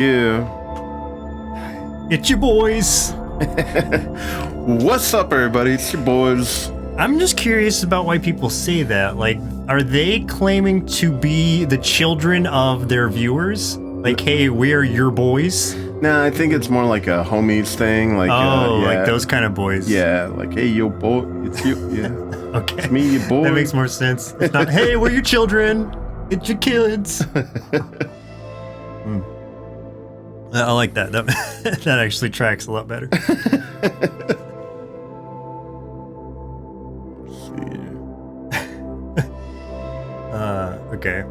Yeah. It's your boys. What's up, everybody? It's your boys. I'm just curious about why people say that. Like, are they claiming to be the children of their viewers? Like, hey, we're your boys? Nah, I think it's more like a homies thing. Like, like those kind of boys. Yeah, like, hey, yo, boy, it's you. Yeah. Okay. It's me, your boy. That makes more sense. It's not, hey, we're your children. It's your kids. I like that. That actually tracks a lot better. Let's see. Okay.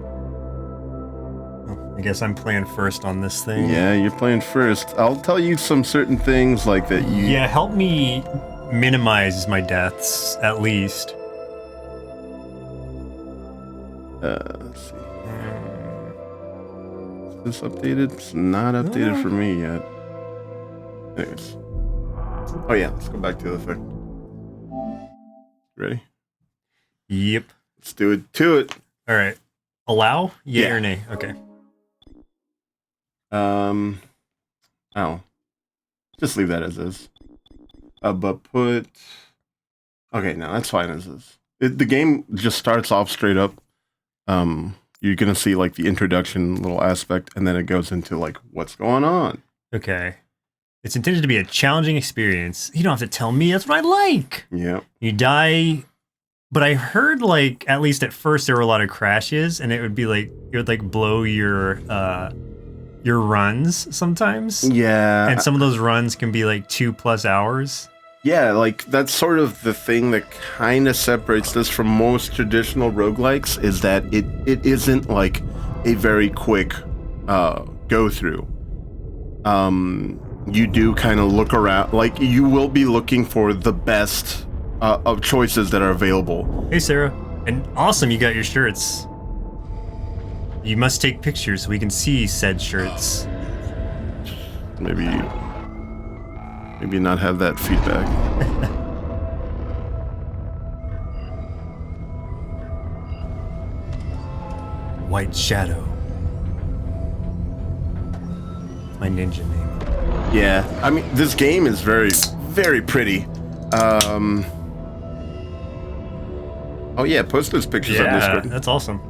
Well, I guess I'm playing first on this thing. Yeah, you're playing first. I'll tell you some certain things like that you... Yeah, help me minimize my deaths, at least. Let's see. Is this updated? It's not updated for me yet. Anyways. Oh yeah, let's go back to the thing. Ready? Yep. Let's do it to it. All right. Allow? Yay Yeah. or nay? Okay. Oh. Just leave that as is. But put... Okay, no, that's fine as is. The game just starts off straight up. You're gonna see like the introduction little aspect, and then it goes into like what's going on. Okay. It's intended to be a challenging experience. You don't have to tell me. That's what I like. Yeah. You die, but I heard like at least at first there were a lot of crashes, and it would be like it would like blow your runs sometimes. Yeah. And some of those runs can be like 2+ hours. Yeah, like that's sort of the thing that kind of separates this from most traditional roguelikes is that it isn't like a very quick go through. You do kind of look around, like you will be looking for the best of choices that are available. Hey Sarah, and awesome you got your shirts. You must take pictures so we can see said shirts. Maybe not have that feedback. White Shadow. My ninja name. Yeah, I mean, this game is very, very pretty. Oh yeah, post those pictures on Discord. That's awesome.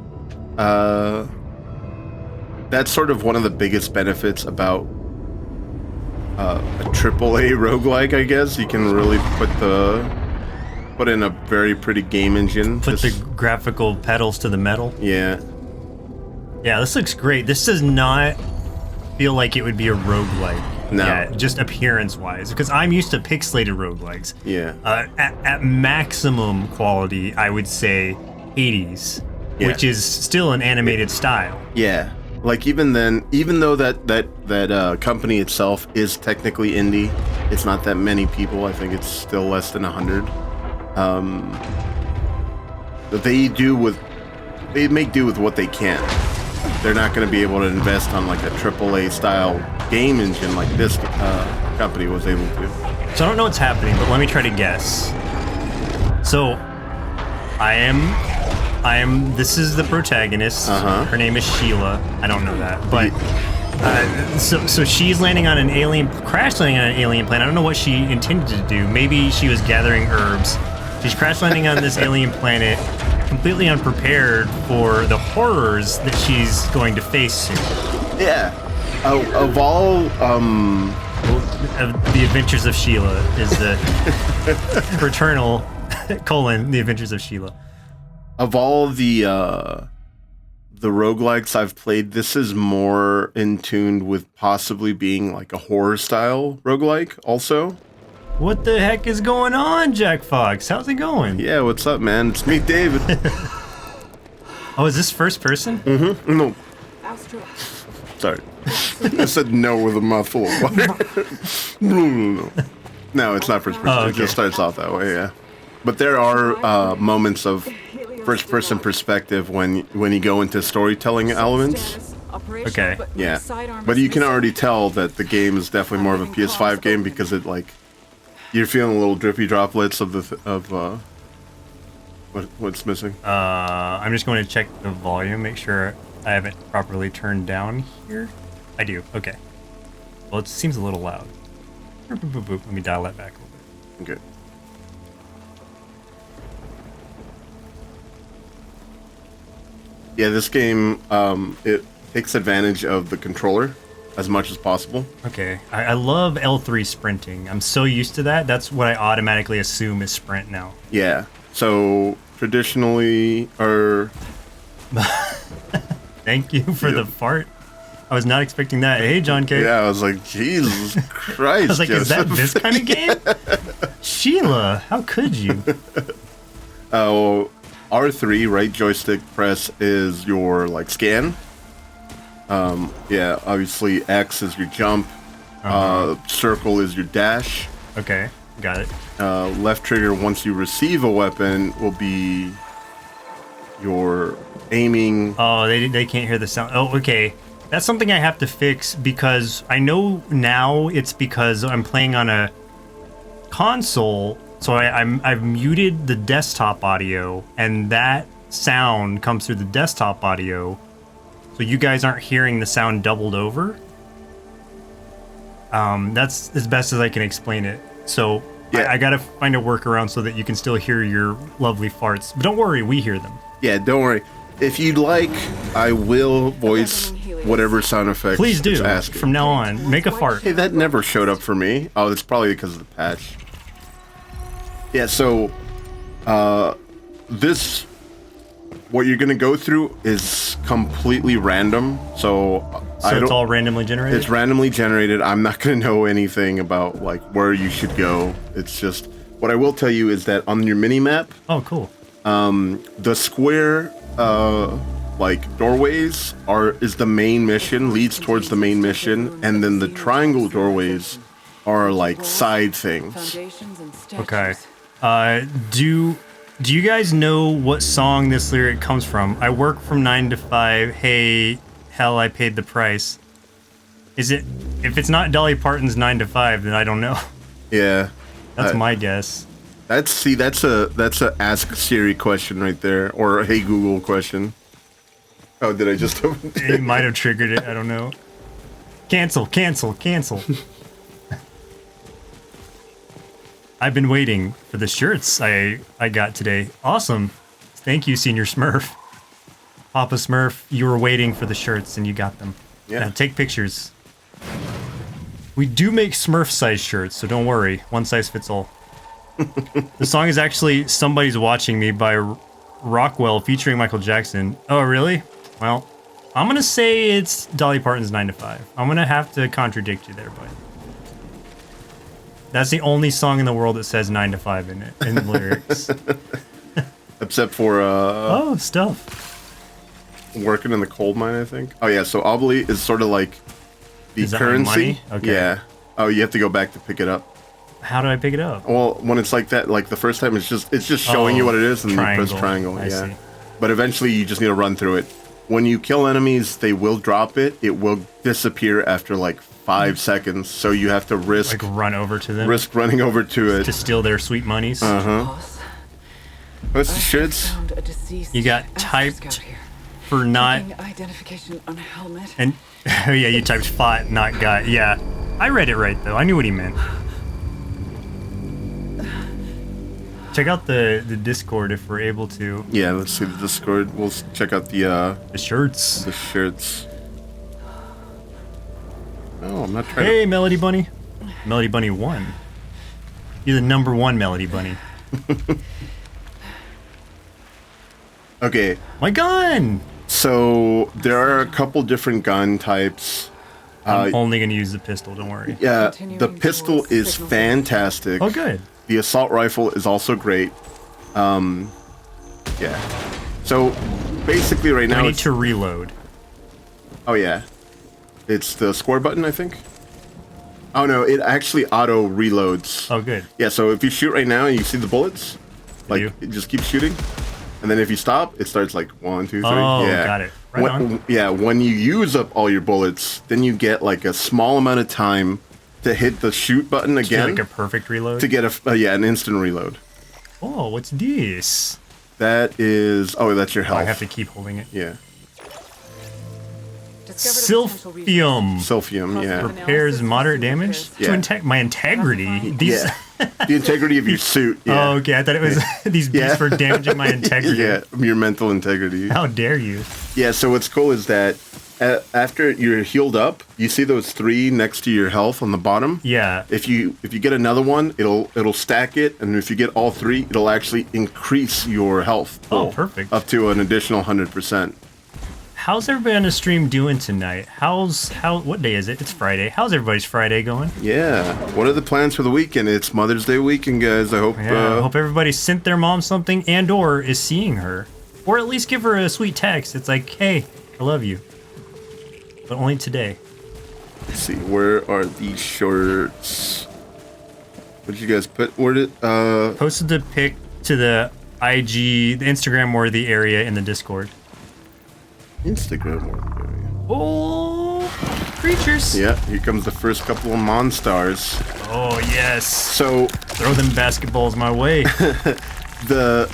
That's sort of one of the biggest benefits about a AAA roguelike, I guess. You can really put in a very pretty game engine. Put the graphical pedals to the metal. Yeah. Yeah, this looks great. This does not feel like it would be a roguelike. No. Yeah, just appearance-wise. Because I'm used to pixelated roguelikes. Yeah. At maximum quality, I would say 80s, which is still an animated style. Yeah. Like even then, even though that company itself is technically indie, it's not that many people. I think it's still less than 100. But they make do with what they can. They're not going to be able to invest on like a AAA style game engine like this company was able to. So I don't know what's happening, but let me try to guess. So I am. This is the protagonist. Her name is Sheila. I don't know that, but so she's landing on an alien, crash landing on an alien planet. I don't know what she intended to do. Maybe she was gathering herbs. She's crash landing on this alien planet, completely unprepared for the horrors that she's going to face soon. Yeah. Of all The Adventures of Sheila is the Returnal : The Adventures of Sheila. Of all the roguelikes I've played, this is more in tune with possibly being like a horror style roguelike also. What the heck is going on, Jack Fox? How's it going? Yeah, what's up, man? It's me, David. Oh, is this first person? Mm-hmm. No. Sorry. I said no with a mouthful of water. No, it's not first person. Oh, okay. It just starts off that way, yeah. But there are moments of first-person perspective when you go into storytelling elements. Okay. Yeah, but you can already tell that the game is definitely more of a PS5 game because it like you're feeling a little drippy droplets of what's missing. I'm just going to check the volume, make sure I have it properly turned down here. I do. Okay. Well, it seems a little loud. Boop, boop, boop, boop. Let me dial that back a little bit. Okay. Yeah, this game, it takes advantage of the controller as much as possible. Okay, I love L3 sprinting. I'm so used to that. That's what I automatically assume is sprint now. Yeah. So traditionally, or thank you for the fart. I was not expecting that. Hey, John K. Yeah, I was like, Jesus Christ. I was like, Joseph. is that this kind of game? Sheila, how could you? Oh, R3, right joystick press is your like scan. Yeah, obviously X is your jump. Circle is your dash. Okay, got it. Left trigger once you receive a weapon will be your aiming. Oh, they can't hear the sound. Oh, okay. That's something I have to fix because I know now it's because I'm playing on a console, so I've muted the desktop audio, and that sound comes through the desktop audio, so you guys aren't hearing the sound doubled over. That's as best as I can explain it. So Yeah. I gotta find a workaround so that you can still hear your lovely farts. But don't worry, we hear them. Yeah, don't worry. If you'd like, I will voice whatever sound effects. Please do. it's asking. From now on, make a fart. Hey, that never showed up for me. Oh, it's probably because of the patch. Yeah, so what you're gonna go through is completely random. So It's all randomly generated? It's randomly generated. I'm not gonna know anything about like where you should go. It's just what I will tell you is that on your mini map, Oh, cool. the square like doorways is the main mission, leads towards the main mission, and then the triangle doorways are like side things. Okay. Do you guys know what song this lyric comes from? I work from 9 to 5. Hey, hell, I paid the price. Is it? If it's not Dolly Parton's 9 to 5, then I don't know. Yeah. That's my guess. That's a Ask Siri question right there, or a Hey Google question. Oh, did I just? It might have triggered it. I don't know. Cancel. I've been waiting for the shirts I got today. Awesome. Thank you, Senior Smurf. Papa Smurf, you were waiting for the shirts and you got them. Yeah. Now take pictures. We do make Smurf-sized shirts, so don't worry. One size fits all. The song is actually Somebody's Watching Me by Rockwell featuring Michael Jackson. Oh, really? Well, I'm going to say it's Dolly Parton's 9 to 5. I'm going to have to contradict you there, bud. That's the only song in the world that says 9 to 5 in it, in the lyrics. Except for Oh, stuff. working in the coal mine, I think. Oh yeah, so obli is sort of like the Is that like currency. money? Okay. Yeah. Oh, you have to go back to pick it up. How do I pick it up? Well, when it's like that, like the first time, it's just showing you what it is, and you press triangle. triangle. I Yeah. see. But eventually, you just need to run through it. When you kill enemies, they will drop it. It will disappear after like 5 seconds. So you have to risk Like run over to them running over to it. to steal their sweet monies. What's the shits? You got typed for not identification on a helmet. and oh yeah, you typed fought, not got. Yeah, I read it right though. I knew what he meant. Check out the Discord if we're able to. Yeah, let's see the Discord. We'll check out the shirts. shirts. Oh, I'm not trying Hey, Melody Bunny. Melody Bunny 1. You're the number 1 Melody Bunny. Okay, My gun! so there are a couple different gun types. I'm only going to use the pistol, don't worry. Yeah, the Continuing pistol towards is signal. fantastic. Oh, good. The assault rifle is also great. Yeah. So basically, right I now, need it's, to reload. oh yeah, it's the square button, I think. Oh no, it actually auto reloads. Oh, good. Yeah, so if you shoot right now and you see the bullets, like do? it just keeps shooting, and then if you stop, it starts like 1, 2, 3. Oh, yeah. got it. Right on. Yeah, when you use up all your bullets, then you get like a small amount of time to hit the shoot button Do again like a perfect reload. to get an instant reload. Oh, what's this? That is, oh, that's your Oh, health. I have to keep holding it. Yeah. Silphium. Silphium, yeah. Repairs moderate damage Yeah. to my integrity. These. Yeah. The integrity of your suit. Yeah. Oh, okay. I thought it was these beats for damaging my integrity. Yeah, your mental integrity. How dare you? Yeah, so what's cool is that after you're healed up, you see those 3 next to your health on the bottom? Yeah. If you get another one, it'll stack it, and if you get all 3, it'll actually increase your health pool Oh, perfect. up to an additional 100%. How's everybody on the stream doing tonight? What day is it? It's Friday. How's everybody's Friday going? Yeah. What are the plans for the weekend? It's Mother's Day weekend, guys. I hope I hope everybody sent their mom something and or is seeing her. Or at least give her a sweet text. It's like, hey, I love you. But only today. let's see, where are these shorts? What did you guys put? Where did Posted the pic to the IG, the Instagram worthy area in the Discord. Instagram? Oh, creatures. Yeah, here comes the first couple of Monstars. Oh, yes. So Throw them basketballs my way. the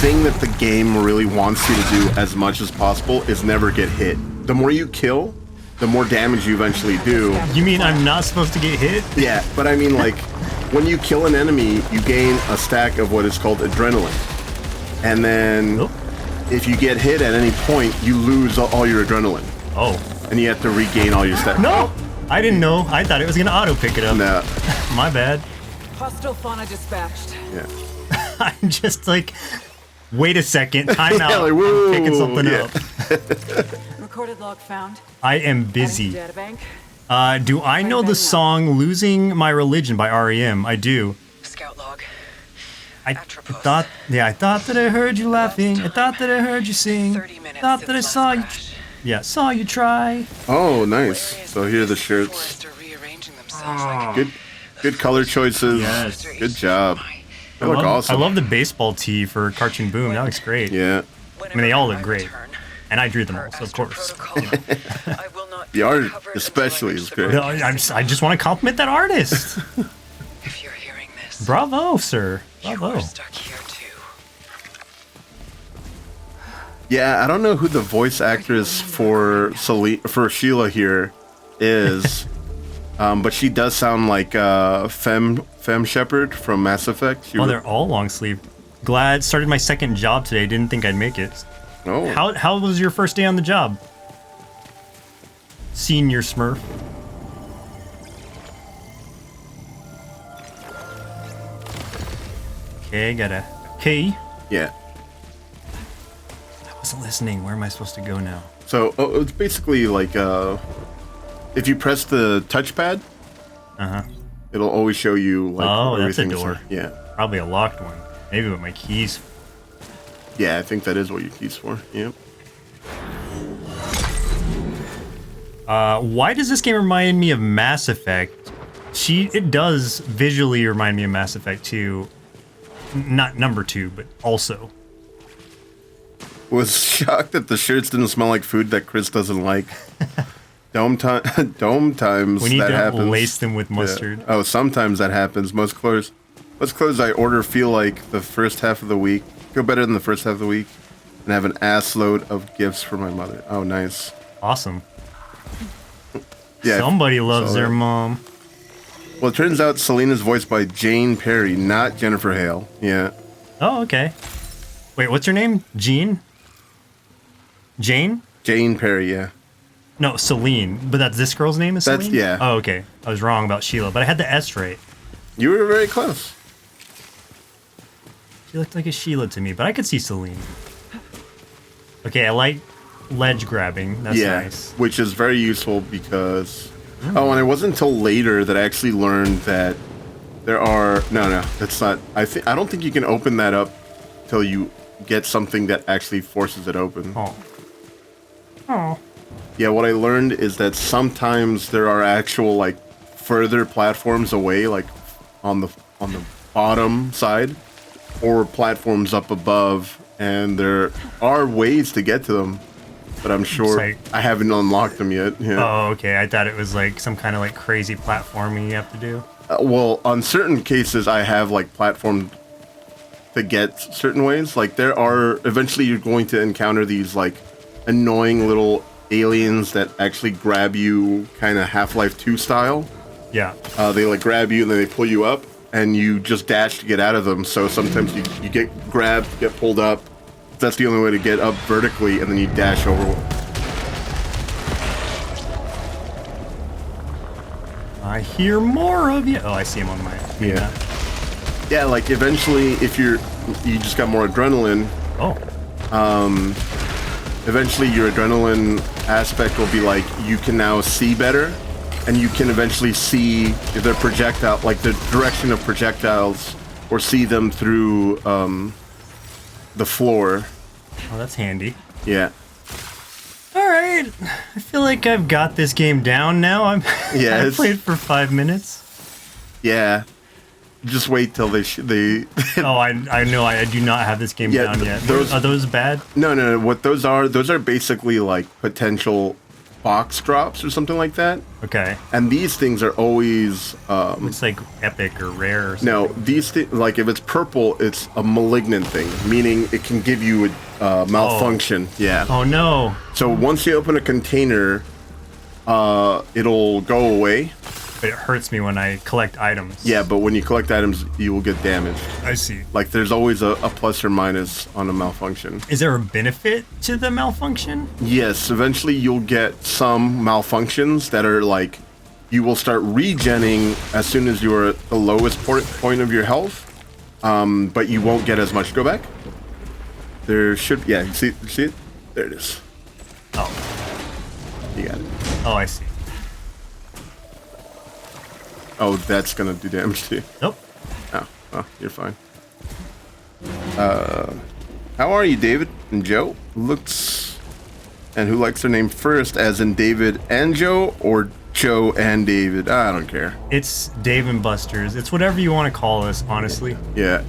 thing that the game really wants you to do as much as possible is never get hit. The more you kill, the more damage you eventually do. You mean I'm not supposed to get hit? Yeah, but I mean, like, when you kill an enemy, you gain a stack of what is called adrenaline. And then Nope. if you get hit at any point, you lose all your adrenaline. Oh. And you have to regain all your stack. No! I didn't know. I thought it was going to auto pick it up. Nah. My bad. Hostile fauna dispatched. Yeah. I'm just like, wait a second. Time out. Yeah, like, I'm whoa, picking something yeah. up. Recorded log found. I am busy. Adding to databank. Do I know the song Losing My Religion by R.E.M.? I do. Scout log. I Atropos. thought that I heard you laughing. I thought that I heard you sing. 30 minutes Thought since that I last saw you. crash. Yeah, saw you try. Oh, nice. So here are the shirts. Forests are rearranging themselves like Good color choices. Yes. Good job. They look I awesome. love the baseball tee for Cartoon Boom. That looks great. Yeah. I mean, they all look great. And I drew them all, so of course. The art especially is great. No, I just want to compliment that artist. If you're hearing this, Bravo, sir. Bravo. you're stuck here too. Yeah, I don't know who the voice actress for Sheila here is, but she does sound like Femme Shepherd from Mass Effect. Oh, they're all long sleeve. Glad started my second job today. Didn't think I'd make it. Oh. How was your first day on the job? Senior Smurf. Okay, got a key. Yeah. I wasn't listening. Where am I supposed to go now? So it's basically like if you press the touchpad, it'll always show you like Oh, that's a everything's door. like- yeah. Probably a locked one. Maybe with my keys. Yeah, I think that is what your key's for. Yep. Why does this game remind me of Mass Effect? It does visually remind me of Mass Effect 2. Not number 2, but also. Was shocked that the shirts didn't smell like food that Chris doesn't like. Dome times We need that to happens. lace them with mustard. Yeah. Oh, sometimes that happens. Most clothes I order feel like the first half of the week. Feel better than the first half of the week. And have an ass load of gifts for my mother. Oh, nice. Awesome. Yeah. Somebody loves saw their that. mom. Well, it turns out Selene is voiced by Jane Perry, not Jennifer Hale. Yeah. Oh, okay. Wait, what's her name? Jean? Jane? Jane Perry, yeah. No, Selene. But that's this girl's name is That's- Selene? yeah. Oh, okay. I was wrong about Sheila, but I had the S right. You were very close. She looked like a Sheila to me, but I could see Selene. Okay, I like ledge grabbing. That's yeah, nice. which is very useful because... Oh, and it wasn't until later that I actually learned that there are... No, that's not... I don't think you can open that up till you get something that actually forces it open. Oh. Oh. Yeah, what I learned is that sometimes there are actual, like, further platforms away, like, on the bottom side, or platforms up above, and there are ways to get to them, but I'm sure like- I haven't unlocked them yet. Yeah. Oh, okay. I thought it was like some kind of like crazy platforming you have to do. Well, on certain cases, I have, like, platformed to get certain ways. Like, eventually you're going to encounter these, like, annoying little aliens that actually grab you, kind of Half-Life 2 style. Yeah. They like grab you and then they pull you up, and you just dash to get out of them. So sometimes you get grabbed, get pulled up. That's the only way to get up vertically, and then you dash over. I hear more of you. Oh, I see him on my map. Yeah, like eventually, if you just got more adrenaline. Oh. Eventually, your adrenaline aspect will be like you can now see better, and you can eventually see if they're projectile, like the direction of projectiles, or see them through the floor. Oh, that's handy. Yeah. All right, I feel like I've got this game down now. I played for 5 minutes. Yeah. Just wait till they. Oh, I know. I do not have this game down yet. Are those bad? No. What those are basically like potential box drops or something like that. Okay. And these things are always. It's like epic or rare or something. No, these things, like if it's purple, it's a malignant thing, meaning it can give you a malfunction. Oh. Yeah. Oh no. So once you open a container, it'll go away. But it hurts me when I collect items. Yeah, but when you collect items, you will get damaged. I see. Like there's always a plus or minus on a malfunction. Is there a benefit to the malfunction? Yes, eventually you'll get some malfunctions that are like, you will start regenning as soon as you're at the lowest point of your health, but you won't get as much. Go back. There should, yeah, you see it? There it is. Oh. You got it. Oh, I see. Oh, that's gonna do damage to you. Nope. Oh, well, you're fine. How are you, David and Joe? Looks, and who likes their name first, as in David and Joe, or Joe and David? I don't care. It's Dave and Buster's. It's whatever you want to call us, honestly. Yeah.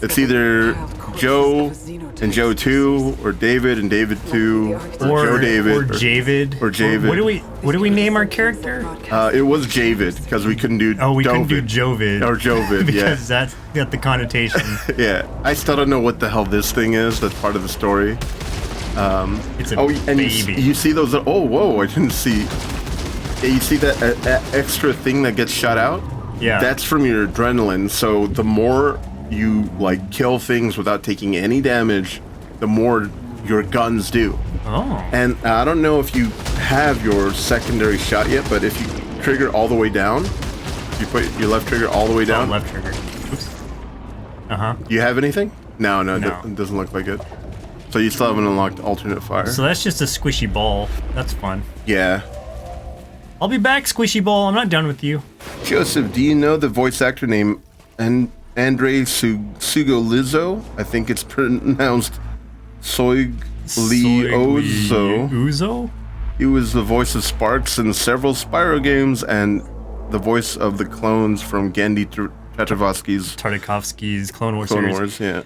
It's either Joe and Joe 2, or David and David 2, or Joe David, or Javid. Or Javid. What do we name our character? It was Javid, because we couldn't do couldn't do Jovid. Or Jovid, because that's got the connotation. Yeah. I still don't know what the hell this thing is. That's part of the story. It's a baby. You see those? Oh, whoa! I didn't see. Yeah, you see that extra thing that gets shot out? Yeah. That's from your adrenaline. So the more you like kill things without taking any damage, the more your guns do. Oh. And I don't know if you have your secondary shot yet, but if you trigger all the way down, you put your left trigger all the way down. Oh, left trigger. Oops. Uh-huh. You have anything? No. It doesn't look like it. So you still haven't unlocked alternate fire. So that's just a squishy ball. That's fun. Yeah. I'll be back, squishy ball. I'm not done with you. Joseph, do you know the voice actor named Andre Sugolizzo? I think it's pronounced Soiglioso. Uzo? He was the voice of Sparks in several Spyro games and the voice of the clones from Genndy Tartakovsky's Clone Wars series. Yeah.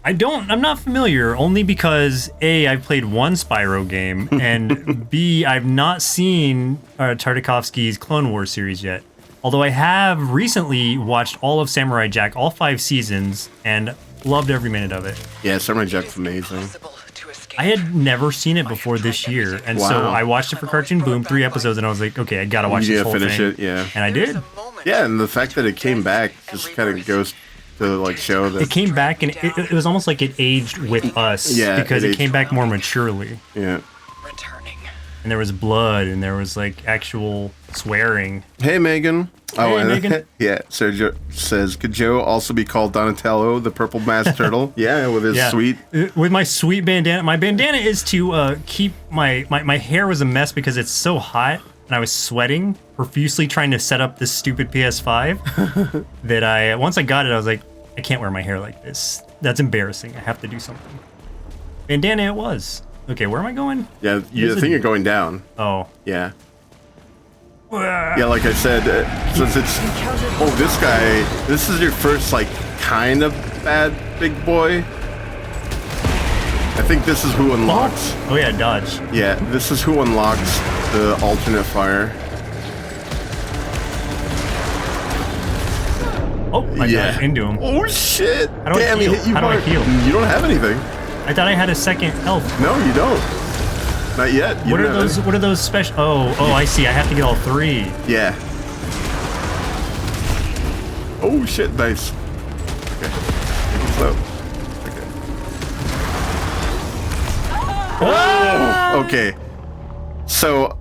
I'm not familiar, only because A, I've played one Spyro game, and B, I've not seen Tartakovsky's Clone Wars series yet. Although I have recently watched all of Samurai Jack, all 5 seasons, and loved every minute of it. Yeah, Samurai Jack's amazing. I had never seen it before this year, and so I watched it for Cartoon Boom, 3 episodes, and I was like, okay, I gotta watch this whole finish thing. it, yeah. And I did. Yeah, and the fact that it came back just kind of goes to like show that it came back, and it was almost like it aged with us, because it came back more maturely. Yeah. Returning. And there was blood, and there was like actual swearing. Hey, Megan. Hey, Megan. Yeah, Sergio says, could Joe also be called Donatello, the purple masked turtle? Yeah, with his sweet... With my sweet bandana. My bandana is to keep my hair was a mess because it's so hot, and I was sweating profusely trying to set up this stupid PS5 that once I got it, I was like, I can't wear my hair like this. That's embarrassing. I have to do something. Bandana it was. Okay, where am I going? Yeah, I think you're going down. Oh. Yeah. Yeah, like I said, since it's... Oh, this guy... This is your first, like, kind of bad big boy. I think this is who unlocks... Oh, yeah, dodge. Yeah, this is who unlocks the alternate fire. Oh, I got into him. Oh, shit! How do I heal? He hit you How do I hard. heal? You don't have anything. I thought I had a second health. No, you don't. Not yet. What are those? What are those special? Oh, I see. I have to get all 3. Yeah. Oh shit! Nice. Okay. So. Okay. Oh. Okay. So.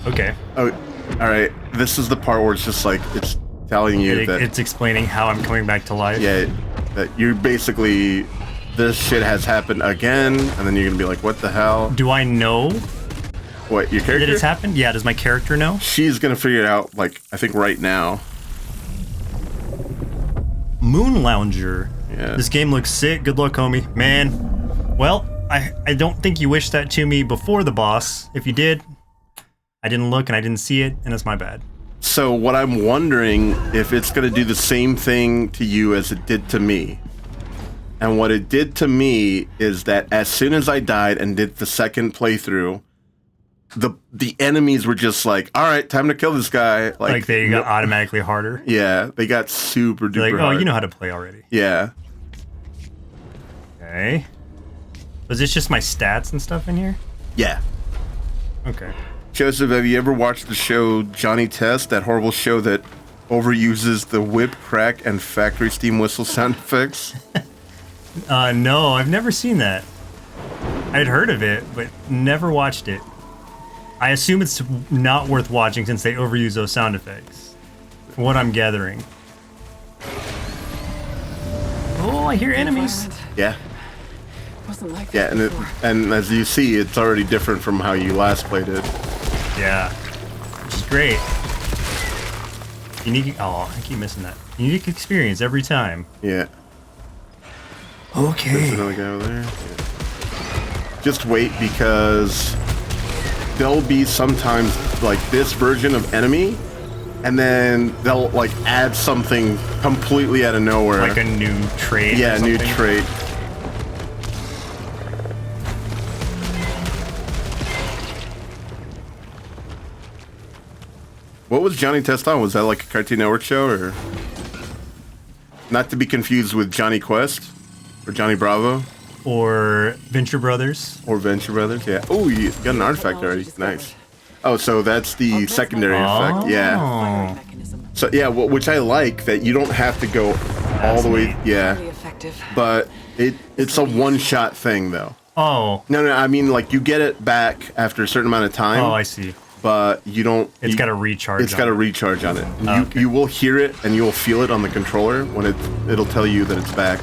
Okay. Oh. All right. This is the part where it's just like it's telling you that it's explaining how I'm coming back to life. Yeah. That you're basically. This shit has happened again, and then you're gonna be like, what the hell? Do I know what, your character? that it's happened? Yeah, does my character know? She's gonna figure it out, like, I think right now. Moon Lounger. Yeah. This game looks sick. Good luck, homie. Man. Well, I don't think you wished that to me before the boss. If you did, I didn't look and I didn't see it, and it's my bad. So what I'm wondering if it's gonna do the same thing to you as it did to me. And what it did to me is that as soon as I died and did the second playthrough, the enemies were just like, all right, time to kill this guy. Like they got automatically harder? Yeah, they got super duper like, hard. you know how to play already. Yeah. Okay. Was this just my stats and stuff in here? Yeah. Okay. Joseph, have you ever watched the show Johnny Test, that horrible show that overuses the whip, crack, and factory steam whistle sound effects? No, I've never seen that. I'd heard of it, but never watched it. I assume it's not worth watching since they overuse those sound effects. From what I'm gathering. Oh, I hear enemies. Yeah. Wasn't like Yeah, that and as you see, it's already different from how you last played it. Yeah. Which is great. Unique. Oh, I keep missing that. Unique experience every time. Yeah. Okay. There's another guy over there. Yeah. Just wait, because there'll be sometimes like this version of enemy, and then they'll like add something completely out of nowhere. Like a new trait. Yeah, or new something. trait. What was Johnny Test on? Was that like a Cartoon Network show, or not to be confused with Johnny Quest or Johnny Bravo? Or Venture Brothers. Or Venture Brothers, yeah. Oh, you got an artifact already. Nice. Oh, so that's the secondary effect. Yeah. So yeah, which I like, that you don't have to go all the way. Yeah. But it's a one-shot thing, though. Oh. No, I mean, like, you get it back after a certain amount of time. Oh, I see. But you don't. It's got to recharge. It's got to recharge on it. Okay. You will hear it and you will feel it on the controller when it'll tell you that it's back.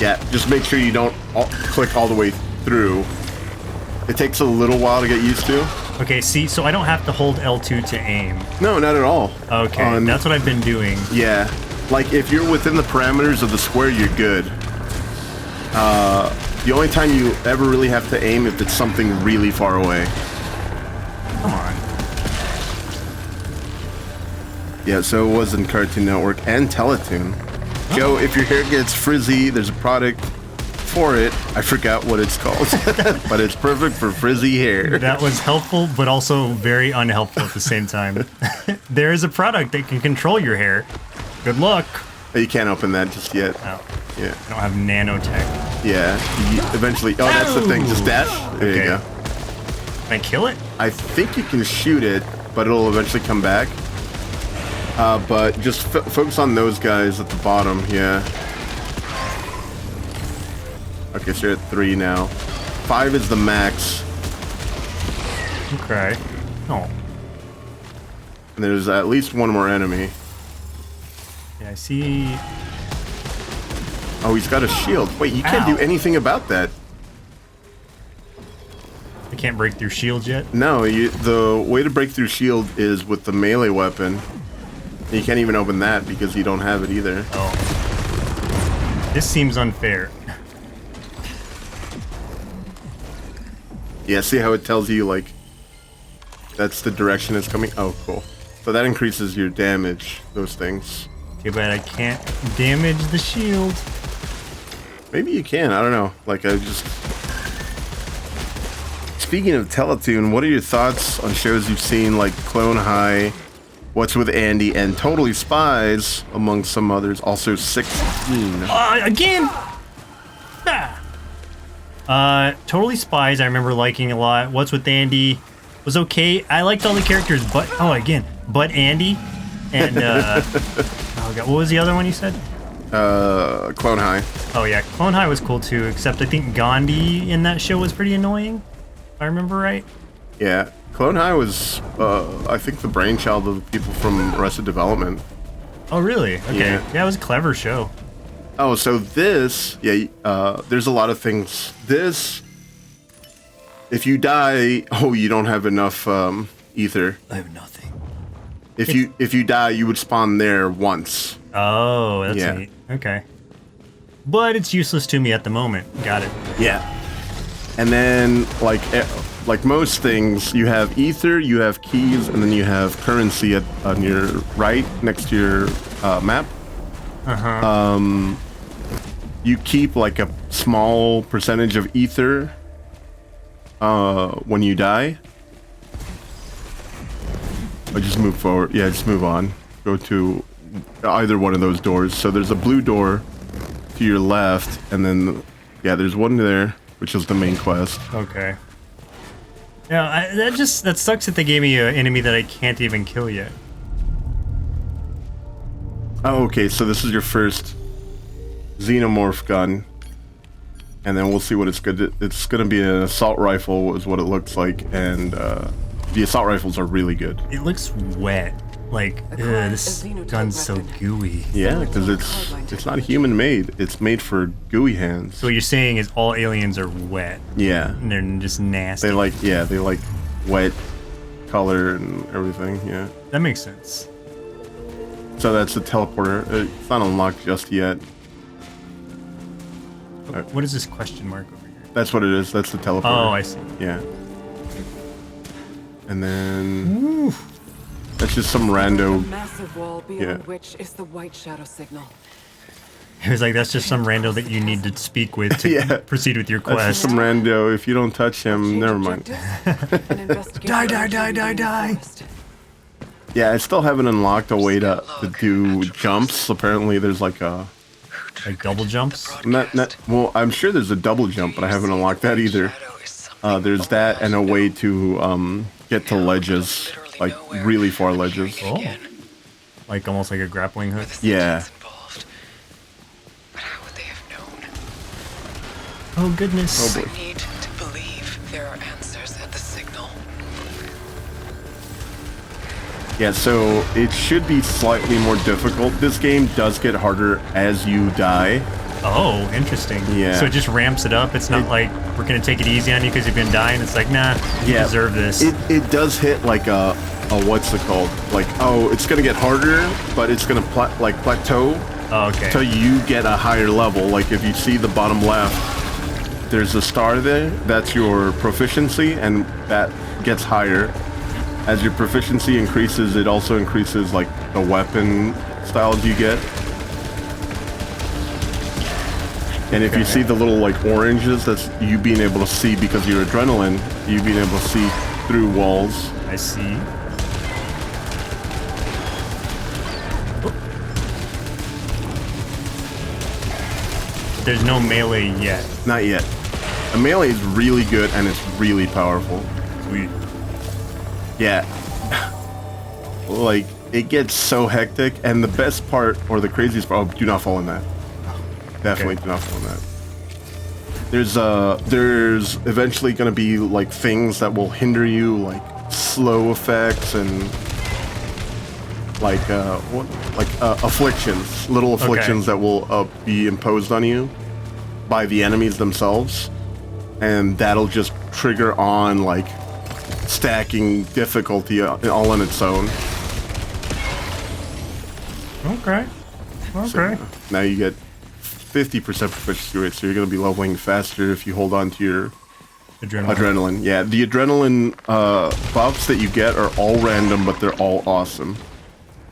Yeah, just make sure you don't click all the way through. It takes a little while to get used to. Okay, see, so I don't have to hold L2 to aim. No, not at all. Okay, that's what I've been doing. Yeah, like if you're within the parameters of the square, you're good. The only time you ever really have to aim if it's something really far away. Come on. Yeah, so it was in Cartoon Network and Teletoon. Joe, if your hair gets frizzy, there's a product for it. I forgot what it's called, but it's perfect for frizzy hair. That was helpful, but also very unhelpful at the same time. There is a product that can control your hair. Good luck. You can't open that just yet. Oh. Yeah. I don't have nanotech. Yeah. Eventually. Oh, that's the thing. Just dash. There you go. Can I kill it? I think you can shoot it, but it'll eventually come back. But just focus on those guys at the bottom. Yeah. Okay, so you're at 3 now. 5 is the max. Okay. Oh. And there's at least one more enemy. Yeah, I see. Oh, he's got a shield. Wait, you can't do anything about that. I can't break through shields yet? No, the way to break through shield is with the melee weapon. You can't even open that because you don't have it either. Oh. This seems unfair. Yeah, see how it tells you, like, that's the direction it's coming? Oh, cool. So that increases your damage, those things. Too bad I can't damage the shield. Maybe you can, I don't know. Like, I just... Speaking of Teletoon, what are your thoughts on shows you've seen like Clone High, What's with Andy, and Totally Spies, among some others, also 16? Again! Ah. Totally Spies, I remember liking a lot. What's with Andy was okay. I liked all the characters, but Andy and oh god, what was the other one you said? Clone High. Oh yeah, Clone High was cool too. Except I think Gandhi in that show was pretty annoying. If I remember right. Yeah, Clone High was I think the brainchild of the people from Arrested Development. Oh really? Okay. Yeah, it was a clever show. Oh, so this, there's a lot of things. This, if you die, you don't have enough ether. I have nothing. If you die, you would spawn there once. Oh, that's neat. Okay. But it's useless to me at the moment. Got it. Yeah. And then, like most things, you have ether, you have keys, and then you have currency on your right next to your map. You keep like a small percentage of ether when you die. I just move forward. Yeah, just move on. Go to either one of those doors. So there's a blue door to your left, and then there's one there, which is the main quest. Okay. Yeah, that sucks that they gave me an enemy that I can't even kill yet. Oh, okay. So this is your first xenomorph gun, and then we'll see what it's good. It's gonna be an assault rifle, is what it looks like, and the assault rifles are really good. It looks wet. Like, this gun's so gooey. Yeah, because it's not human made. It's made for gooey hands. So what you're saying is all aliens are wet. Yeah. And they're just nasty. They like wet color and everything. Yeah. That makes sense. So that's the teleporter. It's not unlocked just yet. What is this question mark over here? That's what it is. That's the teleporter. Oh, I see. Yeah. And then that's just some rando. A massive wall beyond which is the white shadow signal. It was like, that's just some rando that you need to speak with to proceed with your quest. That's just some rando. If you don't touch him, never mind. Die. Yeah, I still haven't unlocked a way to do jumps. Apparently, there's like double jumps? Well, I'm sure there's a double jump, but I haven't unlocked that either. There's that and a way to get to ledges, like really far ledges. Oh. Like almost like a grappling hook? Yeah. Oh goodness. Oh boy. I need to believe there are answers at the signal. Yeah, so it should be slightly more difficult. This game does get harder as you die. Oh, interesting. Yeah. So it just ramps it up. It's not like we're gonna take it easy on you because you've been dying. It's like, nah, you deserve this. It does hit like a what's it called? Like, oh, it's gonna get harder, but it's gonna plateau. Oh, okay. Till you get a higher level. Like if you see the bottom left, there's a star there. That's your proficiency, and that gets higher. As your proficiency increases, it also increases like the weapon styles you get. And if you see the little like oranges, that's you being able to see because of your adrenaline, you being able to see through walls. I see. There's no melee yet. Not yet. The melee is really good and it's really powerful. Sweet. Yeah. Like, it gets so hectic, and the best part, or the craziest part, do not fall in that. Definitely do not fall in that. There's eventually gonna be, like, things that will hinder you, like, slow effects and, like, afflictions. Little afflictions that will be imposed on you by the enemies themselves. And that'll just trigger on, like, stacking difficulty all on its own. Okay. So now you get 50% proficiency rate, so you're going to be leveling faster if you hold on to your adrenaline. Yeah, the adrenaline buffs that you get are all random, but they're all awesome.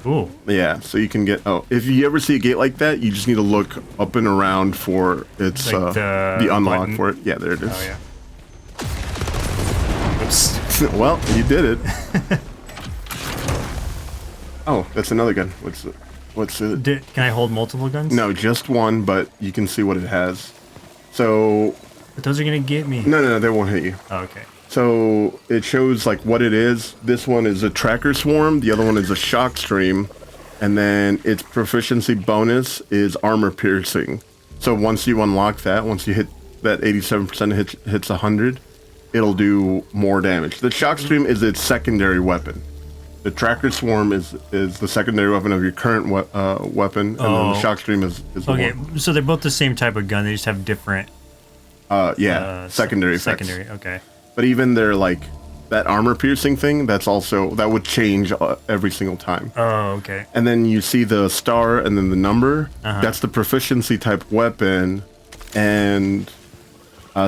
Cool. Yeah, so you can get... Oh, if you ever see a gate like that, you just need to look up and around for its like the unlock button. for it. Yeah, there it is. Oh, yeah. Oops. Well, you did it. Oh, that's another gun. What's it? Can I hold multiple guns? No, just one, but you can see what it has. So But those are gonna get me. No, they won't hit you. Oh, okay. So it shows like what it is. This one is a tracker swarm. The other one is a shock stream. And then its proficiency bonus is armor piercing. So once you unlock that, once you hit that 87% hits 100, it'll do more damage. The shock stream is its secondary weapon. The tracker swarm is the secondary weapon of your current weapon, and then the shock stream is the okay. one. So they're both the same type of gun. They just have different. Secondary effects. Secondary. Okay. But even their like that armor piercing thing, that would change every single time. Oh, okay. And then you see the star and then the number. That's the proficiency type weapon, and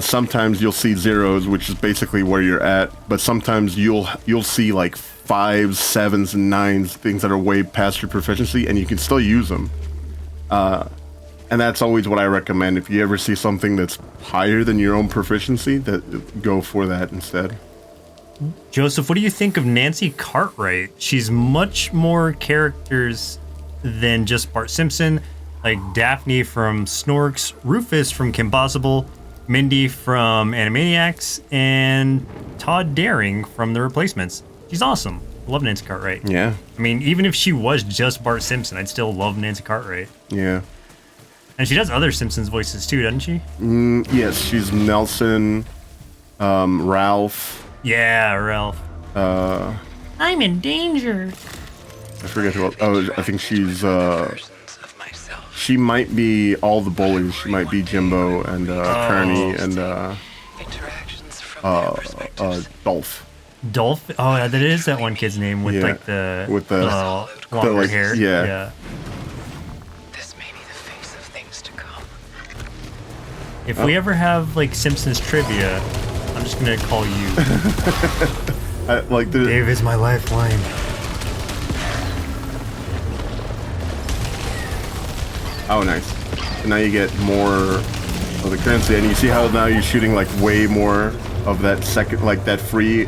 sometimes you'll see zeros, which is basically where you're at. But sometimes you'll see like 5s, 7s, and 9s, things that are way past your proficiency, and you can still use them. And that's always what I recommend. If you ever see something that's higher than your own proficiency, that go for that instead. Joseph, what do you think of Nancy Cartwright? She's much more characters than just Bart Simpson, like Daphne from Snorks, Rufus from Kim Possible, Mindy from Animaniacs, and Todd Daring from The Replacements. She's awesome. Love Nancy Cartwright. Yeah. I mean, even if she was just Bart Simpson, I'd still love Nancy Cartwright. Yeah. And she does other Simpsons voices too, doesn't she? Yes, she's Nelson, Ralph. Yeah, Ralph. I'm in danger. I forget who else. Oh, I think she's, she might be all the bullies. She might be Jimbo and, Kearney and, Dolph. Dolph? Oh, yeah, that is that one kid's name with like the longer like, hair. Yeah. This may be the face of things to come. If we ever have like Simpsons trivia, I'm just gonna call you. Dave is my lifeline. Oh, nice. So now you get more of the currency, and you see how now you're shooting like way more of that second, like that free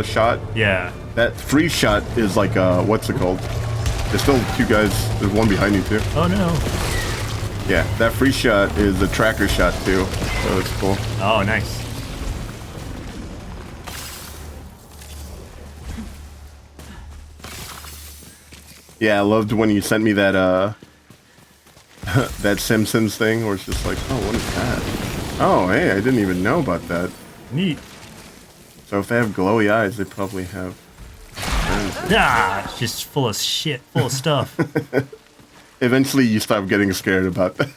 shot. Yeah. That free shot is like what's it called? There's still two guys. There's one behind you too. Oh no. Yeah, that free shot is a tracker shot too, so it's cool. Oh, nice. Yeah, I loved when you sent me that that Simpsons thing where it's just like, oh, what is that? Oh, hey, I didn't even know about that. Neat. So if they have glowy eyes, they probably have. It's just full of shit, full of stuff. Eventually, you stop getting scared about that.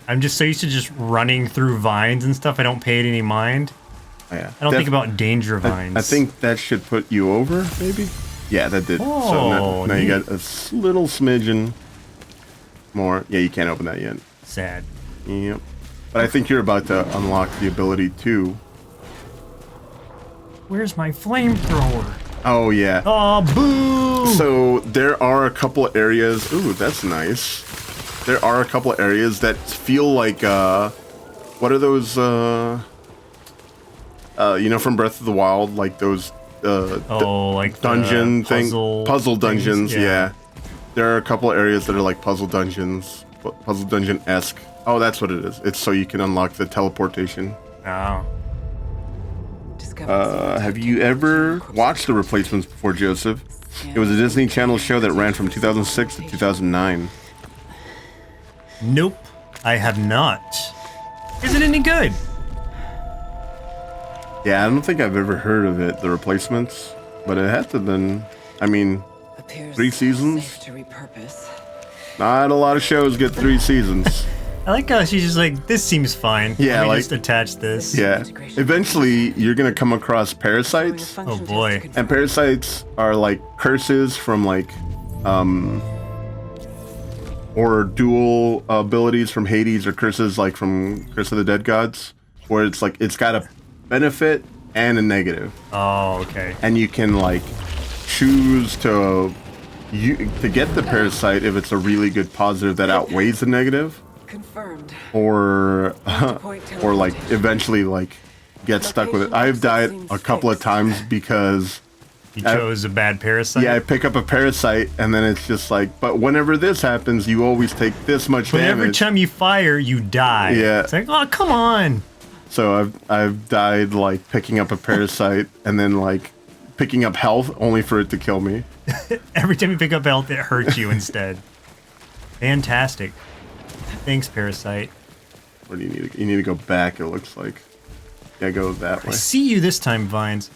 I'm just so used to just running through vines and stuff. I don't pay it any mind. Oh, yeah. I don't think about danger vines. I think that should put you over, maybe? Yeah, that did. Oh, so now you got a little smidgen more. Yeah, you can't open that yet. Sad. Yep. But I think you're about to unlock the ability to. Where's my flamethrower? Oh, yeah. Oh, boo! So there are a couple of areas. Ooh, that's nice. There are a couple of areas that feel like, what are those, you know, from Breath of the Wild, like those, like dungeon puzzle dungeons, things, yeah. There are a couple of areas that are like puzzle dungeons, puzzle dungeon-esque. Oh, that's what it is. It's so you can unlock the teleportation. Oh. Have you ever watched The Replacements before, Joseph? It was a Disney Channel show that ran from 2006 to 2009. Nope, I have not. Is it any good? Yeah, I don't think I've ever heard of it, The Replacements, but it had to have been, I mean, 3 seasons? Not a lot of shows get 3 seasons. I like how she's just like, this seems fine. Yeah, Let me like, just attach this. Yeah. Eventually, you're gonna come across parasites. Oh boy. And parasites are like curses from like, or dual abilities from Hades, or curses like from Curse of the Dead Gods, where it's like, it's got a benefit and a negative. Oh, okay. And you can like choose to get the parasite if it's a really good positive that outweighs the negative. Confirmed. Or like eventually like get stuck with it. I've died a couple of times because You chose a bad parasite? Yeah, I pick up a parasite, and then it's just like, but whenever this happens, you always take this much But damage. every time you fire, you die. Yeah. It's like, oh, come on. So I've died, like, picking up a parasite, and then, like, picking up health, only for it to kill me. Every time you pick up health, it hurts you instead. Fantastic. Thanks, parasite. Where do you need to... You need to go back, it looks like. Yeah, go that I way. see you this time, Vines.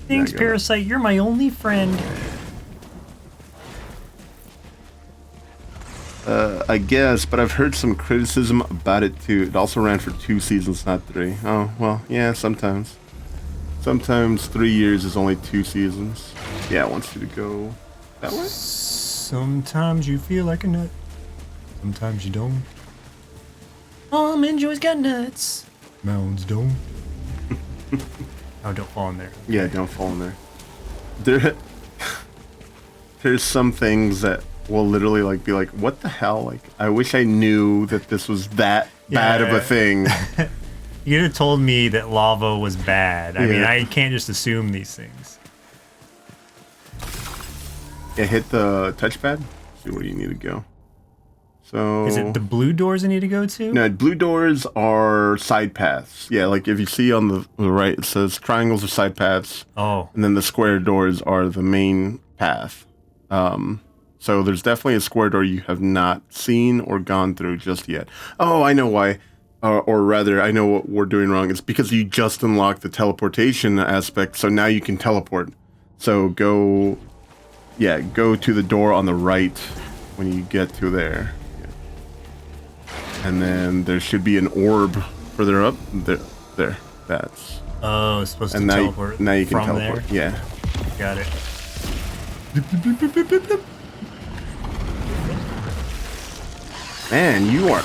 Thanks, go. parasite. You're my only friend. I guess, but I've heard some criticism about it too. It also ran for 2 seasons, not 3. Oh, well, yeah, sometimes. Sometimes 3 years is only 2 seasons. Yeah, it wants you to go that way? Sometimes you feel like a nut. Sometimes you don't. Almond Joy's got nuts. Mounds don't. Oh, don't fall in there. Yeah, don't fall in there. There's some things that will literally like be like, what the hell? Like, I wish I knew that this was that bad of a thing. You could have told me that lava was bad. I mean, Yeah. I can't just assume these things. Yeah, hit the touchpad. See where you need to go. So Is it the blue doors I need to go to? no, blue doors are side paths. Yeah, like if you see on the right, it says triangles are side paths. Oh. And then the square doors are the main path. So there's definitely a square door you have not seen or gone through just yet. Oh, I know why. Or rather, I know what we're doing wrong. It's because you just unlocked the teleportation aspect, so now you can teleport. So go to the door on the right when you get to there. Yeah. And then there should be an orb further up. There. That's... Oh, it's supposed to And teleport now you can from teleport. there? Yeah. Got it. Man, you are...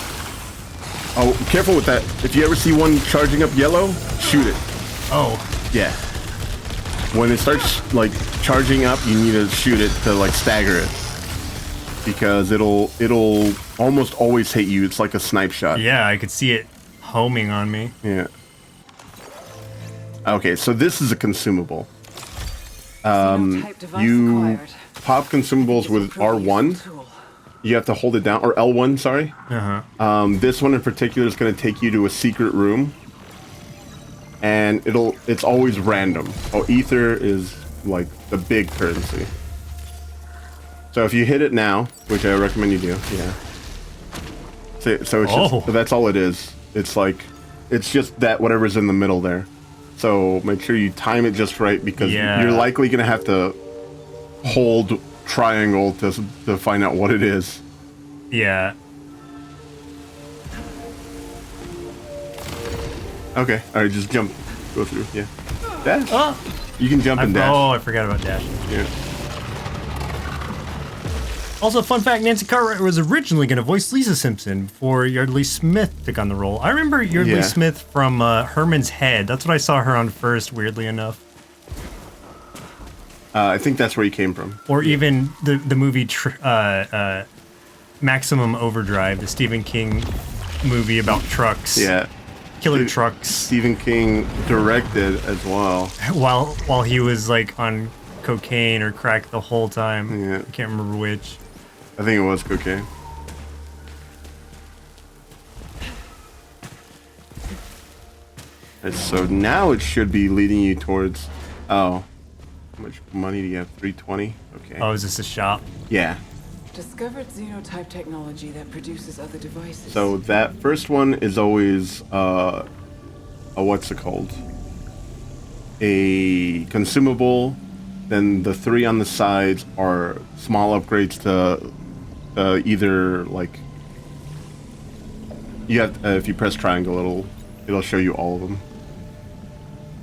Oh, careful with that. If you ever see one charging up yellow, shoot it. Oh. Yeah. When it starts, like, charging up, you need to shoot it to, like, stagger it. Because it'll almost always hit you. It's like a snipe shot. Yeah, I could see it homing on me. Yeah. Okay, so this is a consumable. Xenotype device You acquired. pop consumables with R1. You have to hold it down, or L1, sorry. Uh-huh. This one in particular is going to take you to a secret room. And it's always random. Oh, ether is like the big currency. So if you hit it now, which I recommend you do, yeah. So it's just, that's all it is. It's like, it's just that whatever's in the middle there. So make sure you time it just right, because you're likely going to have to hold triangle to find out what it is. Yeah. Okay, alright, just jump. Go through, yeah. Dash. You can jump and dash. Oh, I forgot about dash. Yeah. Also, fun fact, Nancy Cartwright was originally going to voice Lisa Simpson before Yardley Smith took on the role. I remember Yardley Smith from Herman's Head. That's what I saw her on first, weirdly enough. I think that's where he came from. Or even the movie Maximum Overdrive, the Stephen King movie about trucks. Yeah. Killer trucks. Stephen King directed as well. While he was like on cocaine or crack the whole time. Yeah. I can't remember which. I think it was cocaine. And so now it should be leading you towards... Oh. How much money do you have? 320? Okay. Oh, is this a shop? Yeah. Discovered xenotype technology that produces other devices. So that first one is always a what's it called? A consumable. Then the 3 on the sides are small upgrades to either like you have if you press triangle it'll show you all of them.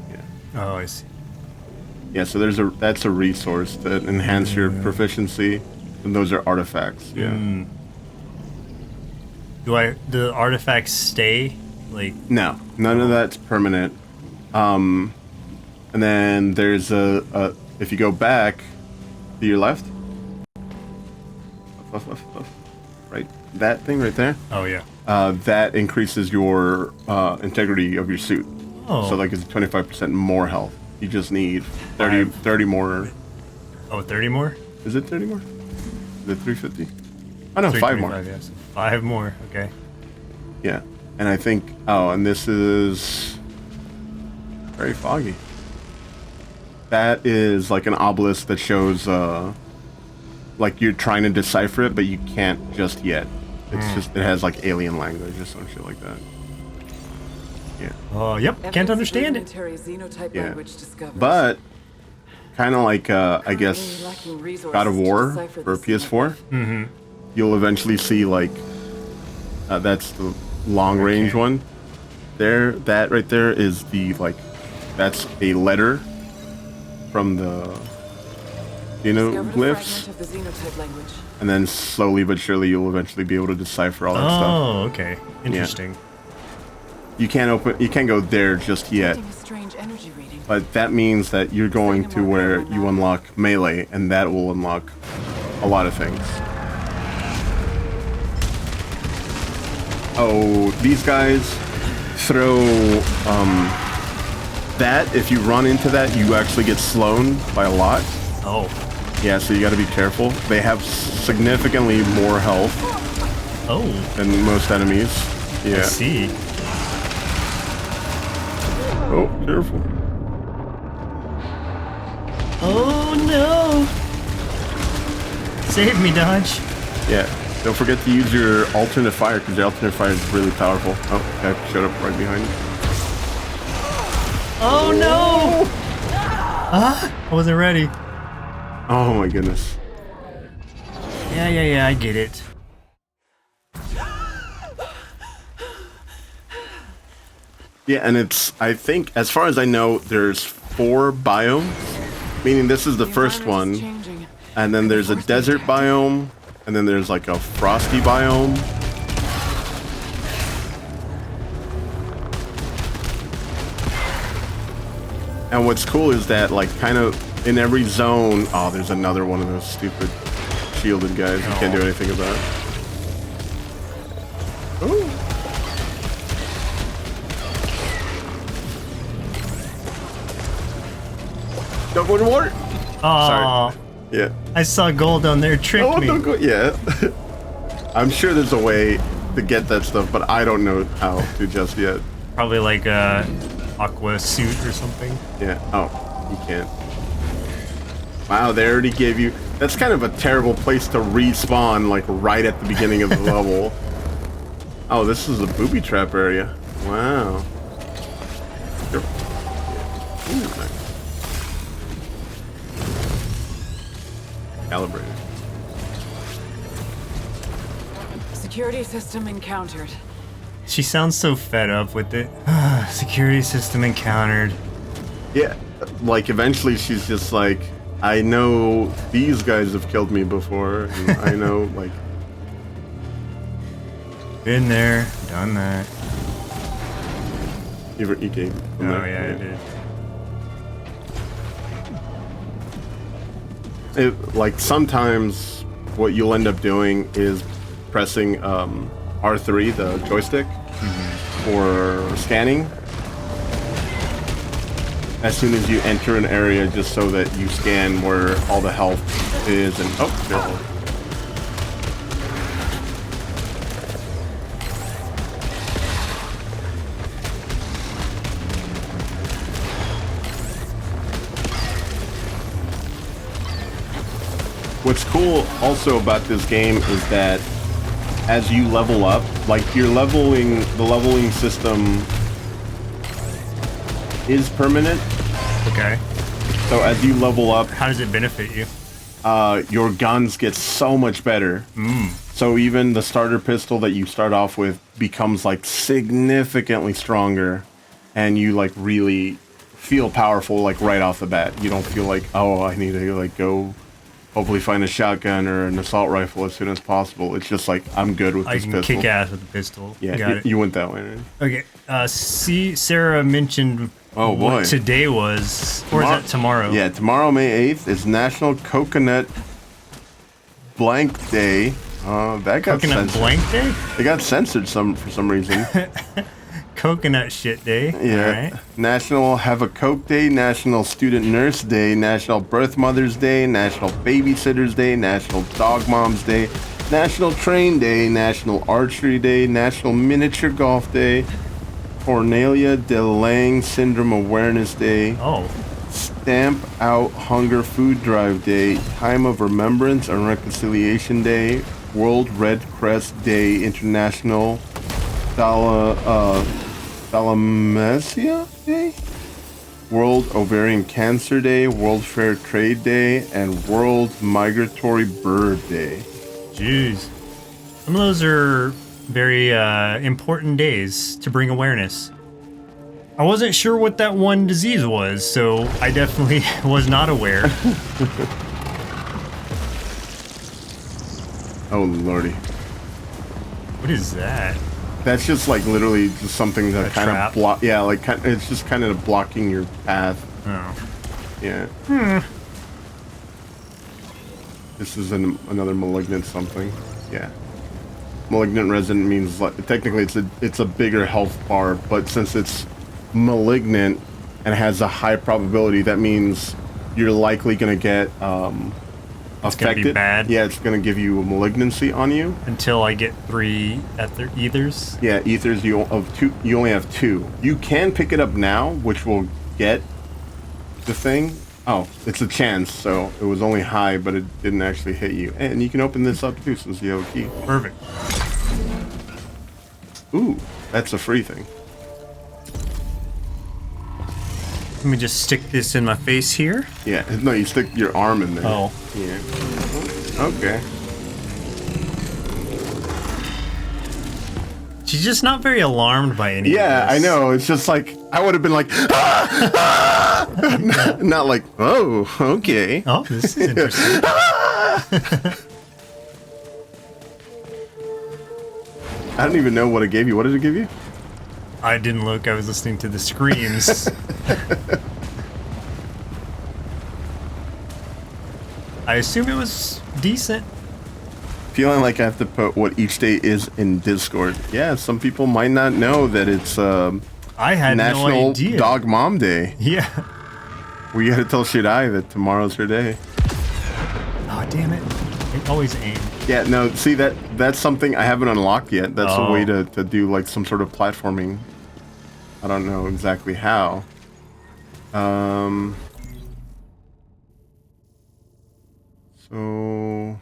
Yeah. Oh, I see. Yeah, so that's a resource to enhance your proficiency, and those are artifacts. Yeah. Do the artifacts stay? Like, No, none of that's permanent. And then there's a if you go back to your left, up, right, that thing right there. oh yeah. That increases your integrity of your suit. Oh. So like it's 25% more health. You just need 30 more Oh, 30 more? Is it 30 more? Is it 350? Oh no, 5 more. 325, yes. 5 more, okay. Yeah. And I think, and this is very foggy. That is like an obelisk that shows, like you're trying to decipher it, but you can't just yet. It's just, it has like alien language or some shit like that. Yeah. Oh, yep, can't understand it. Xenotype Yeah. language discovered. But, kind of like, I guess, Currently lacking resources God of to War decipher for this PS4. Mm-hmm. You'll eventually see like, that's the long range Okay. one. There, that right there is the like, that's a letter from the Discovered a glyphs, fragment of the xenotype language. and then slowly but surely you'll eventually be able to decipher all that stuff. Oh, okay. Interesting. You can't go there just yet, Detecting a strange energy reading. but that means that you're going to where you unlock melee, and that will unlock a lot of things. Oh, these guys throw that. If you run into that, you actually get slowed by a lot. Oh. Yeah, so you got to be careful. They have significantly more health Oh. than most enemies. I Yeah. see. Oh, careful. Oh no! Save me, Dodge. Yeah. Don't forget to use your alternate fire, because your alternate fire is really powerful. Oh, guy showed up right behind you. Oh no! I wasn't ready. Oh my goodness. Yeah, I get it. Yeah, and it's, I think, as far as I know, there's 4 biomes, meaning this is the first environment is one, changing. and then there's a desert biome, and then there's like a frosty biome. And what's cool is that, like, kind of in every zone, oh, there's another one of those stupid shielded guys you can't do anything about. Ooh. Don't go in the water. Oh, Sorry. Yeah. I saw gold down there. Tricked Oh, me. don't go. Yeah. I'm sure there's a way to get that stuff, but I don't know how to just yet. Probably like a aqua suit or something. Yeah. Oh, you can't. Wow, they already gave you. That's kind of a terrible place to respawn, like right at the beginning of the level. Oh, this is a booby trap area. Wow. Ooh, nice. Calibrated. Security system encountered. She sounds so fed up with it. Security system encountered. Yeah, like eventually she's just like, I know these guys have killed me before, and I know, like... Been there, done that. You gave them Oh that, yeah, I did. Like, sometimes what you'll end up doing is pressing R3, the joystick, for scanning. As soon as you enter an area, just so that you scan where all the health is, and oh, careful. What's cool also about this game is that as you level up, like the leveling system is permanent. Okay. So as you level up, How does it benefit you? your guns get so much better. So even the starter pistol that you start off with becomes like significantly stronger, and you like really feel powerful like right off the bat. You don't feel like, oh, I need to like go hopefully find a shotgun or an assault rifle as soon as possible. It's just like, I'm good with I this can pistol. kick ass with the pistol. Yeah, Got it. you went that way, right? Okay. Sarah mentioned Oh, boy. what today was, or is that tomorrow? Yeah, tomorrow, May 8th, is National Coconut Blank Day. That got Coconut censored. Blank Day? It got censored for some reason. coconut shit day. Yeah. All right. National Have a Coke Day, National Student Nurse Day, National Birth Mothers Day, National Babysitters Day, National Dog Moms Day, National Train Day, National Archery Day, National Miniature Golf Day, Cornelia de Lange Syndrome Awareness Day, Oh. Stamp Out Hunger Food Drive Day, Time of Remembrance and Reconciliation Day, World Red Crest Day, International Thalassemia Day, World Ovarian Cancer Day, World Fair Trade Day, and World Migratory Bird Day. Jeez. Some of those are very important days to bring awareness. I wasn't sure what that one disease was, so I definitely was not aware. Oh lordy. What is that? That's just like literally just something that A kind trap? of block. Yeah, like it's just kind of blocking your path. Oh. Yeah. This is another malignant something. Yeah. Malignant resident means like technically it's a bigger health bar, but since it's malignant and has a high probability, that means you're likely gonna get It's gonna be affected. bad. Yeah, it's gonna give you a malignancy on you. Until I get 3 ethers. Yeah, ethers you only have 2. You can pick it up now, which will get the thing. Oh, it's a chance, so it was only high, but it didn't actually hit you. And you can open this up too, since you have a key. Perfect. Ooh, that's a free thing. Let me just stick this in my face here. Yeah, no, you stick your arm in there. Oh. Yeah. Okay. She's just not very alarmed by any of Yeah, I this. know. It's just like, I would have been like, ah, ah! Not like, oh, okay. Oh, this is interesting. I don't even know what it gave you. What did it give you? I didn't look. I was listening to the screams. I assume it was decent. Feeling like I have to put what each day is in Discord. Yeah, some people might not know that it's I had no National idea. Dog Mom Day. Yeah. We gotta tell Shidai that tomorrow's her day. Oh, damn it. It always aim. Yeah, no, see that's something I haven't unlocked yet. That's a way Oh. to do like some sort of platforming. I don't know exactly how. So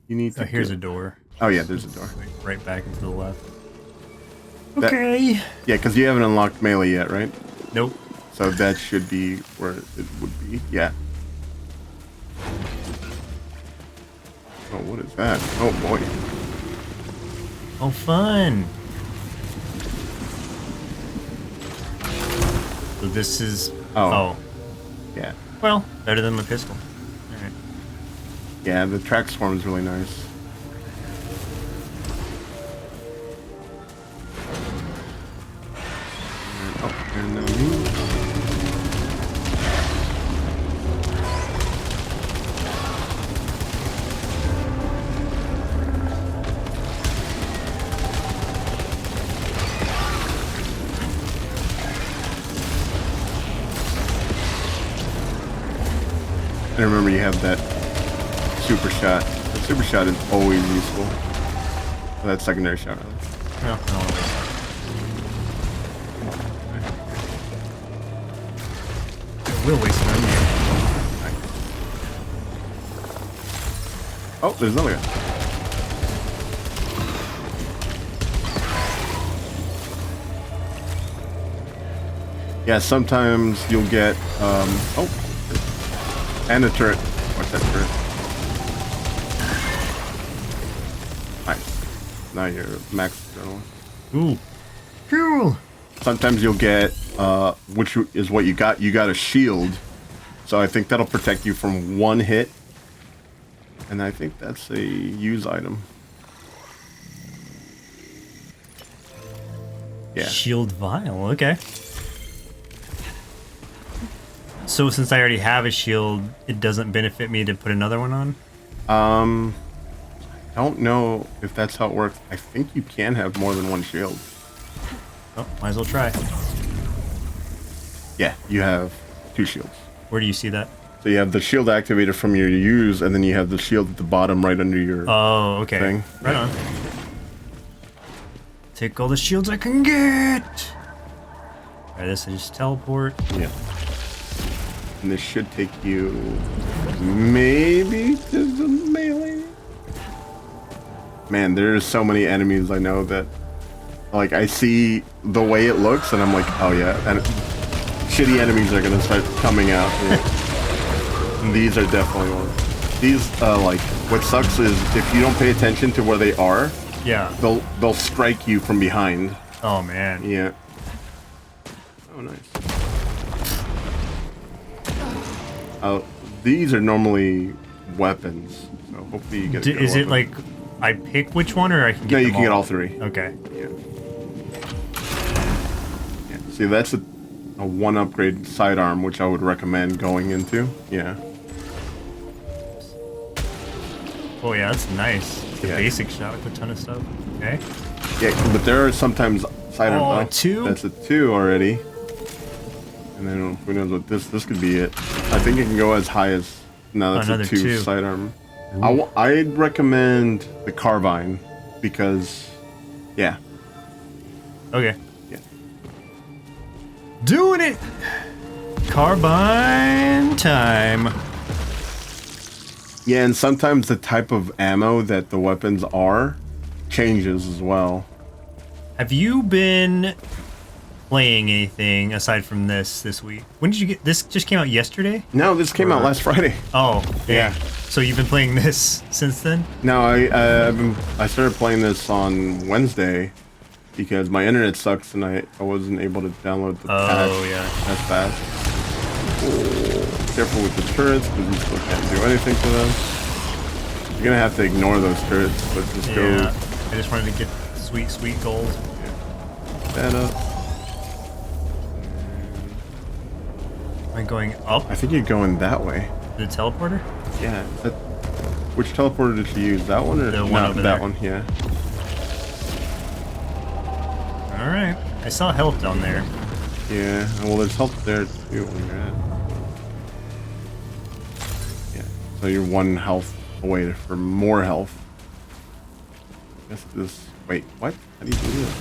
you need to. Oh, here's a door. Oh yeah, there's a door. Right back into the left. That- Okay. Yeah, because you haven't unlocked melee yet, right? Nope. So that should be where it would be. Yeah. Oh, what is that? Oh boy. Oh, fun. So this is... Oh. Yeah. Well, better than my pistol. Alright. Yeah, the track swarm is really nice. And up and now me. And remember, you have that super shot. The super shot is always useful. Or that secondary shot, rather. Well, no, we'll waste it on you. Oh, there's another guy. Yeah, sometimes you'll get, oh, and a turret. Watch that turret. Nice. Now you're max adrenaline. Ooh. Cool. Sometimes you'll get, which is what you got. You got a shield. So I think that'll protect you from one hit. And I think that's a use item. Yeah. Shield vial, okay. So since I already have a shield, it doesn't benefit me to put another one on? don't know if that's how it works. I think you can have more than one shield. Oh, might as well try. Yeah, you have 2 shields. Where do you see that? So you have the shield activator from your use, and then you have the shield at the bottom right under your Oh, okay. thing. Right on. Take all the shields I can get. Alright, this is just teleport. Yeah. And this should take you maybe to the melee. Man, there's so many enemies I know that, like, I see the way it looks, and I'm like, oh yeah, and shitty enemies are gonna start coming out. And these are definitely ones. These, like, what sucks is if you don't pay attention to where they are, Yeah. they'll strike you from behind. Oh man. Yeah. Oh, nice. These are normally weapons, so hopefully you get. Is it like I pick which one, or I can get? No, you them can get all 3. Okay. Yeah. Yeah. See, that's a 1 upgrade sidearm, which I would recommend going into. Yeah. Oh yeah, that's nice. The Yeah. basic shot with a ton of stuff. Okay. Yeah, but there are sometimes sidearms. Oh, 2? That's a 2 already. And then who knows what this could be it. I think it can go as high as. No, that's Another a 2 2. sidearm. I'd recommend the carbine because, yeah. Okay. Yeah. Doing it. Carbine time. Yeah, and sometimes the type of ammo that the weapons are changes as well. Have you been playing anything aside from this week? When did you get this? Just came out yesterday? No, this came out last Friday. Oh, Yeah. So you've been playing this since then? No, I started playing this on Wednesday because my internet sucks and I wasn't able to download the patch as fast. Oh, careful with the turrets because you still can't do anything to them. You're gonna have to ignore those turrets, but just go. Yeah. I just wanted to get sweet gold. That up. Am I going up? I think you're going that way. The teleporter? Yeah. Which teleporter did you use? That one or The one no, over that there. one? Yeah. Alright. I saw health down there. Yeah. Well, there's health there too when you're at. Yeah. So you're 1 health away for more health. I guess this. Wait. What? How do you do this?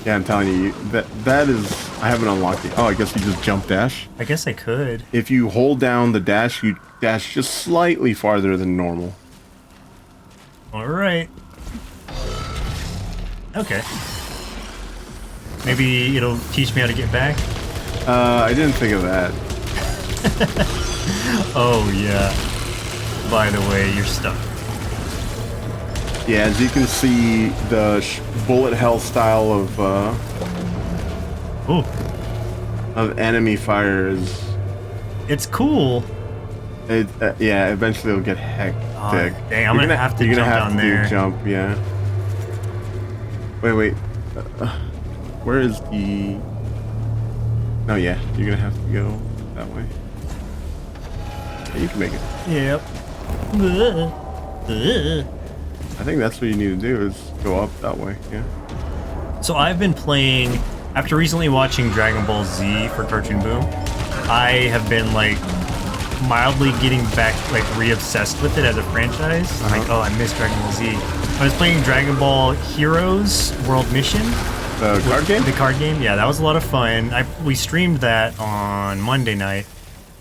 Yeah, I'm telling you, that is. I haven't unlocked it. Oh, I guess you just jump dash. I guess I could. If you hold down the dash, you dash just slightly farther than normal. Alright. Okay. Maybe it'll teach me how to get back? I didn't think of that. Oh, yeah. By the way, you're stuck. Yeah, as you can see, the bullet hell style Ooh. of enemy fire is. It's cool. Yeah, eventually it'll get hectic. Dang, I'm gonna have to you're jump gonna have down to there. Jump, yeah. Wait. Where is the? No, yeah, you're gonna have to go that way. Yeah, you can make it. Yep. I think that's what you need to do is go up that way. Yeah. So I've been playing, after recently watching Dragon Ball Z for Cartoon Boom, I have been like mildly getting back, like re-obsessed with it as a franchise. Like, oh, I miss Dragon Ball Z. I was playing Dragon Ball Heroes World Mission. The card game? The card game, yeah, that was a lot of fun. We streamed that on Monday night.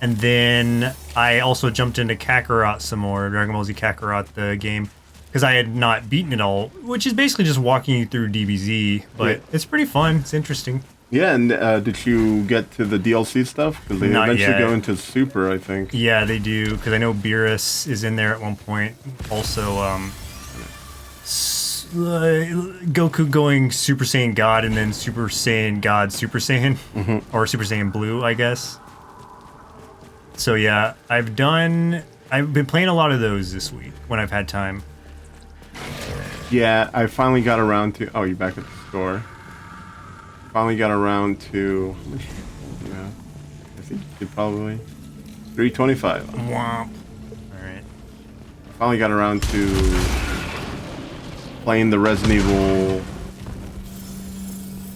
And then I also jumped into Kakarot some more, Dragon Ball Z Kakarot, the game, because I had not beaten it all, which is basically just walking you through DBZ, but it's pretty fun. It's interesting. Yeah, and did you get to the DLC stuff? Because they Not eventually yet. go into Super, I think. Yeah, they do, because I know Beerus is in there at one point. Also, Goku going Super Saiyan God and then Super Saiyan God Super Saiyan, or Super Saiyan Blue, I guess. So yeah, I've been playing a lot of those this week when I've had time. Yeah, I finally got around to. Oh, you're back at the store. Finally got around to. How much do you have? I think you could probably. 325. Womp. Alright. finally got around to playing the Resident Evil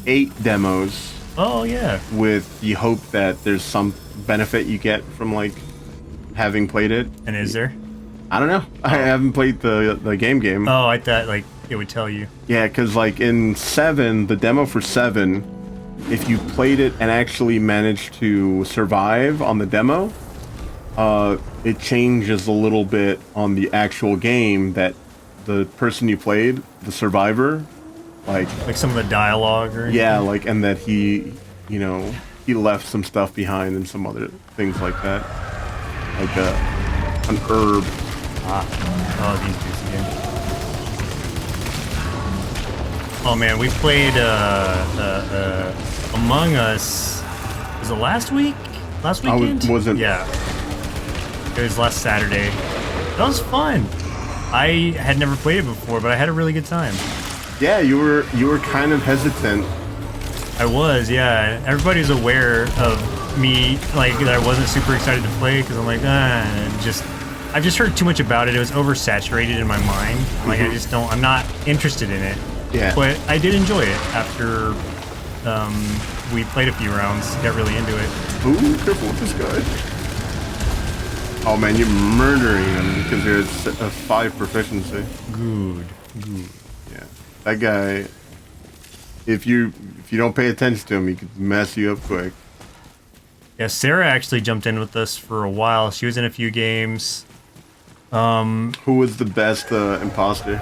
8 demos. Oh yeah. With the hope that there's some benefit you get from like having played it. And is there? I don't know. I haven't played the game. Oh, I thought like it would tell you. Yeah, because like in 7, the demo for 7, if you played it and actually managed to survive on the demo, it changes a little bit on the actual game that the person you played, the survivor, like some of the dialogue or anything? Yeah, like, and that he, you know, he left some stuff behind and some other things like that. Like an herb. Oh, these dudes again. Oh man, we played Among Us. Was it last week? Last weekend? Wasn't. Yeah. It was last Saturday. That was fun. I had never played it before, but I had a really good time. Yeah, you were kind of hesitant. I was, yeah. Everybody was aware of me, like that I wasn't super excited to play because I'm like, I've just heard too much about it. It was oversaturated in my mind. Like I'm not interested in it. Yeah. But I did enjoy it after we played a few rounds. Got really into it. Ooh, careful with this guy. Oh man, you're murdering him because you're at a 5 proficiency. Good. Yeah, that guy. If you don't pay attention to him, he could mess you up quick. Yeah, Sarah actually jumped in with us for a while. She was in a few games. Who was the best imposter?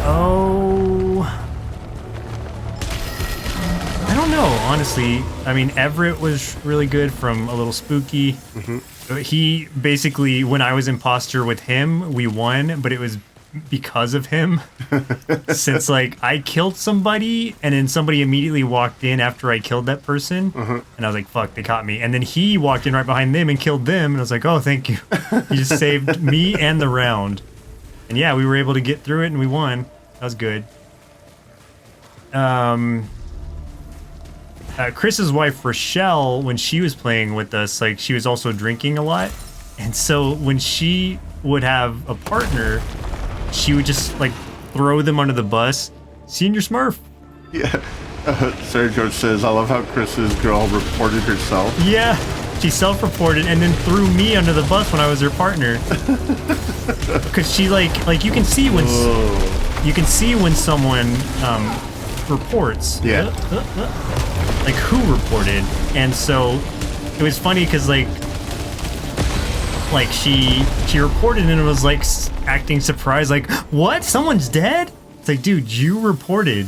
Oh, I don't know, honestly. I mean, Everett was really good from A Little Spooky. He basically, when I was imposter with him, we won, but it was because of him. Since like I killed somebody and then somebody immediately walked in after I killed that person, and I was like, fuck, they caught me. And then he walked in right behind them and killed them, and I was like, oh, thank you. You just saved me and the round. And yeah, we were able to get through it and we won. That was good. Chris's wife Rochelle, when she was playing with us, like she was also drinking a lot, and so when she would have a partner, she would just like throw them under the bus. Senior Smurf. Yeah. Sergio says, I love how Chris's girl reported herself. Yeah, she self-reported and then threw me under the bus when I was her partner. Because she like you can see when someone reports. Yeah. Like who reported, and so it was funny because like she reported and it was like acting surprised, like, what, someone's dead? It's like, dude, you reported.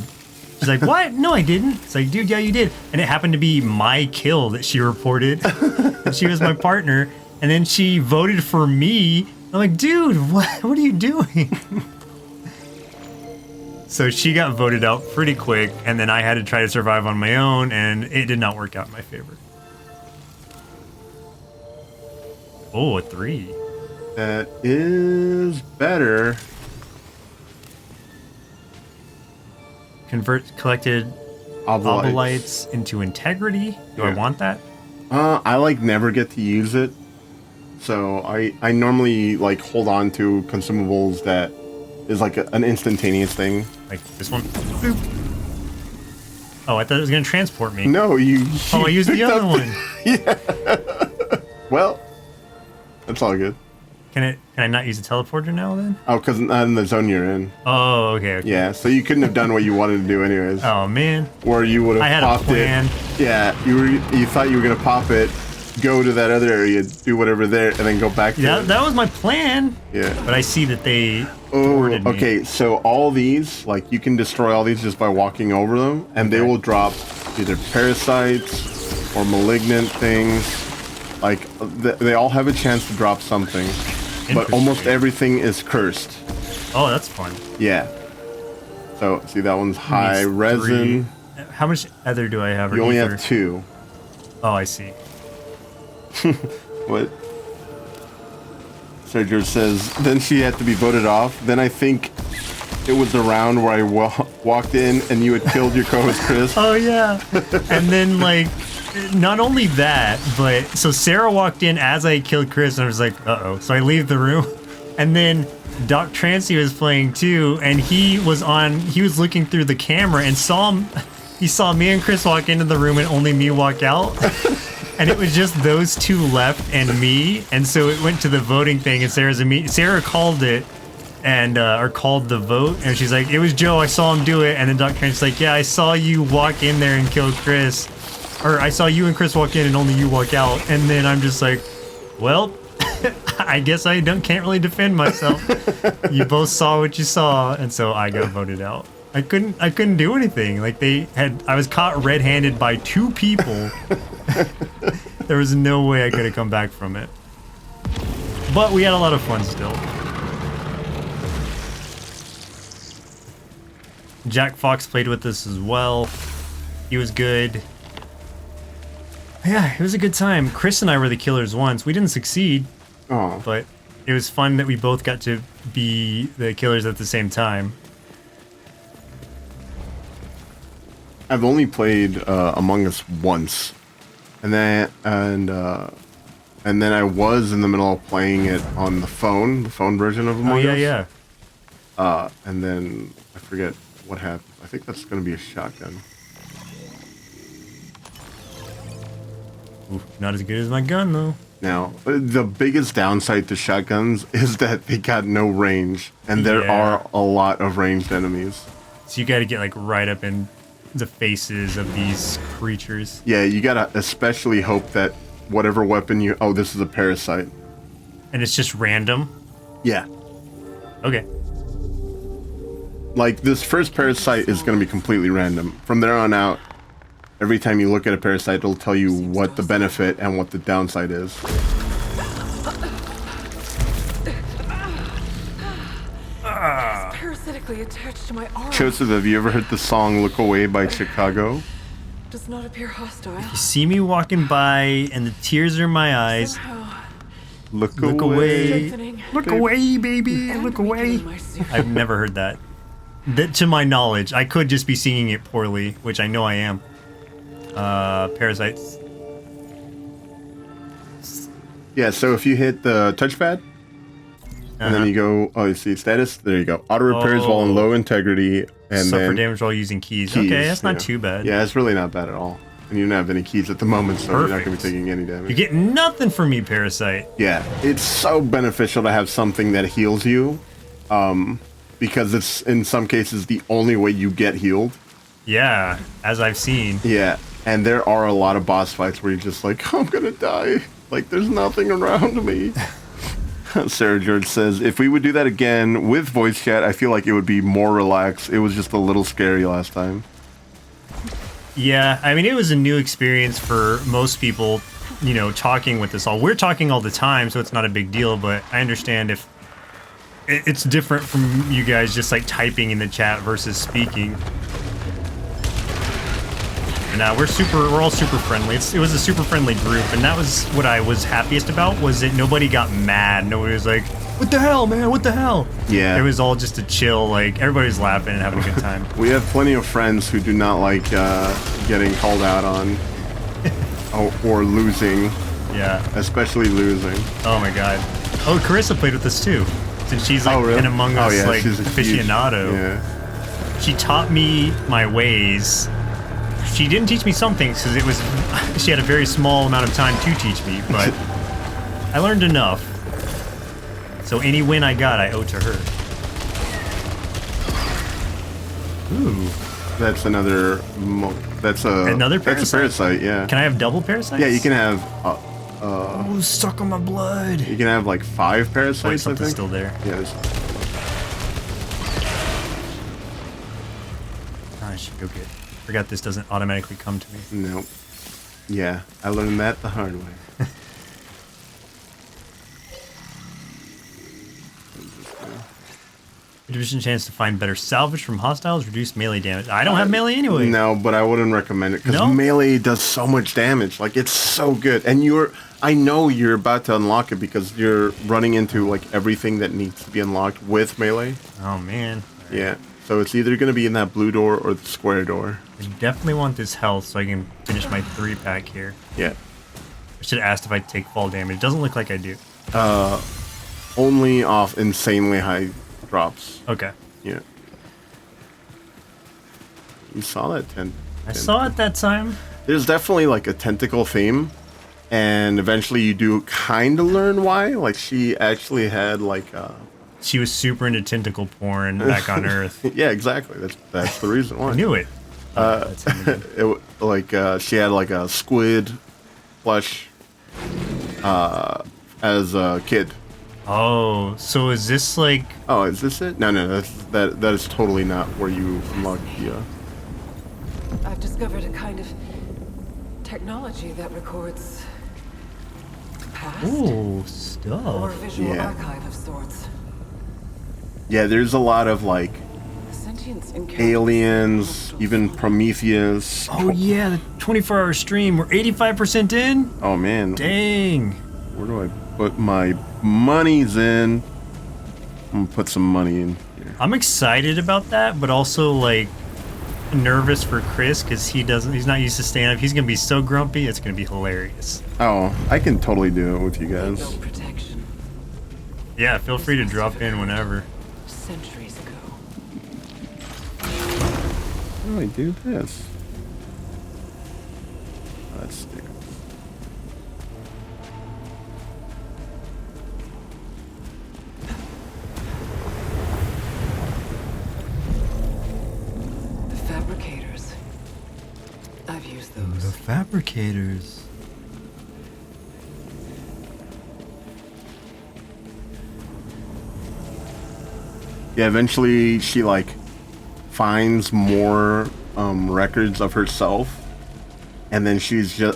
She's like, what? No, I didn't. It's like, dude, yeah, you did. And it happened to be my kill that she reported. And she was my partner, and then she voted for me. I'm like, dude, what are you doing? So she got voted out pretty quick, and then I had to try to survive on my own, and it did not work out in my favor. Oh, a 3. That is better. Convert collected obolites into integrity. Do I want that? I like never get to use it. So I normally like hold on to consumables that is like an instantaneous thing. Like this one. Boop. Oh, I thought it was gonna transport me. No, you. Oh, I used the other one. Yeah. Well, that's all good. Can I not use a teleporter now then? Oh, because not in the zone you're in. Oh, okay. Yeah, so you couldn't have done what you wanted to do anyways. Oh man. Or you would have popped it. Yeah, you thought you were gonna pop it, go to that other area, do whatever there, and then go back to it. That was my plan. Yeah. But I see that they. Oh, okay. So all these, like, you can destroy all these just by walking over them, and they will drop either parasites or malignant things. Like, they all have a chance to drop something, but almost everything is cursed. Oh, that's fun. Yeah. So, see, that one's high resin. 3. How much ether do I have? You only have 2. Oh, I see. What? Sergio says, then she had to be voted off. Then I think it was the round where I walked in and you had killed your co-host Chris. Oh, yeah. And then, like, not only that, but so Sarah walked in as I killed Chris, and I was like, uh-oh. So I leave the room, and then Doc Trancy was playing too, and he was looking through the camera and he saw me and Chris walk into the room and only me walk out. And it was just those two left and me, and so it went to the voting thing, and Sarah called it, and or called the vote, and she's like, it was Joe, I saw him do it, and then Doc Trancy's like, yeah, I saw you walk in there and kill Chris, or I saw you and Chris walk in and only you walk out, and then I'm just like, well, I guess I can't really defend myself. You both saw what you saw, and so I got voted out. I couldn't do anything. Like I was caught red-handed by two people. There was no way I could have come back from it. But we had a lot of fun still. Jack Fox played with us as well. He was good. Yeah, it was a good time. Chris and I were the killers once. We didn't succeed. Oh. But it was fun that we both got to be the killers at the same time. I've only played Among Us once, and then I was in the middle of playing it on the phone version of Among Us. Oh yeah, yeah. And then I forget what happened. I think that's going to be a shotgun. Ooh, not as good as my gun though. Now, the biggest downside to shotguns is that they got no range, and there are a lot of ranged enemies. So you got to get like right up in the faces of these creatures. Yeah, you gotta especially hope that whatever weapon you... Oh, this is a parasite. And it's just random? Yeah. Okay. Like, this first parasite is gonna be completely random. From there on out, every time you look at a parasite, it'll tell you what the benefit and what the downside is. Parasitically attached to my arm. Joseph, have you ever heard the song Look Away by Chicago? Does not appear hostile. You see me walking by and the tears are in my eyes. Somehow, Look away. strengthening Look away, baby. and Look away. weakening my suit. I've never heard that. To my knowledge, I could just be singing it poorly, which I know I am. Parasites. Yeah, so if you hit the touchpad, and then you go, oh, you see status? There you go. Auto repairs while in low integrity, and Suffer then damage while using keys. keys, Okay, that's not too bad. Yeah, it's really not bad at all. And you don't have any keys at the moment, so you're not going to be taking any damage. You get nothing from me, Parasite. Yeah, it's so beneficial to have something that heals you, because it's, in some cases, the only way you get healed. Yeah, as I've seen. Yeah, and there are a lot of boss fights where you're just like, I'm going to die. Like, there's nothing around me. Sarah George says, if we would do that again with voice chat, I feel like it would be more relaxed. It was just a little scary last time. Yeah, I mean, it was a new experience for most people, you know, talking with us all. We're talking all the time, so it's not a big deal, but I understand if it's different from you guys just like typing in the chat versus speaking. And we're all super friendly. It was a super friendly group, and that was what I was happiest about, was that nobody got mad. Nobody was like, what the hell, man, what the hell? Yeah. It was all just a chill, like, everybody's laughing and having a good time. We have plenty of friends who do not like getting called out on or losing. Yeah. Especially losing. Oh my god. Oh, Carissa played with us too. Since she's like really? an Among Us like she's a aficionado. Yeah. She taught me my ways. She didn't teach me some things because it was she had a very small amount of time to teach me, but I learned enough. So any win I got, I owe to her. Ooh. That's another Another parasite? That's a parasite, yeah. Can I have double parasites? Yeah, you can have oh, suck on my blood. you can have like 5 parasites, Wait, I something's think. still there. Yeah, there's... I should go get. Forgot this doesn't automatically come to me. Nope. Yeah, I learned that the hard way. Division chance to find better salvage from hostiles, reduce melee damage. I don't have melee anyway. No, but I wouldn't recommend it because No? melee does so much damage. Like, it's so good, and I know you're about to unlock it because you're running into like everything that needs to be unlocked with melee. Oh man. Yeah, so it's either going to be in that blue door or the square door. I definitely want this health so I can finish my 3-pack here. Yeah. I should have asked if I take fall damage. It doesn't look like I do. only off insanely high drops. Okay. Yeah. You saw that I saw it that time. There's definitely like a tentacle theme, and eventually you do kind of learn why. Like she actually had like She was super into tentacle porn back on Earth. yeah, exactly. That's the reason why. I knew it. She had like a squid flesh as a kid. Oh, so is this like... Oh, is this it? No, that is totally not where you unlock the. I've discovered a kind of technology that records the past Ooh, or stuff. visual Yeah. archive of sorts. Yeah, there's a lot of like The sentience encounters aliens, multiple even phenomena. Oh Prometheus. yeah, the 24-hour stream. We're 85% in? Oh man, Dang. where do I put my monies in? I'm gonna put some money in here. I'm excited about that, but also like nervous for Chris because he's not used to stand up. He's gonna be so grumpy, it's gonna be hilarious. Oh, I can totally do it with you They guys. built protection Yeah, feel free to drop in whenever. centuries ago. How do I do this? Let's stick. The fabricators. I've used those. The fabricators. Yeah, eventually she like finds more records of herself, and then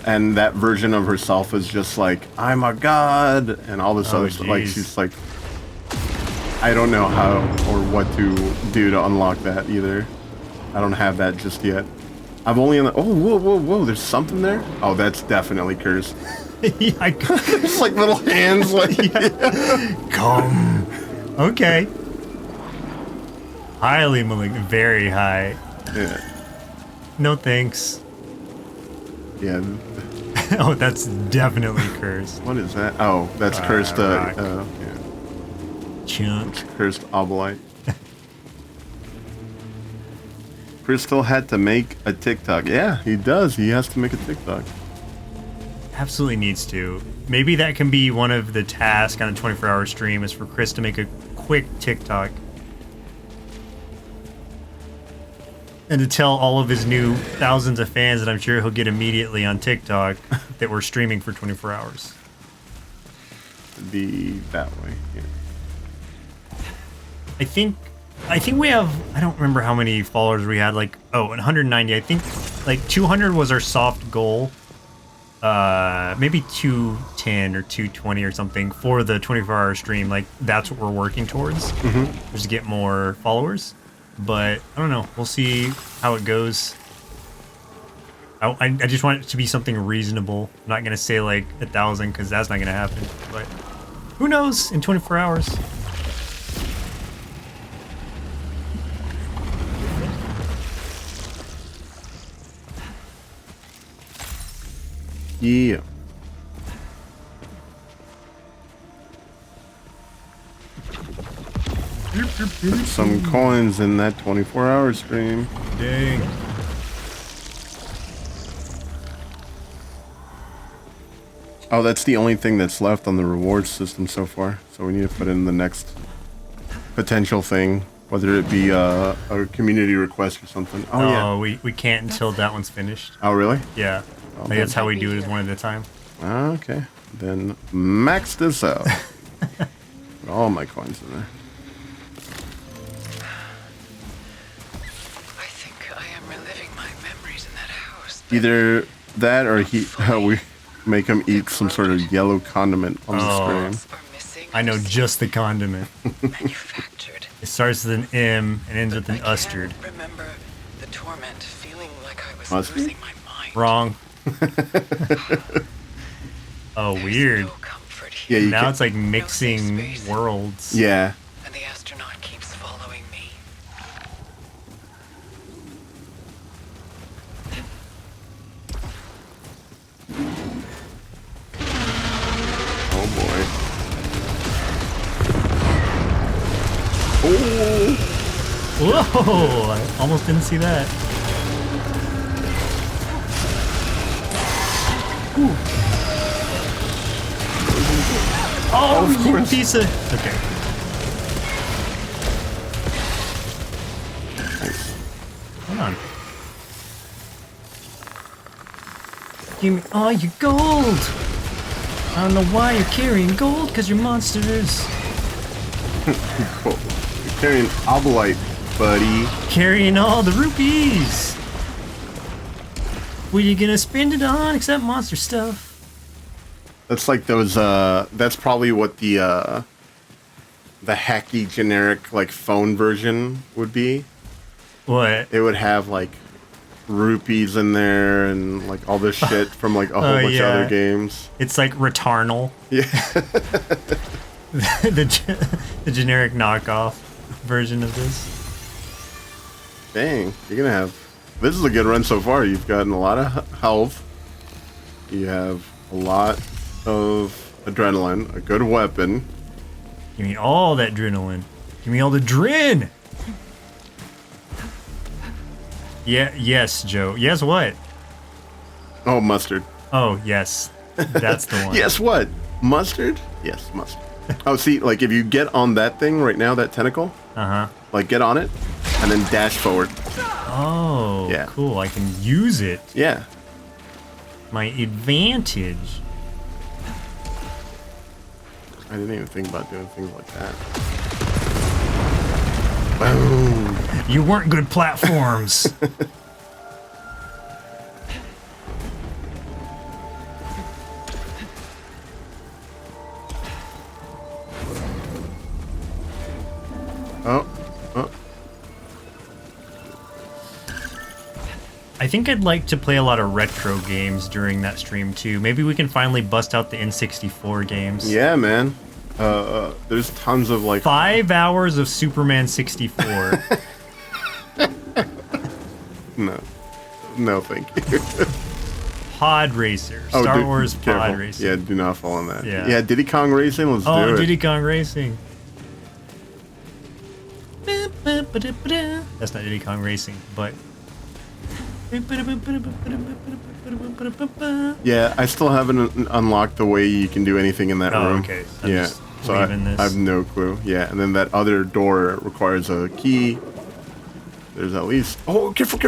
and that version of herself is just like, I'm a god, and all this Oh, other stuff. Like jeez. she's like, I don't know how or what to do to unlock that either. I don't have that just yet. I've only whoa, there's something there. Oh, that's definitely cursed. Yeah, It's like little hands, like come. Okay. Highly malignant. Very high. yeah. No thanks. Yeah. Oh, that's definitely cursed. What is that? Oh, that's cursed. Rock. Yeah, Chunk. cursed obolite. Crystal had to make a TikTok. Yeah, he does. He has to make a TikTok. Absolutely needs to. Maybe that can be one of the tasks on a 24-hour stream is for Chris to make a quick TikTok. And to tell all of his new thousands of fans that I'm sure he'll get immediately on TikTok that we're streaming for 24 hours. It'd be that way. Yeah. I think we have, I don't remember how many followers we had, like, 190. I think like 200 was our soft goal. Maybe 210 or 220 or something for the 24-hour stream. Like, that's what we're working towards. Just to get more followers. But I don't know. We'll see how it goes. I just want it to be something reasonable. I'm not gonna say like 1,000 because that's not gonna happen. But who knows in 24 hours? Yeah. Put some coins in that 24-hour stream. Dang. Oh, that's the only thing that's left on the reward system so far. So we need to put in the next potential thing, whether it be a community request or something. Oh, yeah. we can't until that one's finished. Oh, really? Yeah. I think that's how we do it, is one at a time. Okay. Then max this out. Put all my coins in there. I think I am reliving my memories in that house. Either that or we make him eat some sort of yellow condiment on the screen. Are missing. I know just the condiment. Manufactured. It starts with an M and ends with an I Ustard. can't remember the torment, feeling like I was Mustard? losing my mind. Wrong. Oh, There's weird. no comfort Yeah, here. you Now can- it's like No mixing safe space. worlds. Yeah. And the astronaut keeps following me. Oh boy. Oh, I almost didn't see that. Ooh. Oh, you piece of... Okay. Hold on. Give me all your gold! I don't know why you're carrying gold, because you're monsters. Cool. You're carrying obolite, buddy. Carrying all the rupees! What are you gonna spend it on, except monster stuff? That's like those, that's probably what the hacky generic, like, phone version would be. What? It would have, like, rupees in there and, like, all this shit from, like, a whole bunch of other games. It's like Returnal. Yeah. the generic knockoff version of this. Dang, you're gonna have... This is a good run so far. You've gotten a lot of health. You have a lot of adrenaline, a good weapon. Give me all that adrenaline. Give me all the drin! Yeah, yes, Joe. Yes, what? Oh, mustard. Oh, yes. That's the one. Yes, what? Mustard? Yes, mustard. Oh, see, like, if you get on that thing right now, that tentacle, like, get on it, and then dash forward. Oh, yeah. Cool. I can use it. Yeah. My advantage. I didn't even think about doing things like that. Boom. You weren't good platforms. Oh. I think I'd like to play a lot of retro games during that stream too. Maybe we can finally bust out the N64 games. Yeah, man. There's tons of like 5 hours of Superman 64. No, thank you. Pod Racer. Star Wars careful. Pod Racer. Yeah, do not fall on that. Yeah. Diddy Kong Racing, let's do it. Diddy Kong Racing. That's not Diddy Kong Racing, but... Yeah, I still haven't unlocked the way you can do anything in that room. Okay. So I have no clue. Yeah, and then that other door requires a key. There's at least... Oh, careful.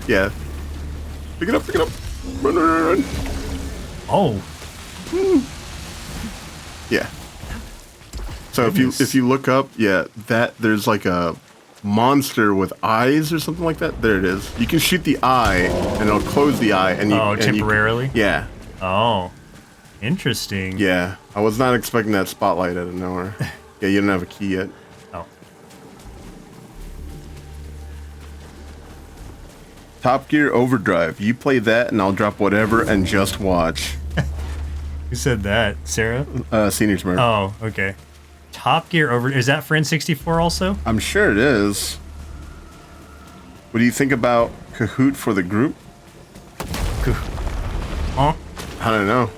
Yeah. Pick it up. Run. Oh. Yeah. So if you look up, there's like a monster with eyes or something like that. There it is. You can shoot the eye, and it'll close the eye. And temporarily? Yeah. Oh. Interesting. Yeah. I was not expecting that spotlight out of nowhere. Yeah, you don't have a key yet. Oh. Top Gear Overdrive. You play that, and I'll drop whatever and just watch. Who said that? Sarah? Senior Smurf. Oh, okay. Top Gear Is that for N64 also? I'm sure it is. What do you think about Kahoot for the group? Huh? I don't know.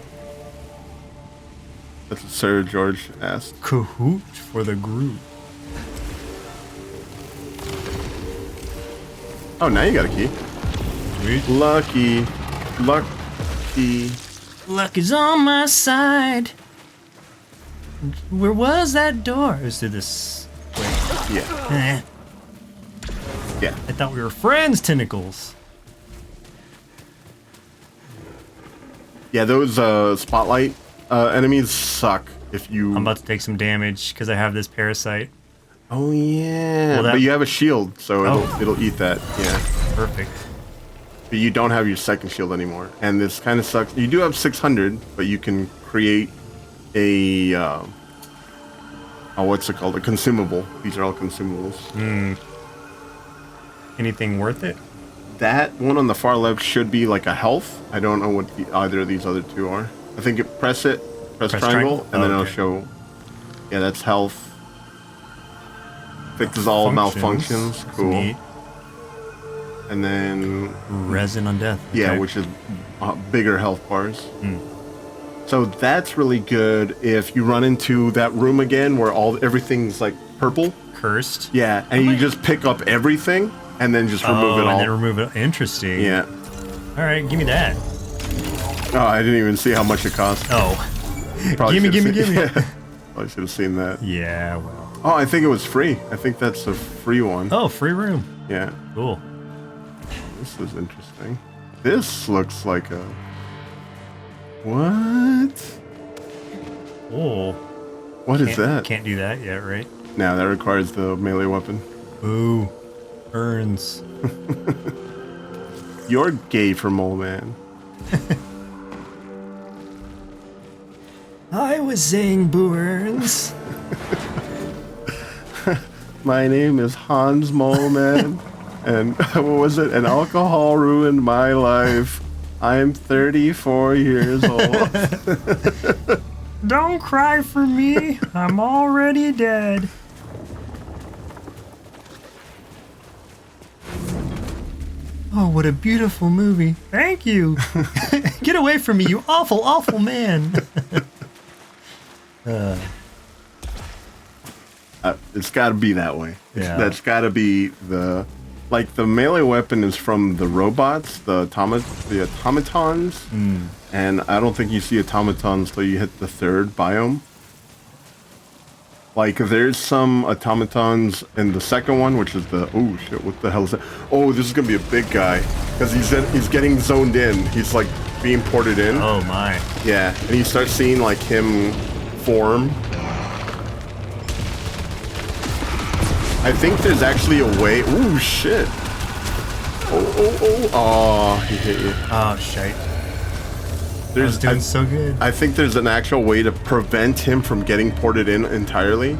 That's what Sir George asked. Kahoot for the group. Oh, now you got a key. Sweet. Lucky. Luck is on my side. Where was that door? It was through this way. Yeah. Yeah. I thought we were friends, Tentacles. Yeah, those spotlight enemies suck if you... I'm about to take some damage because I have this parasite. Oh, yeah. But you have a shield, so it'll eat that. Yeah. Perfect. But you don't have your second shield anymore. And this kind of sucks. You do have 600, but you can create a... what's it called? A consumable. These are all consumables. Anything worth it? That one on the far left should be like a health. I don't know what either of these other two are. I think press triangle, and then it'll show. Yeah, that's health. Fixes all malfunctions. Cool. Neat. And then resin on death. Yeah, which is bigger health bars. So that's really good if you run into that room again where everything's like purple. Cursed. Yeah, and you just pick up everything and then just remove it all. And then remove it. Interesting. Yeah. All right, give me that. Oh, I didn't even see how much it cost. Oh. Probably Gimme. Yeah. Probably should have seen that. Yeah, well. Oh, I think it was free. I think that's a free one. Oh, free room. Yeah. Cool. This is interesting. This looks like a... What? Oh. What is that? Can't do that yet, right? No, that requires the melee weapon. Ooh. Burns. You're gay for Mole Man. I was saying Burns. My name is Hans Mole Man. And what was it? And alcohol ruined my life. I'm 34 years old. Don't cry for me. I'm already dead. Oh, what a beautiful movie. Thank you. Get away from me, you awful, awful man. It's got to be that way. Yeah. That's got to be the... Like, the melee weapon is from the robots, the automatons. And I don't think you see automatons till you hit the third biome. Like, there's some automatons in the second one, which is the... Oh, shit, what the hell is that? Oh, this is going to be a big guy. Because he's getting zoned in. He's, like, being ported in. Oh, my. Yeah, and you start seeing, like, him form. I think there's actually a way... Ooh, shit. Oh, he hit you. Oh, shite. I was doing so good. I think there's an actual way to prevent him from getting ported in entirely.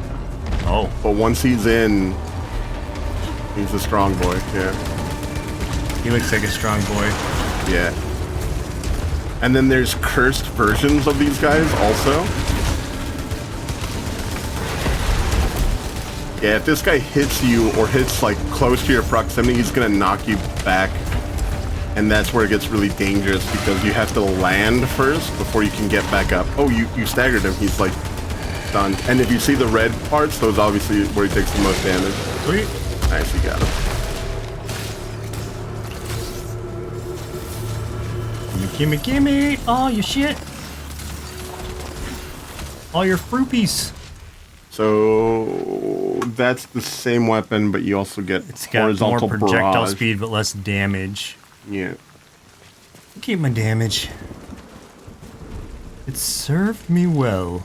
Oh. But once he's in, he's a strong boy, yeah. He looks like a strong boy. Yeah. And then there's cursed versions of these guys also. Yeah, if this guy hits you or hits like close to your proximity, he's gonna knock you back. And that's where it gets really dangerous because you have to land first before you can get back up. Oh, you staggered him. He's like done. And if you see the red parts, those obviously where he takes the most damage. Sweet. Nice, you got him. Gimme all your shit. All your fruities. So that's the same weapon, but you also get It's got horizontal more projectile barrage. speed but less damage. Yeah. Keep my damage. It served me well.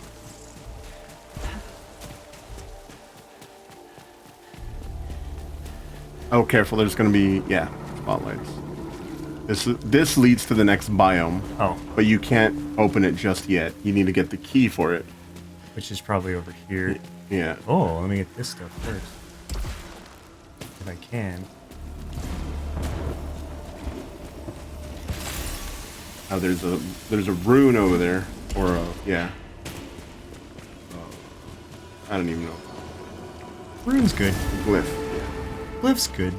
Oh, careful! There's gonna be spotlights. This leads to the next biome. Oh. But you can't open it just yet. You need to get the key for it. Which is probably over here. Yeah. Oh, let me get this stuff first. If I can. Oh, there's a rune over there, or I don't even know. Rune's good. Glyph. Glyph's good.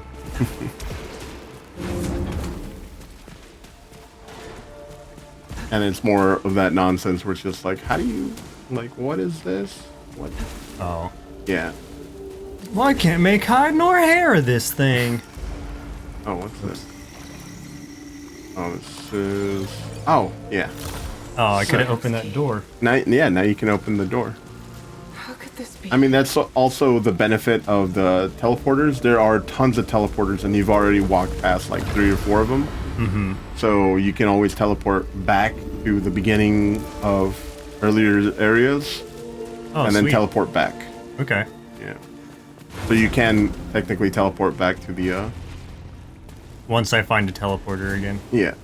And it's more of that nonsense where it's just like, how do you, like, what is this? What? Oh. Yeah. Well, I can't make hide nor hair of this thing. Oh, what's this? Oh, this is... Oh, yeah. Oh, I could have opened that door. Now you can open the door. How could this be? I mean, that's also the benefit of the teleporters. There are tons of teleporters, and you've already walked past like 3 or 4 of them. Mm-hmm. So you can always teleport back to the beginning of earlier areas, and then teleport back. Okay. Yeah. So you can technically teleport back to the... Once I find a teleporter again. Yeah.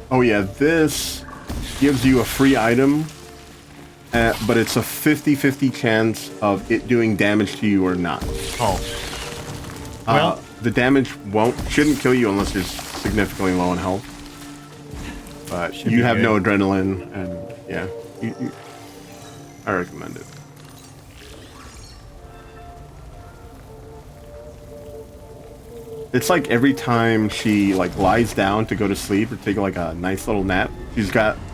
Oh yeah, this gives you a free item, but it's a 50-50 chance of it doing damage to you or not. Oh. Well, the damage shouldn't kill you unless you're significantly low on health. But you have no adrenaline, and yeah, I recommend it. It's like every time she like lies down to go to sleep or take like a nice little nap,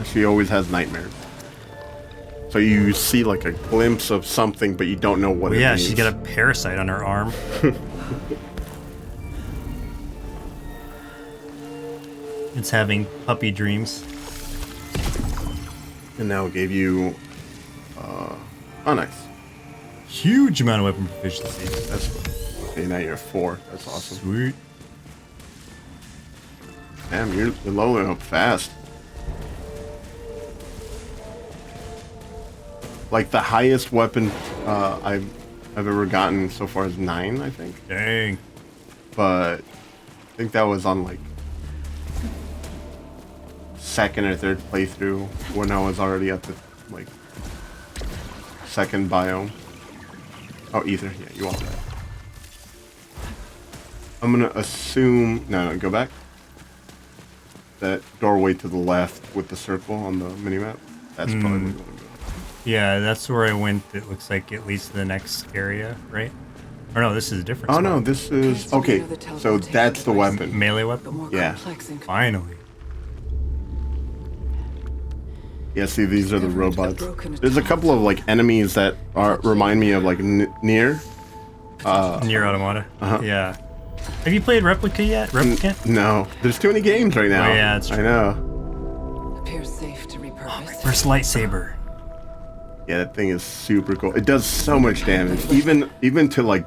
she always has nightmares. So you see like a glimpse of something, but you don't know what it Yeah, means. she's got a parasite on her arm. It's having puppy dreams. And now it gave you, oh, nice. Huge amount of weapon proficiency. That's okay. Now you're 4. That's awesome. Sweet. Damn, you're leveling up fast. Like the highest weapon I've ever gotten so far is 9, I think. Dang. But I think that was on like second or third playthrough when I was already at the like second biome. Oh, ether. Yeah, you want that. I'm gonna assume. No, go back. That doorway to the left with the circle on the minimap. That's probably where you want to go. Yeah, that's where I went. It looks like it leads to the next area, right? Or no, this is a different Oh spot. no, this is okay. So that's the weapon. Melee But weapon? more Yeah. complex and Finally. Yeah, see, these are the robots. There's a couple of like enemies that remind me of like Nier. Nier Automata. Uh-huh. Yeah. Have you played Replica yet? Replicant? No, there's too many games right now. Oh, yeah, that's I true. know. appears safe to repurpose. First lightsaber. Yeah, that thing is super cool. It does so much damage, even to like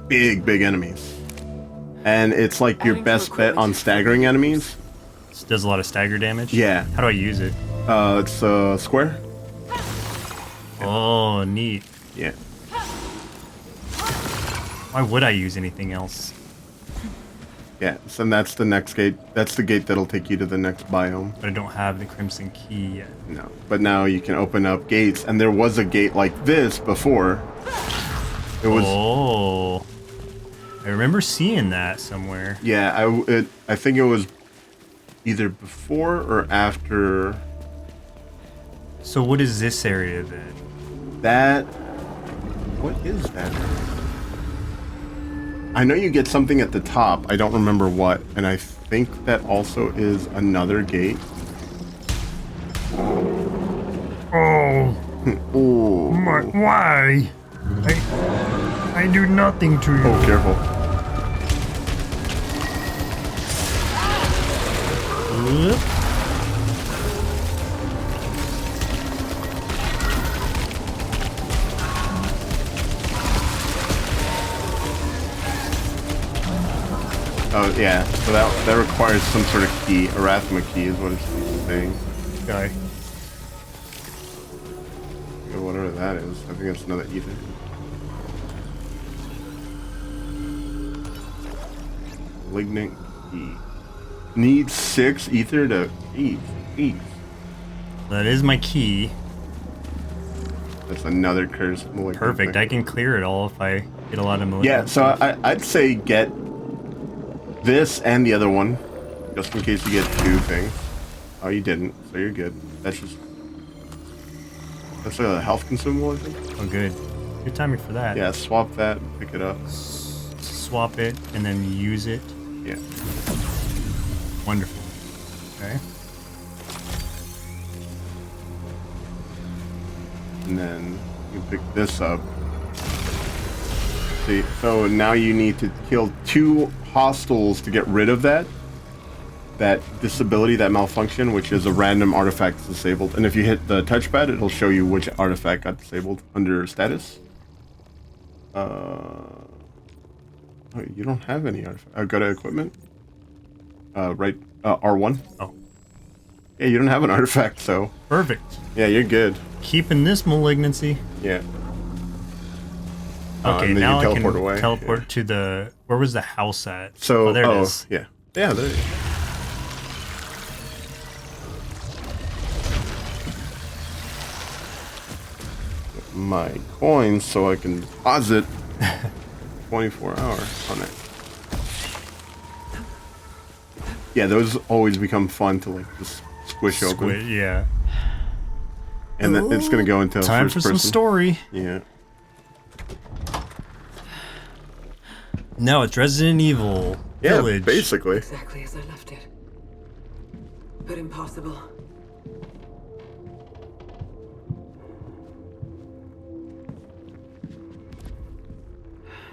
big enemies. And it's like your best bet on staggering enemies. This does a lot of stagger damage. Yeah. How do I use it? It's square. Oh, neat. Yeah. Why would I use anything else? Yeah. So that's the next gate. That's the gate that'll take you to the next biome. But I don't have the Crimson Key yet. No. But now you can open up gates, and there was a gate like this before. It was. Oh. I remember seeing that somewhere. Yeah. I think it was either before or after. So what is this area then? That. What is that? I know you get something at the top. I don't remember what, and I think that also is another gate. Oh, Oh. why? I do nothing to you. Oh, careful. Whoop. Oh, yeah. So that requires some sort of key. Arathma key is what it's saying. Guy. Or whatever that is. I think that's another ether. Malignant key. Need 6 ether to eat. That is my key. That's another cursed malignant Perfect. thing. I can clear it all if I get a lot of malignant. Yeah, so I'd say get this and the other one, just in case you get 2 things. Oh, you didn't, so you're good. That's a health consumable, I think. Oh, good. Good timing for that. Yeah, swap that, pick it up. Swap it and then use it. Yeah. Wonderful. Okay. And then you pick this up. See, so now you need to kill 2 hostiles to get rid of that disability, that malfunction, which is a random artifact that's disabled. And if you hit the touchpad, it'll show you which artifact got disabled under status. Oh, you don't have any artifact. Go to equipment. Right, R1. Oh, Yeah, you don't have an artifact, so perfect. yeah, you're good. Keeping this malignancy. Yeah. Okay, and then now you I can teleport away. teleport Yeah. to the... Where was the house at? So, oh, there it is. yeah. Yeah, there it is. My coins so I can deposit 24 hours on it. Yeah, those always become fun to like just squish open. Yeah. And then it's gonna go into Time first for some person. story. Yeah. No, it's Resident Evil Yeah, Village. basically. Exactly as I left it. But impossible.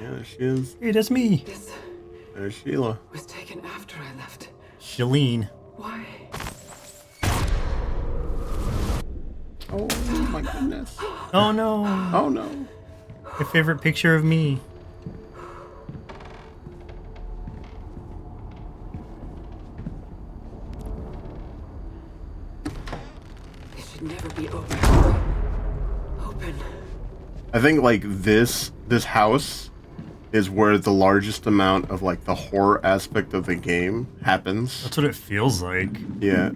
Yeah, there she is. Hey, that's me. This There's Sheila. was taken after I left. Selene. Why? Oh my goodness. Oh no. Oh no. Your favorite picture of me. It should never be open. Open. I think like this house is where the largest amount of like the horror aspect of the game happens. That's what it feels like. Yeah.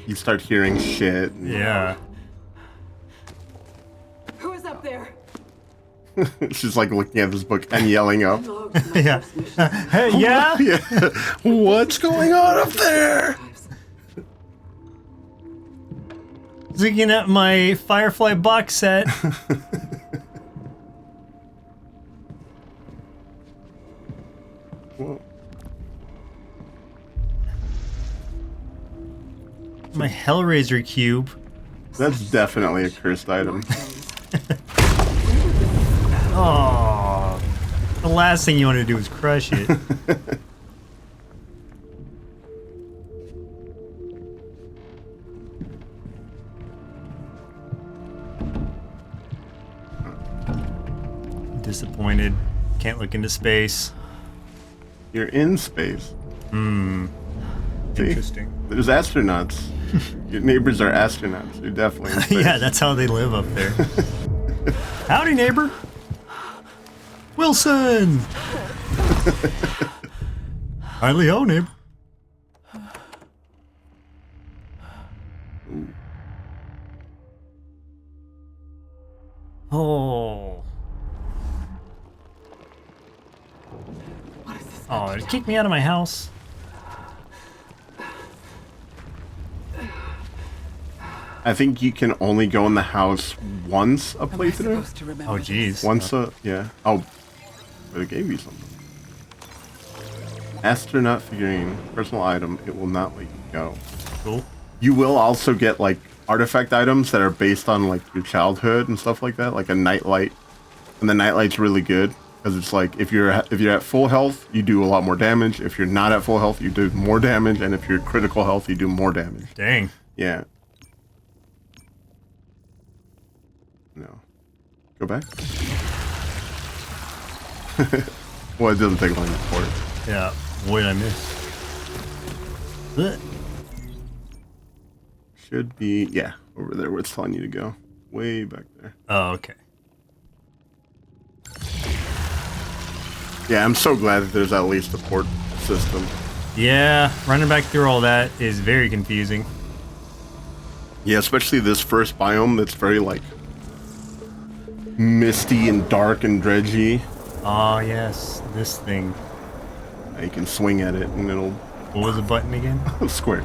You start hearing shit. Yeah. Who is up there? She's like looking at this book and yelling up. Logged my Yeah. first mission. Hey, yeah? Yeah. What's going on up there? Looking at my Firefly box set. Whoa. My Hellraiser cube. That's definitely a cursed item. Oh, the last thing you want to do is crush it. Disappointed. Can't look into space. You're in space. See? Interesting. There's astronauts. Your neighbors are astronauts. You're definitely in space. Yeah, that's how they live up there. Howdy, neighbor. Wilson. Hardly ho, neighbor. Oh. What is this? Oh, it kicked me out of my house. I think you can only go in the house once a Am I playthrough. supposed to remember Oh, this? jeez. Once a yeah. Oh, but it gave you something. Astronaut figurine, personal item. It will not let you go. Cool. You will also get like artifact items that are based on like your childhood and stuff like that, like a nightlight. And the nightlight's really good because it's like if you're at full health, you do a lot more damage. If you're not at full health, you do more damage, and if you're critical health, you do more damage. Dang. Yeah. No. Go back. Well, it doesn't take long to port. Yeah. What did I miss? Ugh. Should be, yeah, over there where it's telling you to go. Way back there. Oh, okay. Yeah, I'm so glad that there's at least a port system. Yeah, running back through all that is very confusing. Yeah, especially this first biome that's very, like, misty and dark and dredgy. Oh, yes. This thing. You can swing at it and it'll What was the button again? squirt.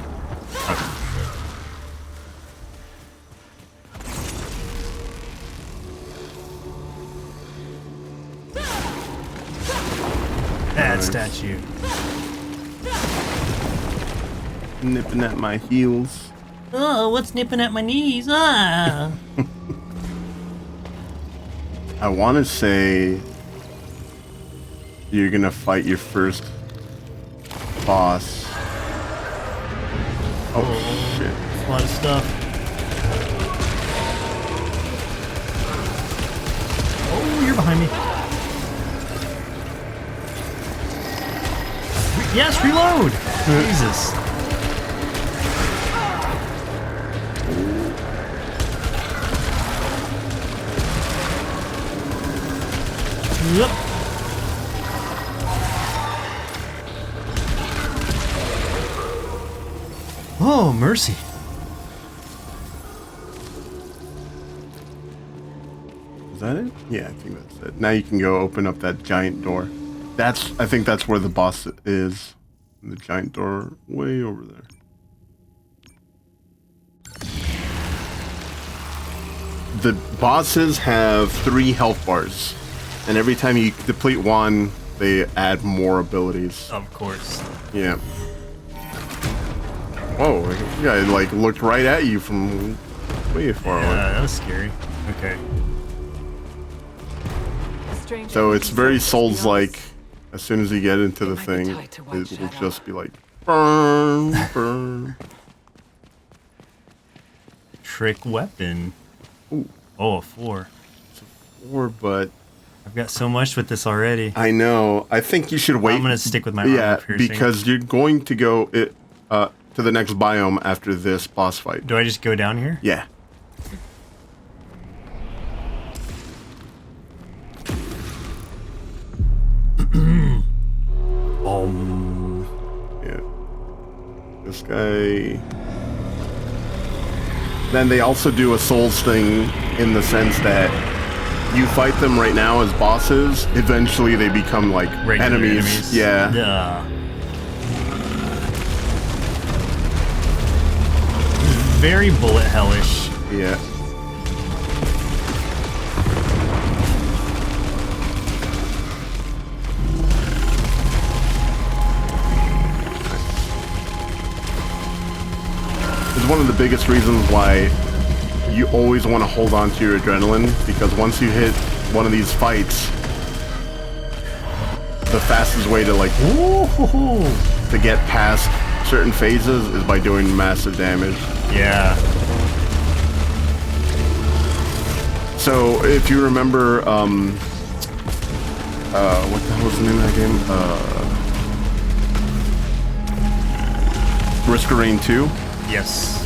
That Nice. statue. Nipping at my heels. Oh, what's nipping at my knees? Ah. I want to say you're gonna fight your first boss. Oh shit. A lot of stuff. Oh, you're behind me. Yes, reload! Jesus. Yep. Oh, mercy. Is that it? Yeah, I think that's it. Now you can go open up that giant door. I think that's where the boss is. The giant door way over there. The bosses have 3 health bars. And every time you deplete one, they add more abilities. Of course. Yeah. Whoa, yeah, it like looked right at you from way far Yeah, away. that was scary. Okay. Strange So it's energy very surface Souls-like. beyond As soon as you get into the might be thing, tied to White it will Shadow. just be like, burn, burn. Trick weapon. Ooh. Oh, a 4. Or, but I've got so much with this already. I know. I think you should wait. I'm gonna stick with my yeah, armor piercing. because you're going to go to the next biome after this boss fight. Do I just go down here? Yeah. Yeah. This guy. Then they also do a Souls thing in the sense that you fight them right now as bosses. Eventually, they become like Regular enemies. Yeah. Yeah. Very bullet hellish. Yeah. It's one of the biggest reasons why you always want to hold on to your adrenaline, because once you hit one of these fights, the fastest way to like to get past certain phases is by doing massive damage. Yeah. So if you remember, what the hell was the name of that game? Risk of Rain 2. Yes.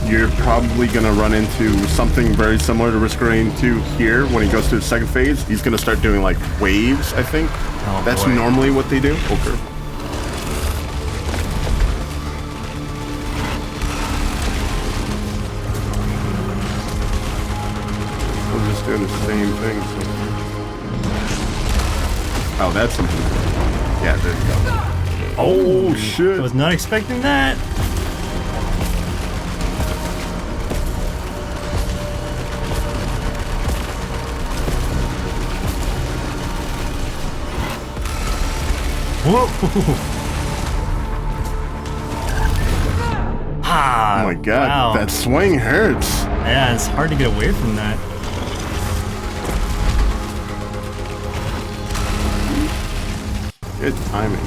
You're probably going to run into something very similar to Risk of Rain 2 here. When he goes to the second phase, he's going to start doing like waves, I think. Oh, That's boy. normally what they do. Okay. We're just doing the same thing. So. Oh, that's something. Yeah, there you go. Oh, shit. I was not expecting that. Whoa! Ah! Oh my god, wow. that swing hurts. Yeah, it's hard to get away from that. Good timing.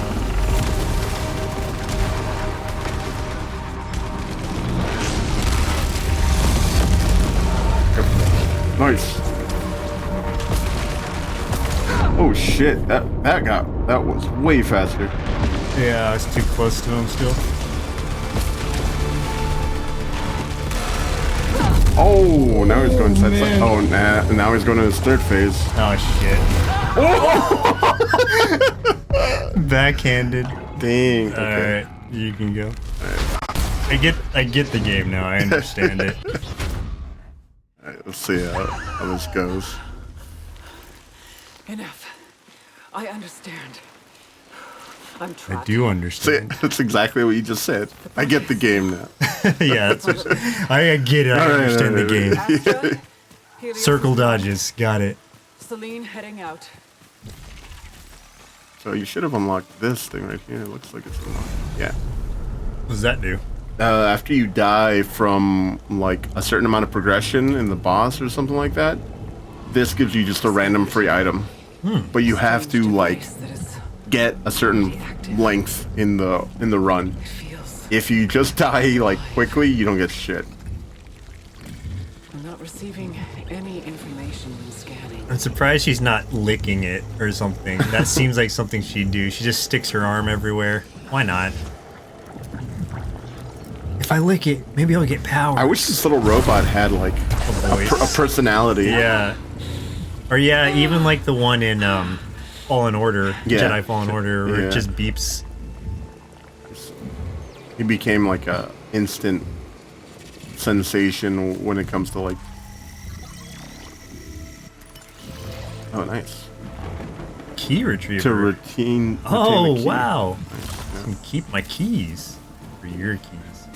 Nice. Oh shit, that was way faster. Yeah, I was too close to him still. Oh, now he's going side man. side. Oh, nah, now he's going to his third phase. Oh shit. Backhanded. Dang. Okay. Alright, you can go. I get the game now, I understand it. Alright, let's see how this goes. Enough. I understand. I'm I trapped. do See, understand. that's exactly what you just said. I get the game now. Yeah, that's what I get it, I Alright, understand the alright, game. Astra, Helios, Circle dodges, got it. Selene heading out. So you should have unlocked this thing right here. It looks like it's unlocked. Yeah. What does that do? After you die from like a certain amount of progression in the boss or something like that, this gives you just a random free item. But you have to like Device that is get a certain length in the run. feels. If you just die like quickly, you don't get shit. I'm not receiving any information when scanning. I'm surprised she's not licking it or something. That seems like something she'd do. She just sticks her arm everywhere. Why not? If I lick it, maybe I'll get power. I wish this little robot had like voice. a personality. Yeah. Or yeah, even like the one in Fallen Order, Yeah. Jedi Fallen Order, where Yeah. it just beeps. He became like a instant sensation when it comes to like. Oh, nice. Key retriever. To retain. Oh, retain a key. wow. Nice, I can keep my keys. For your keys.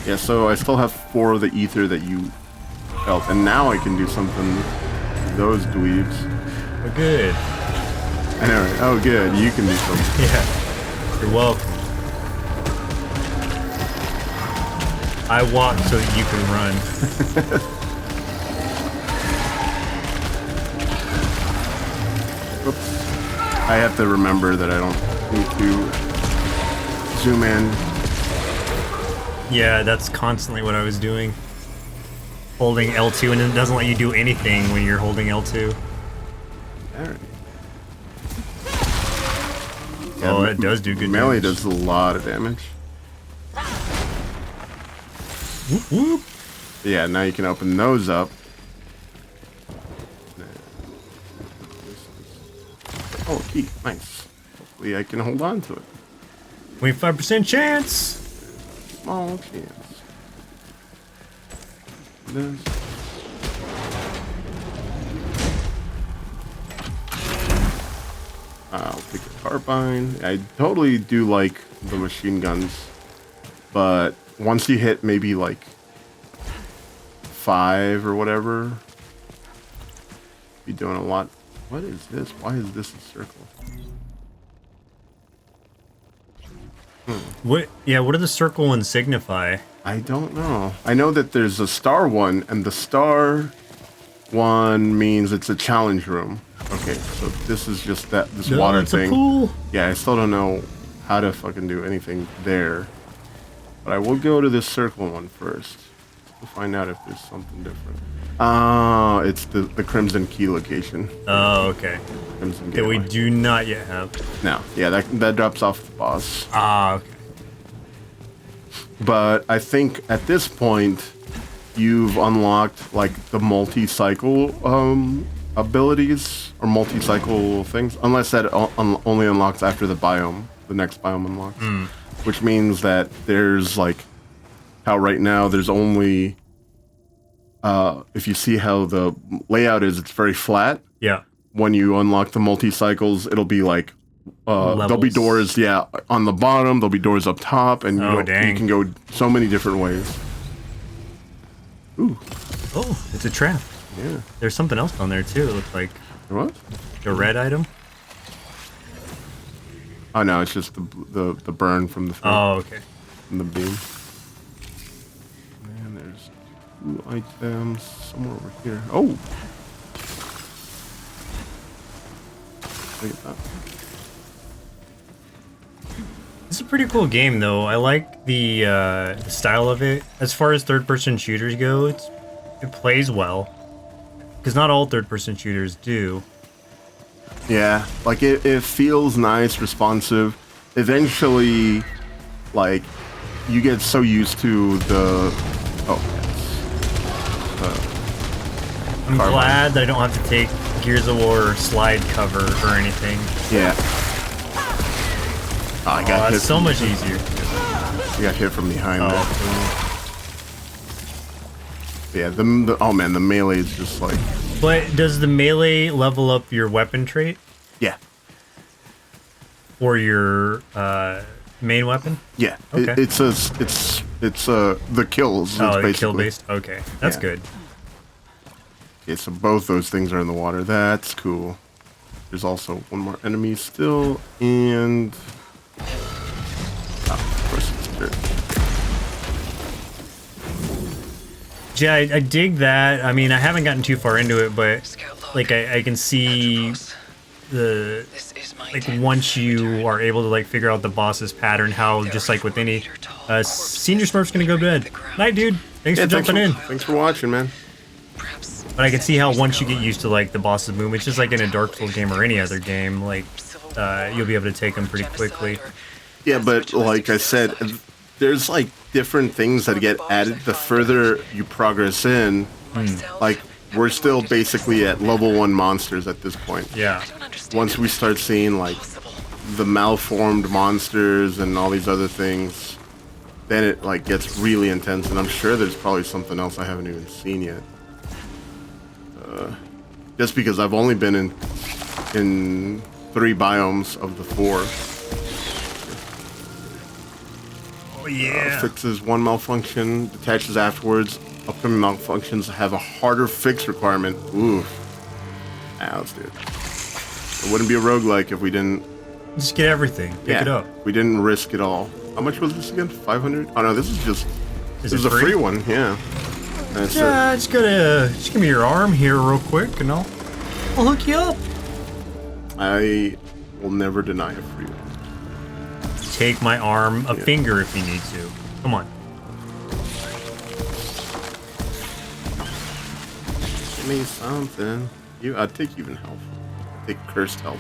Yeah, so I still have 4 of the ether that you felt, and now I can do something to those dweebs. Oh, good. I know, right? Oh, good. You can do something. Yeah. You're welcome. I walk so that you can run. Oops. I have to remember that I don't need to zoom in. Yeah, that's constantly what I was doing. Holding L2 and it doesn't let you do anything when you're holding L2. Alright. Oh, it does do good melee damage. does a lot of damage. Whoop, whoop. Yeah, now you can open those up. Oh, key. Nice. Hopefully I can hold on to it. 25% chance! Small chance. This. I'll pick a carbine. I totally do like the machine guns, but once you hit maybe like 5 or whatever, you're doing a lot. What is this? Why is this a circle? What? Yeah, what do the circle ones signify? I don't know. I know that there's a star one, and the star one means it's a challenge room. Okay, so this is just this water it's thing. A pool. Yeah, I still don't know how to fucking do anything there. But I will go to this circle one first to find out if there's something different. Oh, it's the Crimson Key location. Oh, okay. Crimson That we Gateway. do not yet have. No, yeah, that drops off the boss. Ah, okay. But I think at this point, you've unlocked like the multi-cycle abilities or multi-cycle things, unless that only unlocks after the next biome unlocks. Which means that there's like how right now there's only if you see how the layout is, it's very flat. Yeah. When you unlock the multi-cycles, it'll be like there'll be Levels. doors, on the bottom. There'll be doors up top, and Oh, you dang. can go so many different ways. Ooh, Oh, it's a trap. yeah. There's something else on there too. It looks like What? a red item. Oh no, it's just the burn from the Oh, okay. from the beam. And there's 2 items somewhere over here. Oh. Look at that. It's a pretty cool game, though. I like the style of it. As far as third-person shooters go, it plays well. Because not all third-person shooters do. Yeah, like it feels nice, responsive. Eventually, like, you get so used to the... Oh, yes. I'm Carbine. glad that I don't have to take Gears of War slide cover or anything. Yeah. Oh, I got Oh, hit. that's so much easier. I got hit from behind there. Oh, Yeah, the oh man, the melee is just like... but does the melee level up your weapon trait? Yeah. Or your main weapon? Yeah. Okay. It's the kills. Oh, it's the basically. kill based? Okay, that's Yeah. good. Yeah, so both those things are in the water. That's cool. There's also one more enemy still, and... of course it's dirt. Yeah, I dig that. I mean, I haven't gotten too far into it, but like I can see the like once you are able to like figure out the boss's pattern, how just like with any senior Smurf's gonna go to bed. Night, dude. Thanks for jumping in. Thanks for watching, man. But I can see how once you get used to like the boss's movements, just like in a Dark Souls game or any other game, like you'll be able to take them pretty quickly. Yeah, but like I said, there's like different things that get added the further you progress in. Like we're still basically at level 1 monsters at this point. Yeah. Once we start seeing like the malformed monsters and all these other things, then it like gets really intense, and I'm sure there's probably something else I haven't even seen yet. Just because I've only been in 3 biomes of the 4. Oh yeah. Fixes one malfunction, detaches afterwards. Upcoming malfunctions have a harder fix requirement. Oof. Ah, let's do it. It wouldn't be a roguelike if we didn't... Just get everything. Pick it up. We didn't risk it all. How much was this again? 500? Oh no, this is just Is This it is a free one, yeah. That's Yeah, just give me your arm here real quick, and I'll hook you up. I will never deny a free one. Take my arm, a finger if you need to. Come on. Give me something. I'd take even health. Take cursed health.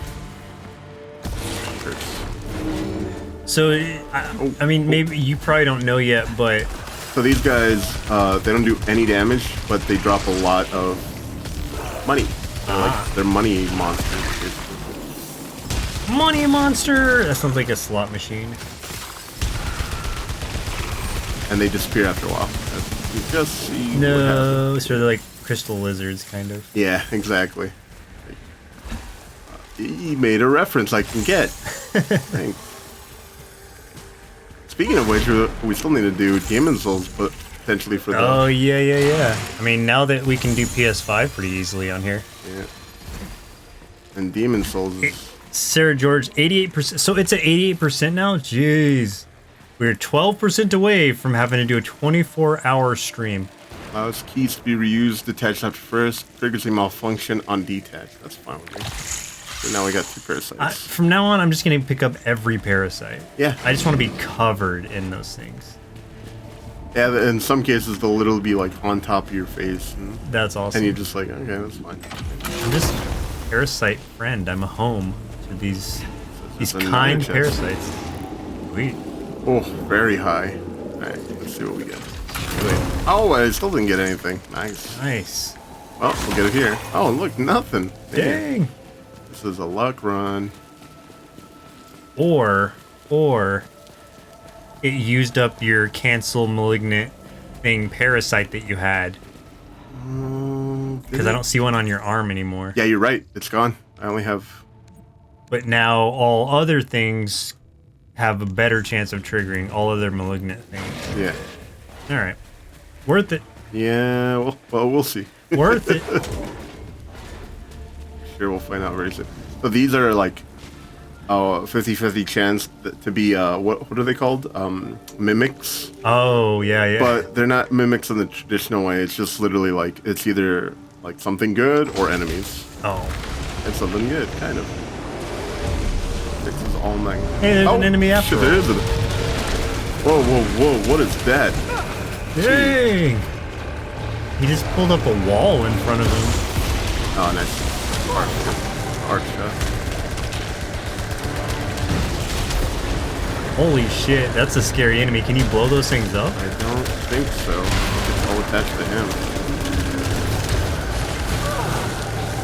Curse. So, I mean, maybe you probably don't know yet, but So these guys, they don't do any damage, but they drop a lot of money. They're money monsters. Basically. money monster. That sounds like a slot machine. And they disappear after a while. You just see what No, happens. so they're like crystal lizards, kind of. Yeah, exactly. He made a reference I can get. Thanks. Speaking of which, we still need to do Demon Souls, but potentially for the... Oh, yeah. I mean, now that we can do PS5 pretty easily on here. Yeah. And Demon Souls is... Sarah George, 88%. So it's at 88% now? Jeez. We're 12% away from having to do a 24-hour stream. Allows keys to be reused, detached after first, triggers a malfunction on detached. That's fine with me. So now we got 2 parasites. From now on, I'm just going to pick up every parasite. Yeah. I just want to be covered in those things. Yeah, in some cases they'll literally be like on top of your face. And That's awesome. you're just like, okay, that's fine. I'm just a parasite friend. I'm a home to these That's a kind chest. parasites. Sweet. Oh, very high. Alright, let's see what we get. Wait. Oh, I still didn't get anything. Nice. Nice. Well, we'll get it here. Oh, look, nothing. Dang. This is a luck run. Or it used up your cancel malignant thing parasite that you had. Because I don't see one on your arm anymore. Yeah, you're right. It's gone. I only have... But now all other things have a better chance of triggering all other malignant things. Yeah. Alright. Worth it. Yeah, well, we'll see. Worth it. Sure, we'll find out very soon. So these are like 50-50 chance to be what are they called? Mimics. Oh, yeah. But they're not mimics in the traditional way. It's just literally like it's either like something good or enemies. Oh. And something good, kind of. This is all night. Hey, there's an enemy after shit, all. there is an... Whoa, what is that? Dang! He just pulled up a wall in front of him. Oh, nice. Arch shot. Holy shit, that's a scary enemy. Can you blow those things up? I don't think so. It's all attached to him.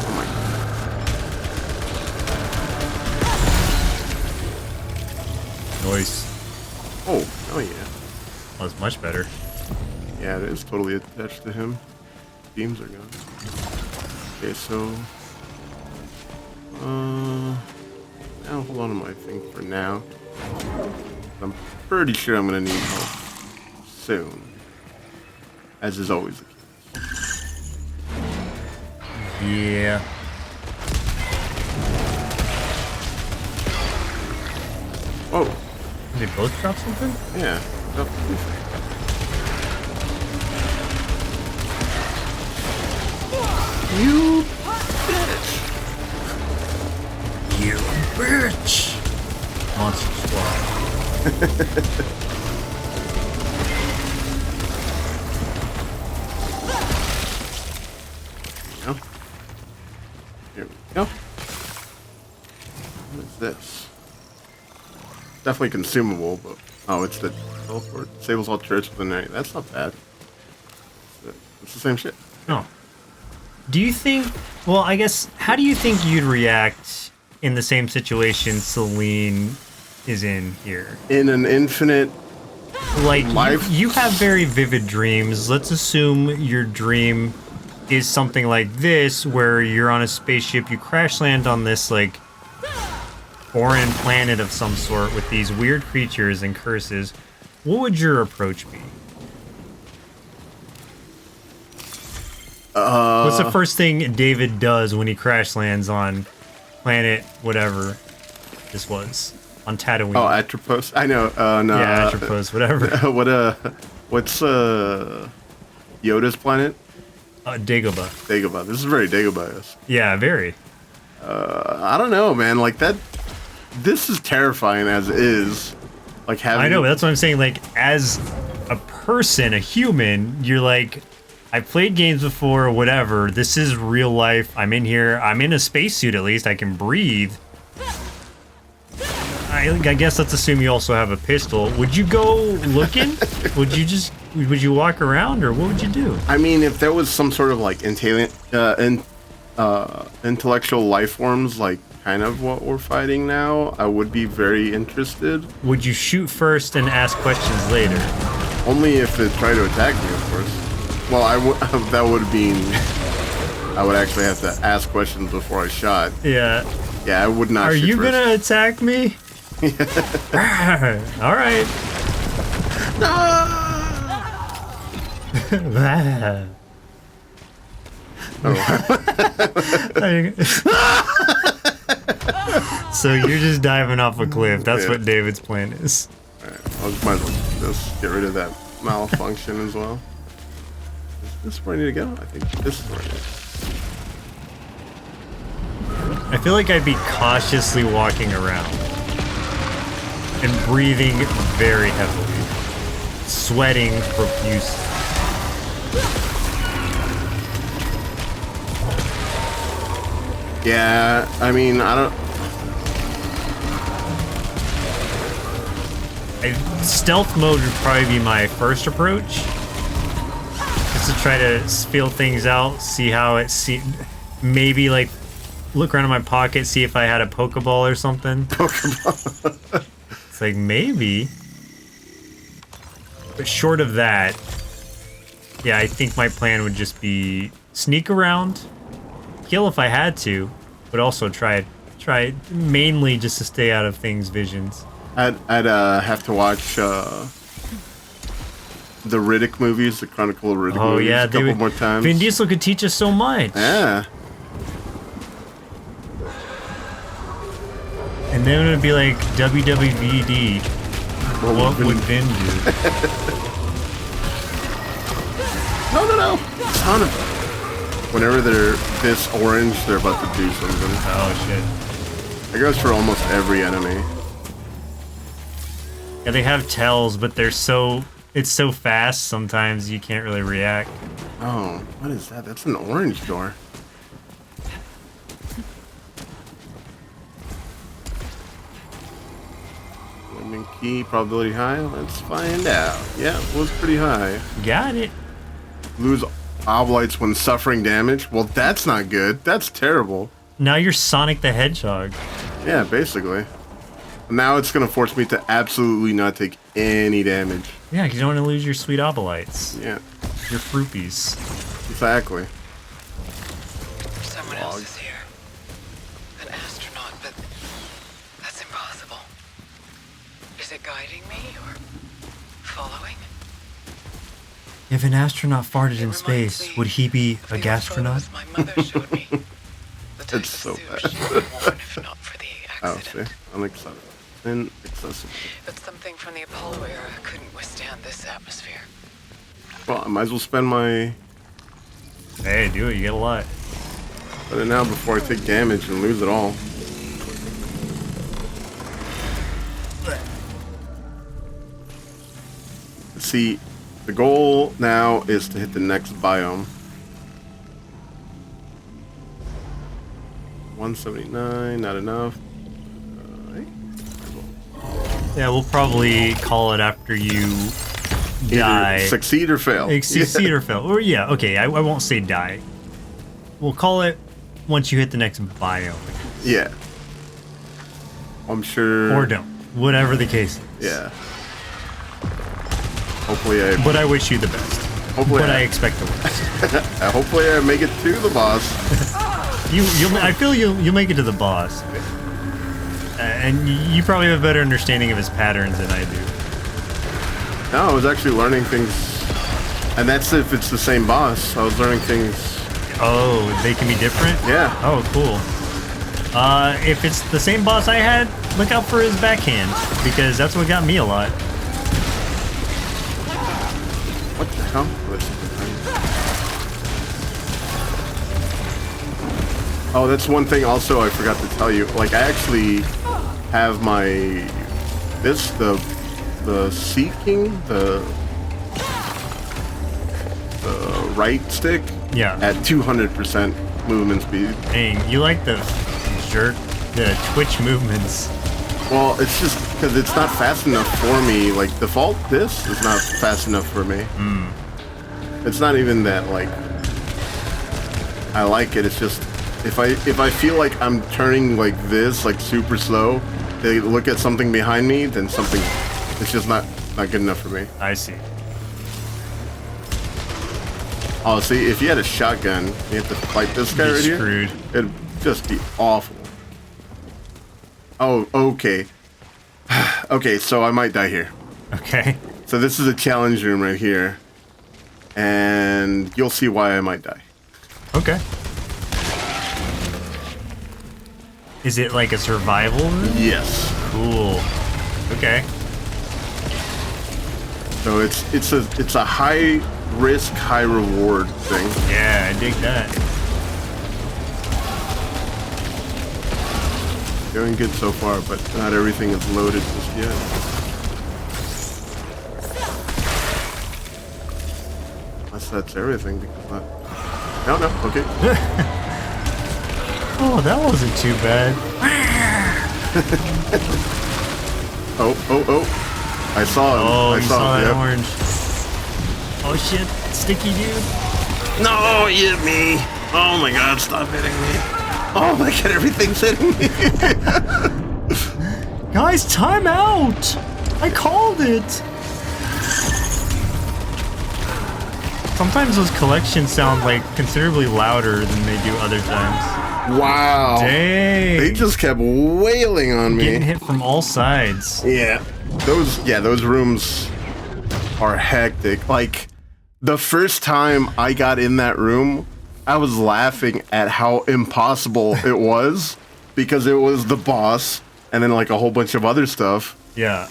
Oh my god. Nice. Oh, hell yeah. That was much better. Yeah, it is totally attached to him. Beams are gone. Okay, so... I'll hold on to my thing for now. I'm pretty sure I'm gonna need help soon. As is always the case. Yeah. Whoa, Did they both drop something? yeah. Oh, you You bitch! Monster squad. go. Here we go. What is this? Definitely consumable, but oh, it's the teleport. Disables all turrets within the night. That's not bad. It's the same shit. Oh. Do you think... Well, I guess... How do you think you'd react in the same situation Selene is in here? In an infinite Like, life. you have very vivid dreams. Let's assume your dream is something like this, where you're on a spaceship, you crash land on this, like, foreign planet of some sort with these weird creatures and curses. What would your approach be? What's the first thing David does when he crash lands on planet whatever this was? on Tatooine. Oh, Atropos. I know. No, yeah, Atropos, whatever. What's Yoda's planet? Dagobah. Dagobah. This is very Dagobah-esque. Yeah, very. I don't know, man. Like that. This is terrifying as is. Like having. I know. That's what I'm saying. Like as a person, a human, you're like, I've played games before, whatever. This is real life. I'm in here. I'm in a spacesuit at least. I can breathe. I guess let's assume you also have a pistol. Would you go looking? Would you walk around, or what would you do? I mean, if there was some sort of like intellectual life forms, like kind of what we're fighting now, I would be very interested. Would you shoot first and ask questions later? Only if it tried to attack me, of course. Well, that would mean I would actually have to ask questions before I shot. Yeah. Yeah, I would not. Are you first. gonna attack me? All right. No! So you're just diving off a cliff. That's Yeah. what David's plan is. Alright, I might as well just get rid of that malfunction as well. Is this where I need to go? I think this is where I need to go. I feel like I'd be cautiously walking around and breathing very heavily, sweating profusely. Yeah, I mean, Stealth mode would probably be my first approach. Just to try to feel things out, see how it maybe like look around in my pocket, see if I had a Pokeball or something. Pokeball. It's like maybe. But short of that, yeah, I think my plan would just be sneak around, kill if I had to, but also try mainly just to stay out of things' visions. I'd have to watch the Riddick movies, the Chronicle of Riddick movies, a couple more times. Vin Diesel could teach us so much. Yeah. And then it would be like WWVD. What would Vin do? No. Ton of them. Whenever they're this orange, they're about to do something. Oh shit. It goes for almost every enemy. Yeah, they have tells, but it's so fast sometimes you can't really react. Oh, what is that? That's an orange door. Lemon key, probability high. Let's find out. Yeah, it was pretty high. Got it. Lose oblites when suffering damage. Well, that's not good. That's terrible. Now you're Sonic the Hedgehog. Yeah, basically. Now it's gonna force me to absolutely not take any damage. Yeah, because you don't want to lose your sweet obolites. Yeah. Your fruities. Exactly. Someone else is here. An astronaut, but that's impossible. Is it guiding me or following? If an astronaut farted in It space, reminds me would he be of a the gastronaut? photos my mother showed me. The type It's of so suit bad. she would have worn if not for the Oh, accident. see? Inaccessible. But something from the Apollo era couldn't withstand this atmosphere. Well, I might as well spend my... Hey, do it. You get a lot. Put it now before I take damage and lose it all. See, the goal now is to hit the next biome. 179, not enough. Yeah, we'll probably call it after you die. Either succeed or fail. Succeed or fail. Or yeah, okay, I won't say die. We'll call it once you hit the next biome. Yeah. I'm sure. Or don't. Whatever the case is. Yeah. Hopefully But I wish you the best. Hopefully But I expect the worst. hopefully I make it to the boss. I feel you'll make it to the boss. And you probably have a better understanding of his patterns than I do. No, I was actually learning things. And that's if it's the same boss. I was learning things. Oh, they can be different? Yeah. Oh, cool. If it's the same boss I had, look out for his backhand, because that's what got me a lot. What the hell? Oh, that's one thing also I forgot to tell you. Like, I actually have my... the seeking, the right stick at 200% movement speed. Dang, you like the twitch movements. Well, it's just because it's not fast enough for me. Like, default, this is not fast enough for me. It's not even that, like, I like it. It's just, if I feel like I'm turning like this, like super slow, they look at something behind me, then something, it's just not good enough for me. I see. Oh, see, if you had a shotgun, you have to fight this guy right screwed. here. It'd just be awful. Oh, okay. Okay, so I might die here. Okay. So this is a challenge room right here, and you'll see why I might die. Okay. Is it like a survival room? Yes. Cool. Okay. So it's a high risk, high reward thing. Yeah, I dig that. Doing good so far, but not everything is loaded just yet. Unless that's everything, because not... No, okay. Oh, that wasn't too bad. Oh. I saw him. Oh, I you saw that yep. orange. Oh shit, sticky dude. No, you hit me. Oh my god, stop hitting me. Oh my god, everything's hitting me. Guys, time out! I called it! Sometimes those collections sound like considerably louder than they do other times. Wow. Dang. They just kept wailing on me. Getting hit from all sides. Yeah. Those rooms are hectic. Like, the first time I got in that room, I was laughing at how impossible it was, because it was the boss and then like a whole bunch of other stuff. Yeah.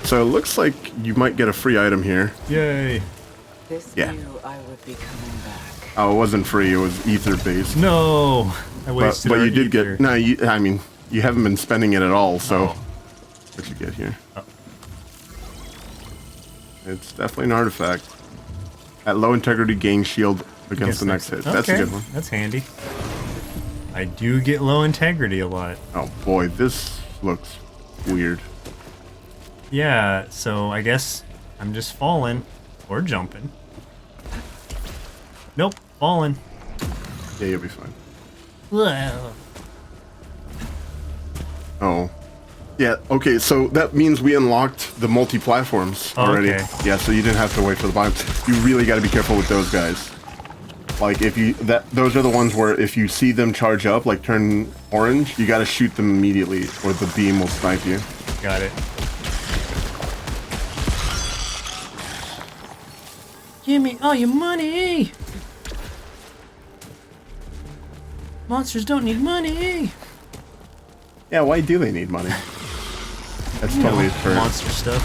So it looks like you might get a free item here. Yay. This Yeah. knew I would be coming back. Oh, it wasn't free. It was ether based. No. I wasted But our you did ether. get... No, I mean, you haven't been spending it at all, so... Oh. What you get here? Oh. It's definitely an artifact. At low integrity, gain shield against the next hit. That's a good one. That's handy. I do get low integrity a lot. Oh boy, this looks weird. Yeah, so I guess I'm just falling or jumping. Nope, falling. Yeah, you'll be fine. Well, Oh. Yeah, okay, so that means we unlocked the multi-platforms already. Okay. Yeah, so you didn't have to wait for the bottom. You really gotta be careful with those guys. Like, those are the ones where if you see them charge up, like turn orange, you gotta shoot them immediately, or the beam will snipe you. got it. Give me all your money! Monsters don't need money! Yeah, why do they need money? That's totally a turn. Monster stuff.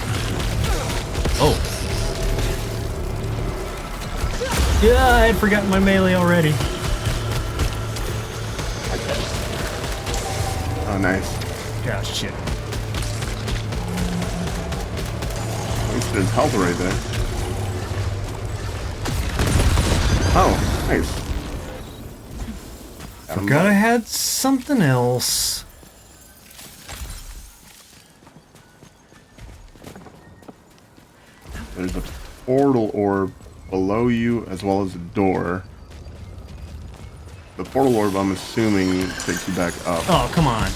Oh. Yeah, I had forgotten my melee already. Oh, nice. Yeah, shit. At least there's health right there. Oh, nice. Forgot I had something else. There's a portal orb below you, as well as a door. The portal orb, I'm assuming, takes you back up. Oh, come on.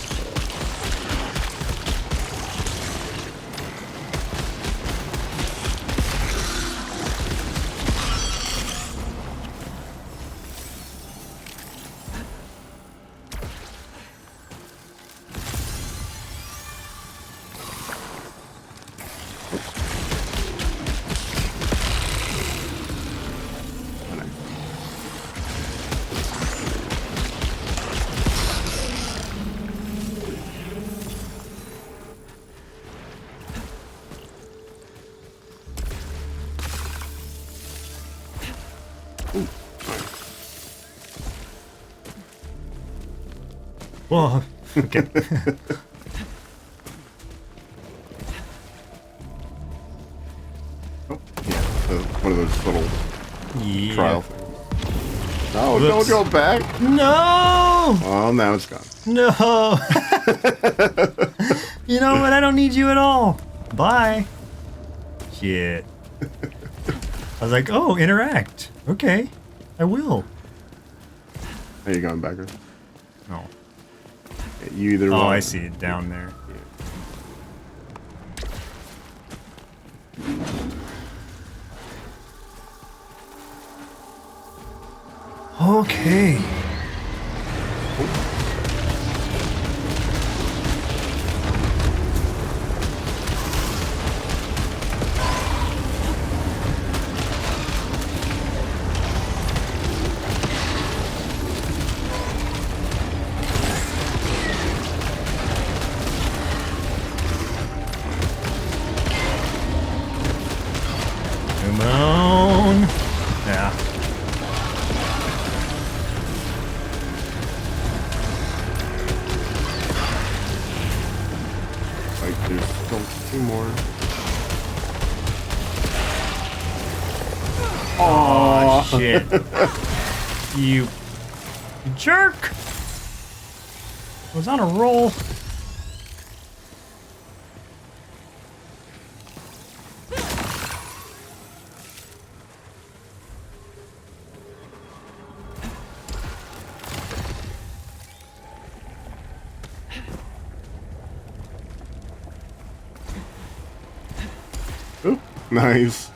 Whoa. Okay. Oh, yeah. So one of those little Yeah. trial things. No, Whoops. don't go back. No! Well, now it's gone. No! You know what? I don't need you at all. Bye. Shit. I was like, oh, interact. Okay. I will. Are you going backwards? No. Yeah, you either Oh, want- I see it down there. Okay. Come on. Yeah. Like there's still 2 more. Oh, shit. You jerk. I was on a roll. Oop, nice.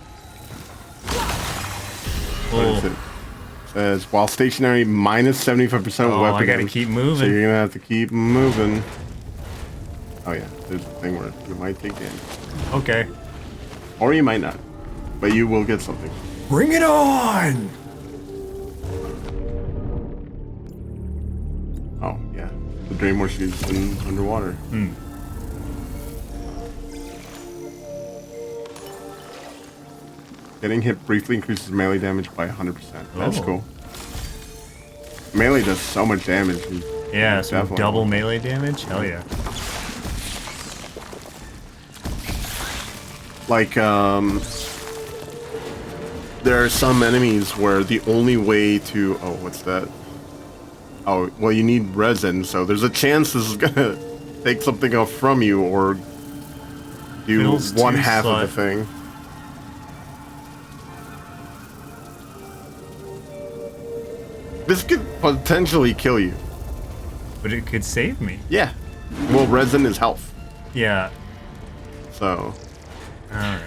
What is Oh, it? Says while stationary, minus 75% oh weapon I gotta damage. keep So moving. you're gonna have to keep moving. Oh yeah, there's a thing where you might take damage, Okay. or you might not, but you will get something. Bring it on! Oh yeah, the drain more shoots in underwater. Getting hit briefly increases melee damage by 100%. That's Oh. cool. Melee does so much damage. Yeah, so Definitely. double melee damage? Hell yeah. Like, there are some enemies where the only way to... Oh, what's that? Oh, well, you need resin, so there's a chance this is gonna take something off from you or do Fiddles one to half slut. of the thing. This could potentially kill you. But it could save me. Yeah. Well, resin is health, Yeah. so... Alright.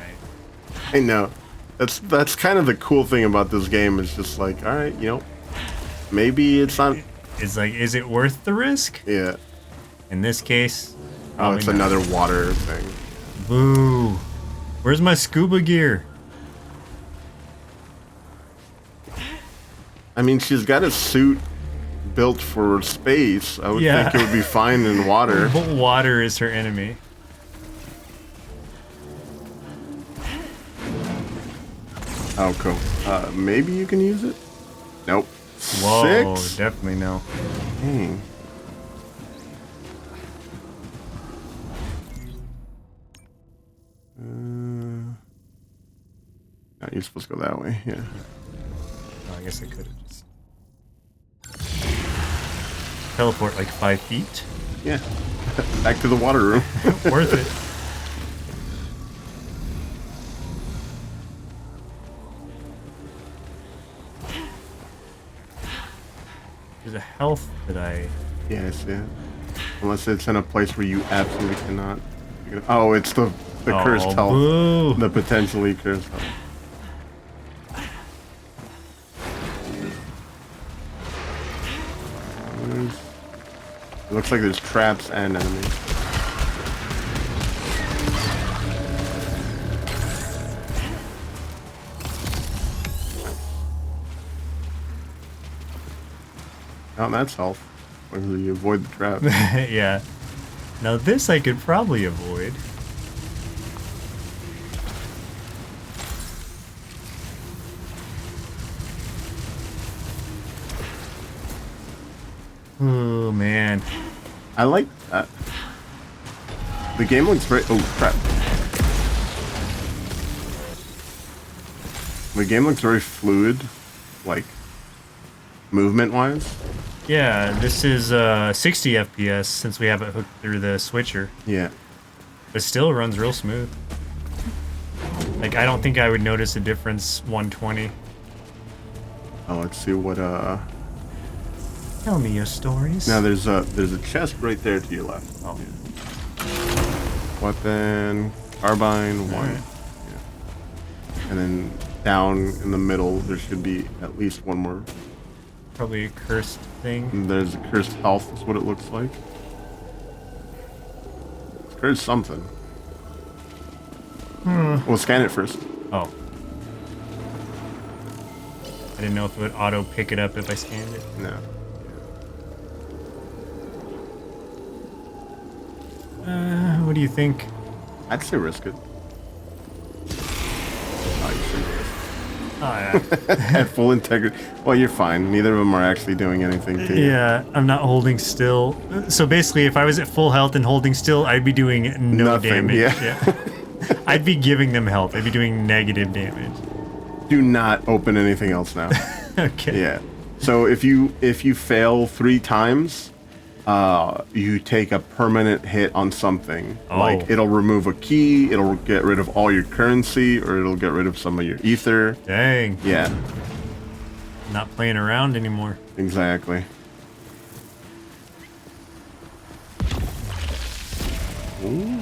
I know. That's kind of the cool thing about this game. It's just like, all right, you know, maybe it's not. It's like, is it worth the risk? Yeah. In this case, Oh, probably it's not. another water thing. Boo. Where's my scuba gear? I mean, she's got a suit built for space. I would Yeah. think it would be fine in water. But water is her enemy. Oh, cool. Maybe you can use it. Nope. Whoa, 6. definitely no. Dang. No, you're supposed to go that way. Yeah. Oh, I guess I could have just teleport like 5 feet. Yeah. Back to the water room. Worth it. There's a health that I... Yes, yeah. Unless it's in a place where you absolutely cannot. Oh, it's the cursed health. Boo. The potentially cursed health. It looks like there's traps and enemies. Oh, that's health. Whether you avoid the trap. Yeah. Now this I could probably avoid. Oh man. I like that. The game looks very... Oh, crap. The game looks very fluid, like, movement-wise. Yeah, this is 60 FPS since we have it hooked through the switcher. Yeah. But still runs real smooth. Like, I don't think I would notice a difference 120. Oh, let's see what, Tell me your stories. Now there's a chest right there to your left. Oh. Yeah. Weapon, carbine, one. Right. Yeah. And then down in the middle, there should be at least one more. Probably a cursed thing. And there's a cursed health, is what it looks like. It's cursed something. We'll scan it first. Oh. I didn't know if it would auto pick it up if I scanned it. No. What do you think? I'd say risk it. Oh, you should risk Oh, yeah. it. At full integrity. Well, you're fine. Neither of them are actually doing anything to you. Yeah, I'm not holding still. So basically, if I was at full health and holding still, I'd be doing no Nothing, damage. yeah. I'd be giving them health. I'd be doing negative damage. Do not open anything else now. Okay. Yeah. So if you fail 3 times, you take a permanent hit on something. Oh. Like it'll remove a key, it'll get rid of all your currency, or it'll get rid of some of your ether. Dang. Yeah, Not playing around anymore. exactly. Ooh.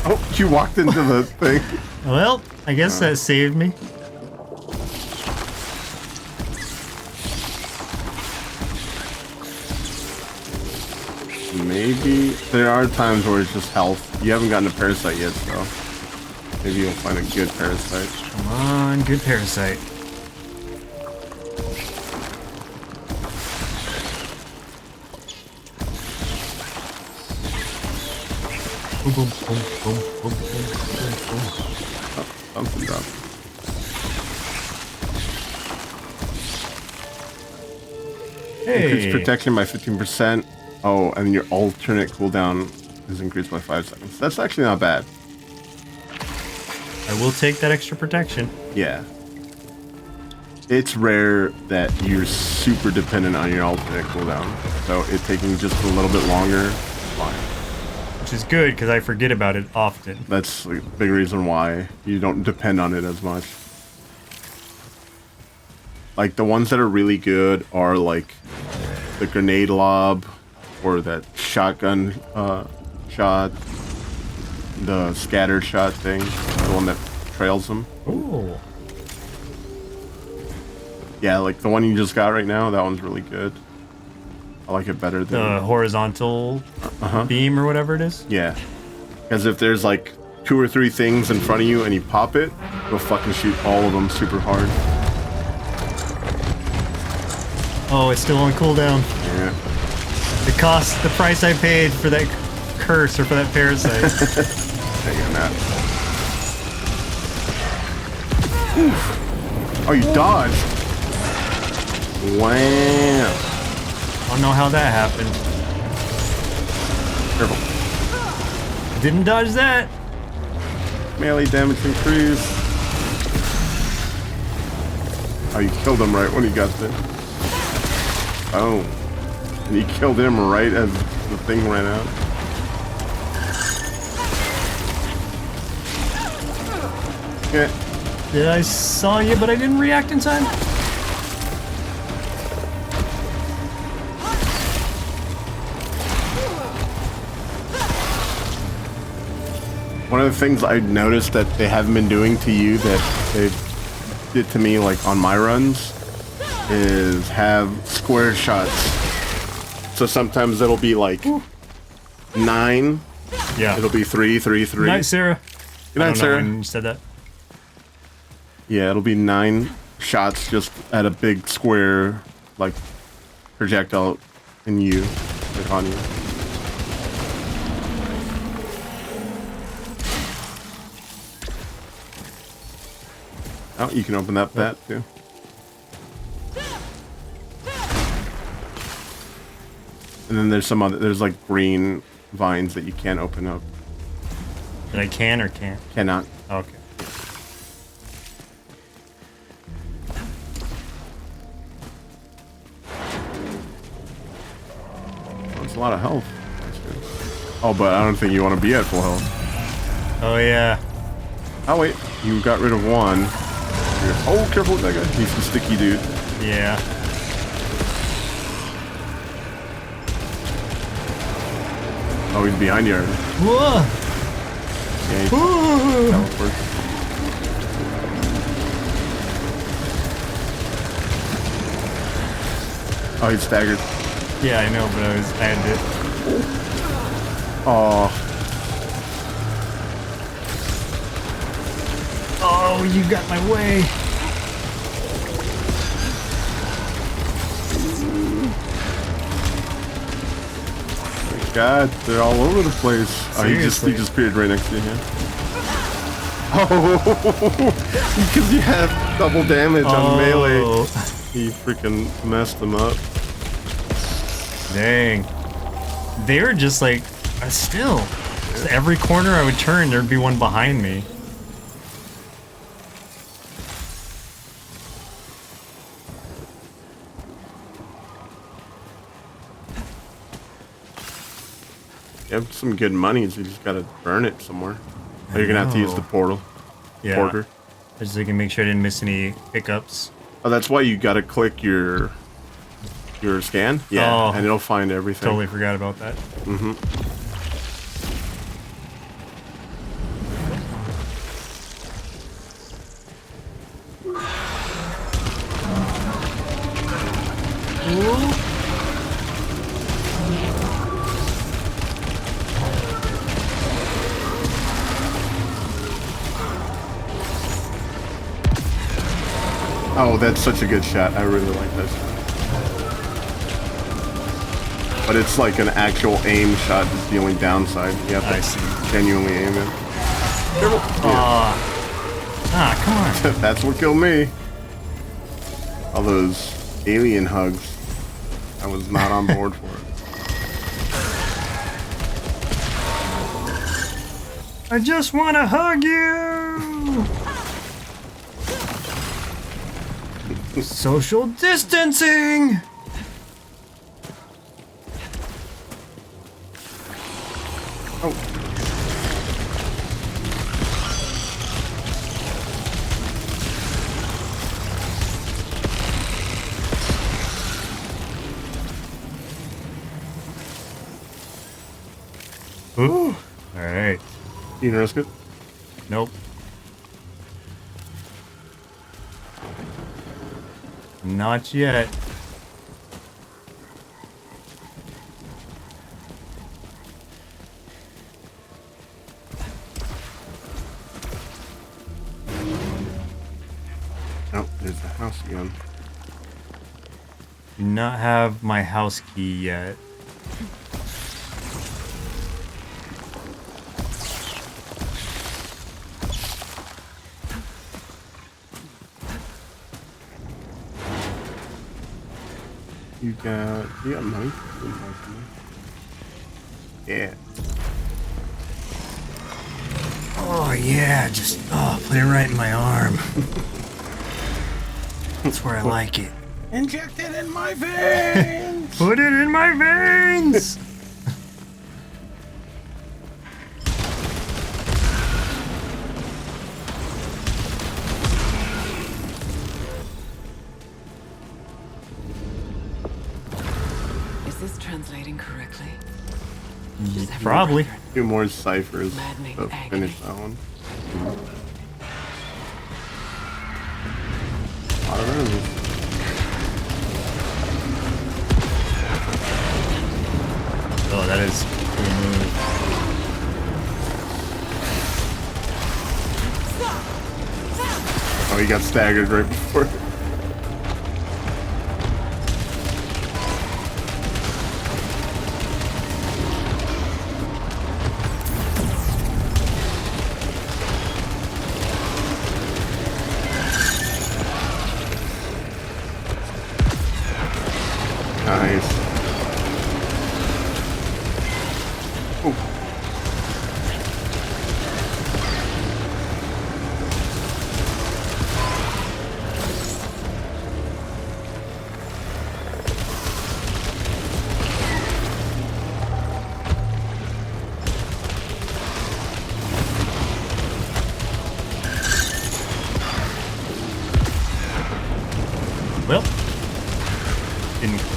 Oh, you walked into the thing. Well, I guess that saved me. Maybe there are times where it's just health. You haven't gotten a parasite yet, so maybe you'll find a good parasite. Come on, good parasite. Boom, boom, boom, boom, boom, boom, boom, boom. Oh, something dropped. Increase Hey, protection by 15%. Oh, and your alternate cooldown is increased by 5 seconds. That's actually not bad. I will take that extra protection. Yeah. It's rare that you're super dependent on your alternate cooldown. So it taking just a little bit longer, fine. Which is good, because I forget about it often. That's a big reason why you don't depend on it as much. Like, the ones that are really good are, like, the grenade lob, or that shotgun shot, the scatter shot thing, the one that trails them. Ooh. Yeah, like the one you just got right now, that one's really good. I like it better than... The horizontal beam or whatever it is? Yeah. Because if there's like 2 or 3 things in front of you and you pop it, you'll fucking shoot all of them super hard. Oh, it's still on cooldown. Yeah. The price I paid for that curse or for that parasite. Hang on that. Oof. Oh, you dodged. Wow. I don't know how that happened. Careful. Didn't dodge that. Melee damage increase. Oh, you killed him right when he got there. Oh. And you killed him right as the thing ran out. Yeah. Did I saw you, but I didn't react in time? One of the things I noticed that they haven't been doing to you that they did to me, like on my runs, is have square shots. So sometimes it'll be like 9. Yeah. It'll be 3, 3, 3. Good night, Sarah. Good night, I don't know Sarah. when you said that. Yeah, it'll be 9 shots just at a big square, like projectile in you, like on you. Oh, you can open up that too. And then there's some other, there's like green vines that you can't open up. That I can or can't? Cannot. Okay. That's a lot of health. Oh, but I don't think you want to be at full health. Oh yeah. Oh wait, you got rid of one. Oh, careful with that guy. He's the sticky dude. Yeah. Oh, he's behind you already. Whoa! Yeah, he teleports. Oh, he's staggered. Yeah, I know, but I had to. Oh. Oh, you got my way. God, they're all over the place. Oh, he just appeared right next to you. Yeah. Oh, because you have double damage on melee. He freaking messed them up. Dang. They were just like, still. Just every corner I would turn, there'd be one behind me. You have some good money, so you just gotta burn it somewhere. Or you're gonna have to use the portal. Yeah. Porter. Just so I can make sure I didn't miss any pickups. Oh, that's why you gotta click your scan? Yeah, Oh, and it'll find everything. Totally forgot about that. Mm-hmm. Oh, that's such a good shot. I really like that shot. But it's like an actual aim shot is the only downside. You have to genuinely aim it. Careful. Come on. That's what killed me. All those alien hugs. I was not on board for it. I just want to hug you. Social distancing. Oh. Ooh. All right. You can risk it? Nope. Not yet. Oh, there's the house again. Do not have my house key yet. You got money? Yeah. Oh yeah, just put it right in my arm. That's where I like it. Inject it in my veins! Put it in my veins! Is this translating correctly? Probably. Two more ciphers Maddening to agony. finish that one. A lot of enemies. Oh, that is a cool move. Oh, he got staggered right before.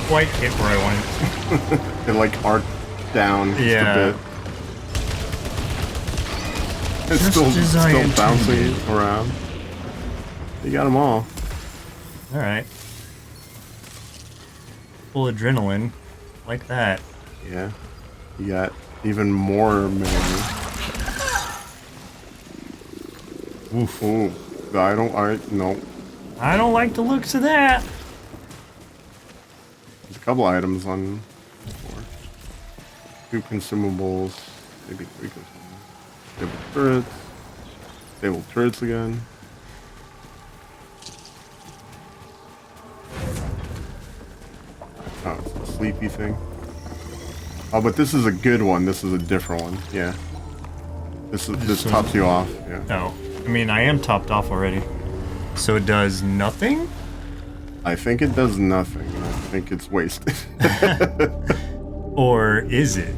quite hit where I wanted. It like arced down just Yeah. a bit. It's Just still as I bouncing intended. around. You got them all. All right. Full adrenaline, like that. Yeah. You got even more mana. Oof. Ooh. No. I don't like the looks of that. There's a couple items on the floor. 2 consumables. Maybe 3 consumables. Stable turrets. Stable turrets again. Oh, it's a sleepy thing. Oh, but this is a good one. This is a different one. Yeah. This one? tops you off. Yeah. No. I mean, I am topped off already. So it does nothing? I think it does nothing. I think it's wasted. Or is it?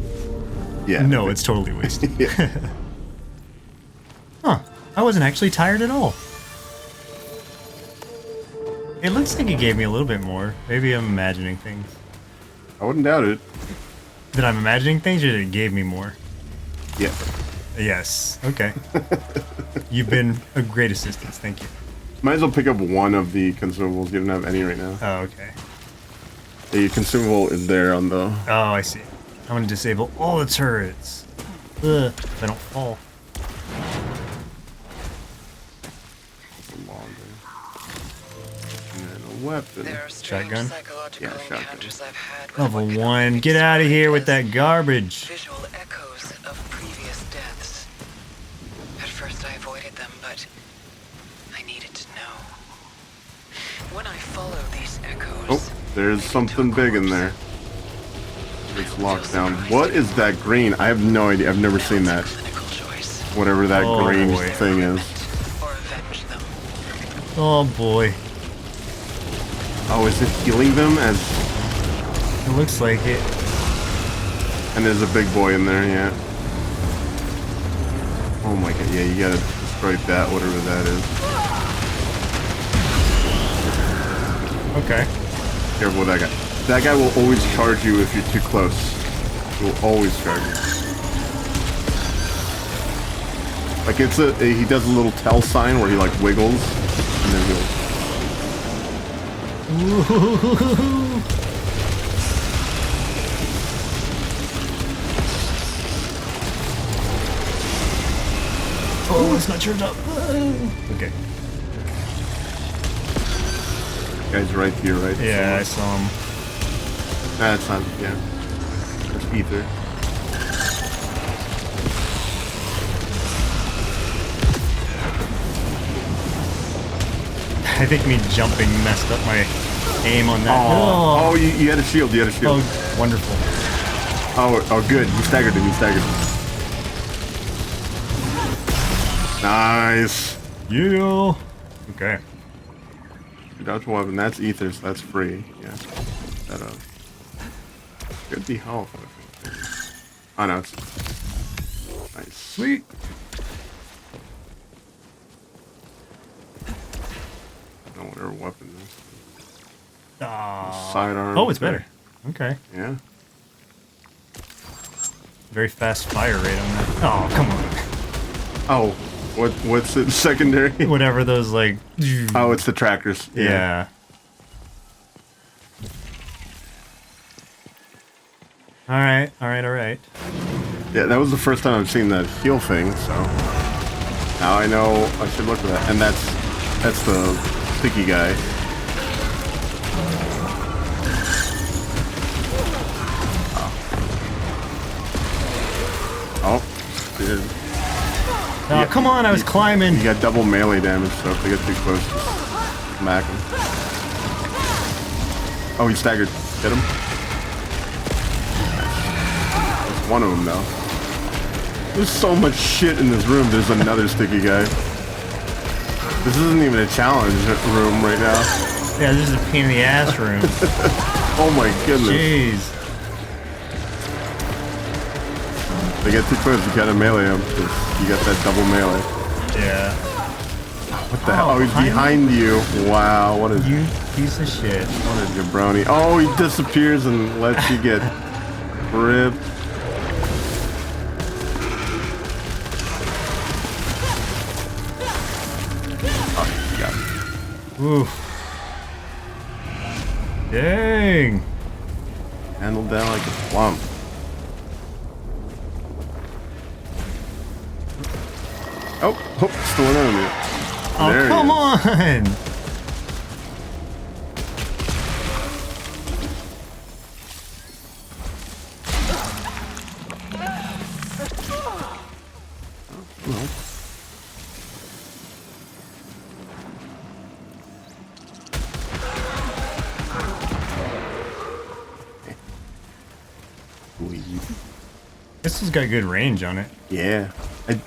Yeah. No, it's totally wasted. Yeah. Huh. I wasn't actually tired at all. It looks like it gave me a little bit more. Maybe I'm imagining things. I wouldn't doubt it. That I'm imagining things, or that it gave me more? Yeah. Yes. Okay. You've been a great assistance. Thank you. Might as well pick up one of the consumables. You don't have any right now. Oh, okay. The consumable is there on the... Oh, I see. I'm gonna disable all the turrets. Ugh, if I don't fall. And then a weapon. There are strange Shotgun? psychological Yeah, shotgun. encounters I've had with Level what can 1. only be Get out of here with described that garbage. as visual echoes of previous deaths. At first I avoided them, but I needed to know. When I follow these echoes... Oh, there's something big in there. It's locked down. What is that green? I have no idea. I've never seen that. Clinical choice. Whatever that Oh, green boy. thing is. Or avenge them. Oh boy. Oh, is it healing them as... It looks like it. And there's a big boy in there, yeah. Oh my god, yeah, you gotta destroy that, whatever that is. Okay. Careful with that guy. That guy will always charge you if you're too close. He will always charge you. Like he does a little tell sign where he like wiggles, and then he'll... Oh, it's not turned up. Okay. Guy's right here, right? Yeah, I saw him. Nah, it's not, yeah. It's ether. I think me jumping messed up my aim on that. Oh, you had a shield, you had a shield. Oh, wonderful. Oh, good. You staggered him, you staggered him. Nice. Yeah. Okay. Dodge weapon, that's ether, so that's free. Yeah. That could be health. Oh no, it's nice. Sweet. No, whatever weapon this. Ah. Sidearm. Oh, it's better. Okay. Yeah. Very fast fire rate on that. Oh, come on. Oh, what's it? Secondary? Whatever those like. Oh, it's the trackers. Yeah. All right. Yeah, that was the first time I've seen that heal thing, so now I know I should look for that. And that's the sticky guy. Oh, dude. Oh, come on! I was climbing. You got double melee damage, so if they get too close, just smack him. Oh, he's staggered. Get him. There's one of them, though. There's so much shit in this room. There's another sticky guy. This isn't even a challenge room right now. Yeah, this is a pain in the ass room. Oh my goodness. Jeez. They get too close, you gotta melee them, because you got that double melee. Yeah. What the hell? Oh, he's behind you. Wow, what a You piece of shit. what a jabroni. Oh, he disappears and lets you get ripped. Oh, you got it. Oof. Dang. Handled that like a plum. Oh, still an enemy. Oh, There he come is. on. Well, This has got good range on it. yeah,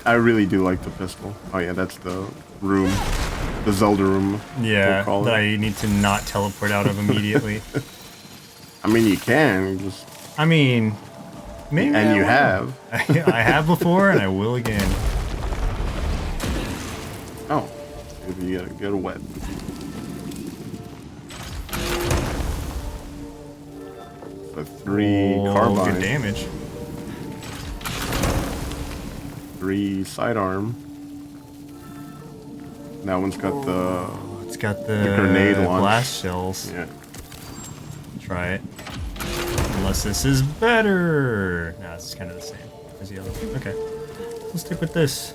I really do like the pistol. Oh yeah, that's the room, the Zelda room. Yeah, we'll call that it. I need to not teleport out of immediately. I mean, you can you just, I mean, maybe and I you will. have. I have before, and I will again. Oh, if you get a wet. So 3 Oh, carbine, good damage. 3 sidearm. That one's got the It's got the grenade launch. blast shells. yeah. Try it. Unless this is better. No, it's kind of the same as the other one. Okay. Let's stick with this.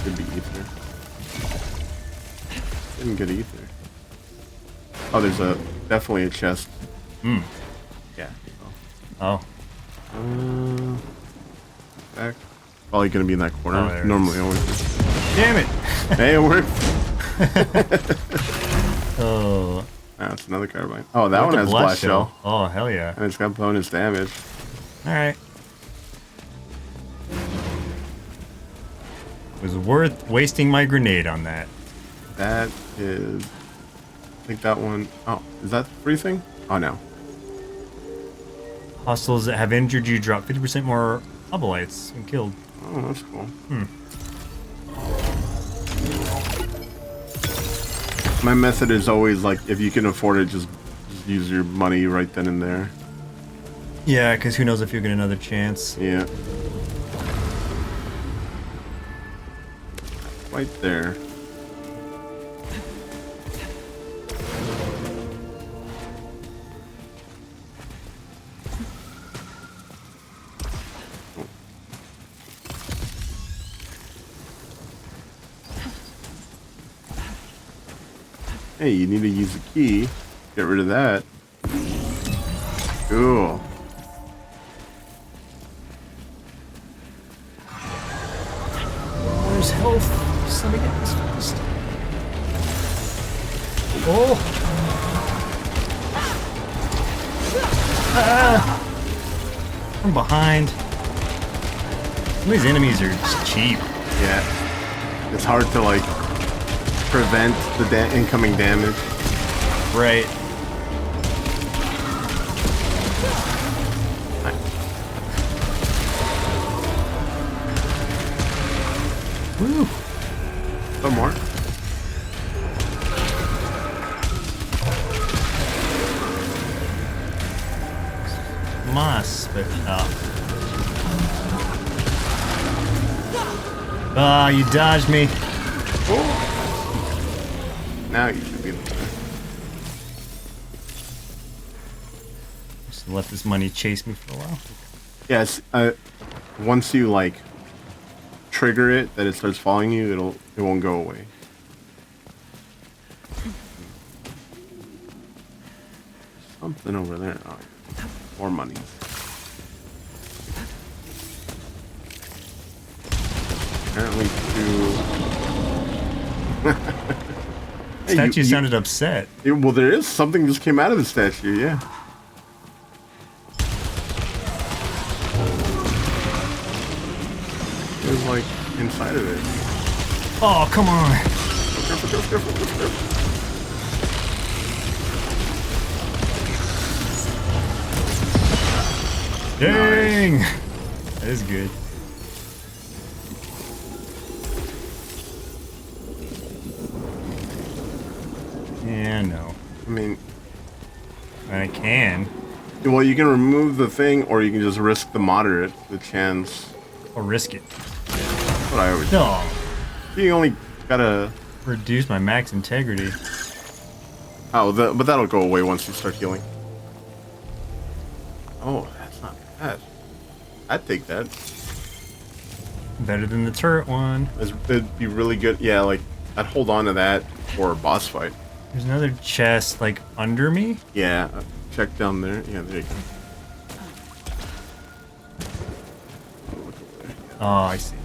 Should be ether. Didn't get ether. Oh, there's definitely a chest. Hmm. Yeah. Oh. Back. Probably gonna be in that corner. Oh, there it Normally is. always is. Damn it! Hey, it worked. Oh. That's another carbine. Oh, that one the has blast shell. Oh, hell yeah. And it's got bonus damage. Alright. It was worth wasting my grenade on that. That is... I think that one... Oh, is that the free thing? Oh, no. Hostiles that have injured you drop 50% more obolites when killed. Oh, that's cool. My method is always like, if you can afford it, just use your money right then and there. Yeah, because who knows if you'll get another chance. Yeah. Right there. Hey, you need to use the key. Get rid of that. Cool. There's health. Just let me get this first. Oh! Ah! From behind. Some of these enemies are just cheap. Yeah. It's hard to, like, prevent the incoming damage. Right. Woo! Some more. Moss, but ah, you dodged me. Now you should be able to. Just let this money chase me for a while. Yes, once you like trigger it, that it starts following you, it won't go away. Something over there. Oh, yeah. More money. Apparently Hey, Statue sounded upset. well, there is something just came out of the statue. Yeah. It was like inside of it. Oh, come on. Careful, careful, careful, careful. thing. That is good. Yeah, no. I mean, I can. well, you can remove the thing, or you can just risk the moderate, the chance. Or risk it. That's what I always do. No. You only gotta... Reduce my max integrity. Oh, but that'll go away once you start healing. Oh, that's not bad. I'd take that. Better than the turret one. It'd be really good. Yeah, like, I'd hold on to that for a boss fight. There's another chest, like, under me? Yeah, check down there. Yeah, there you go. Look over there. Oh, I see.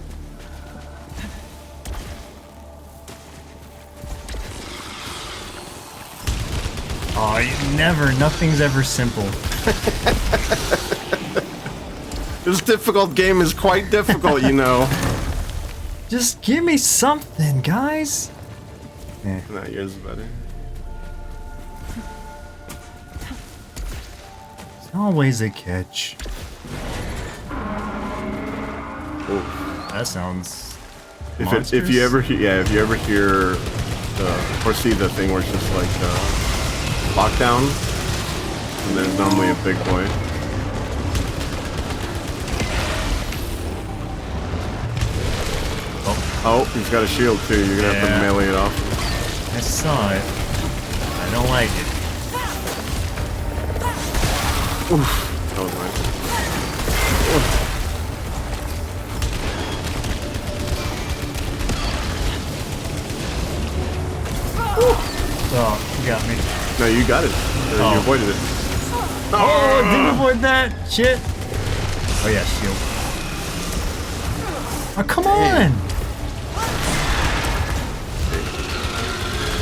Oh, nothing's ever simple. This difficult game is quite difficult, you know. Just give me something, guys. Eh. No, yours is better. There's always a catch. Oh. That sounds If you ever hear or see the thing where it's just like lockdown, and there's normally a big boy. Oh, he's got a shield too. You're gonna have to melee it off. I saw it. I don't like it. Oof, that was nice. Oh, you got me. No, you got it. Oh. You avoided it. Oh, didn't avoid that shit. Oh yeah, shield. Oh, come on.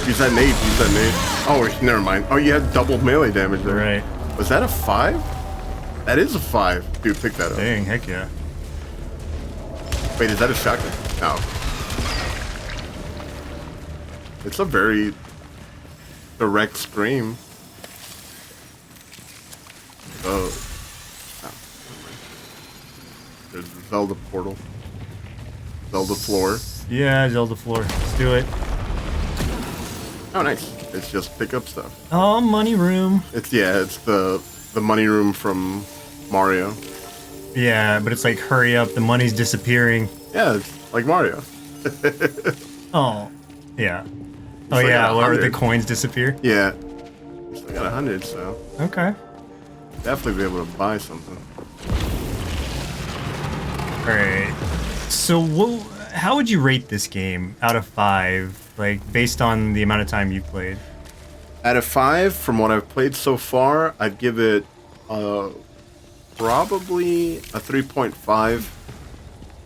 Use that nade. Use that nade. Oh, never mind. Oh, you had double melee damage there. Right. Was that a 5? That is a 5. Dude, pick that up. Dang, heck yeah. Wait, is that a shotgun? No. It's a very direct scream. Oh. Oh. There's the Zelda portal. Zelda floor. Yeah, Zelda floor. Let's do it. Oh, nice. It's just pick up stuff. Oh, money room. It's the money room from Mario. Yeah, but it's like, hurry up, the money's disappearing. Yeah, it's like Mario. Oh, yeah. Oh Still yeah, got where 100. the coins disappear? Yeah. Still got 100, so Okay. definitely be able to buy something. Alright. So how would you rate this game out of 5? Like, based on the amount of time you've played? Out of 5, from what I've played so far, I'd give it probably a 3.5.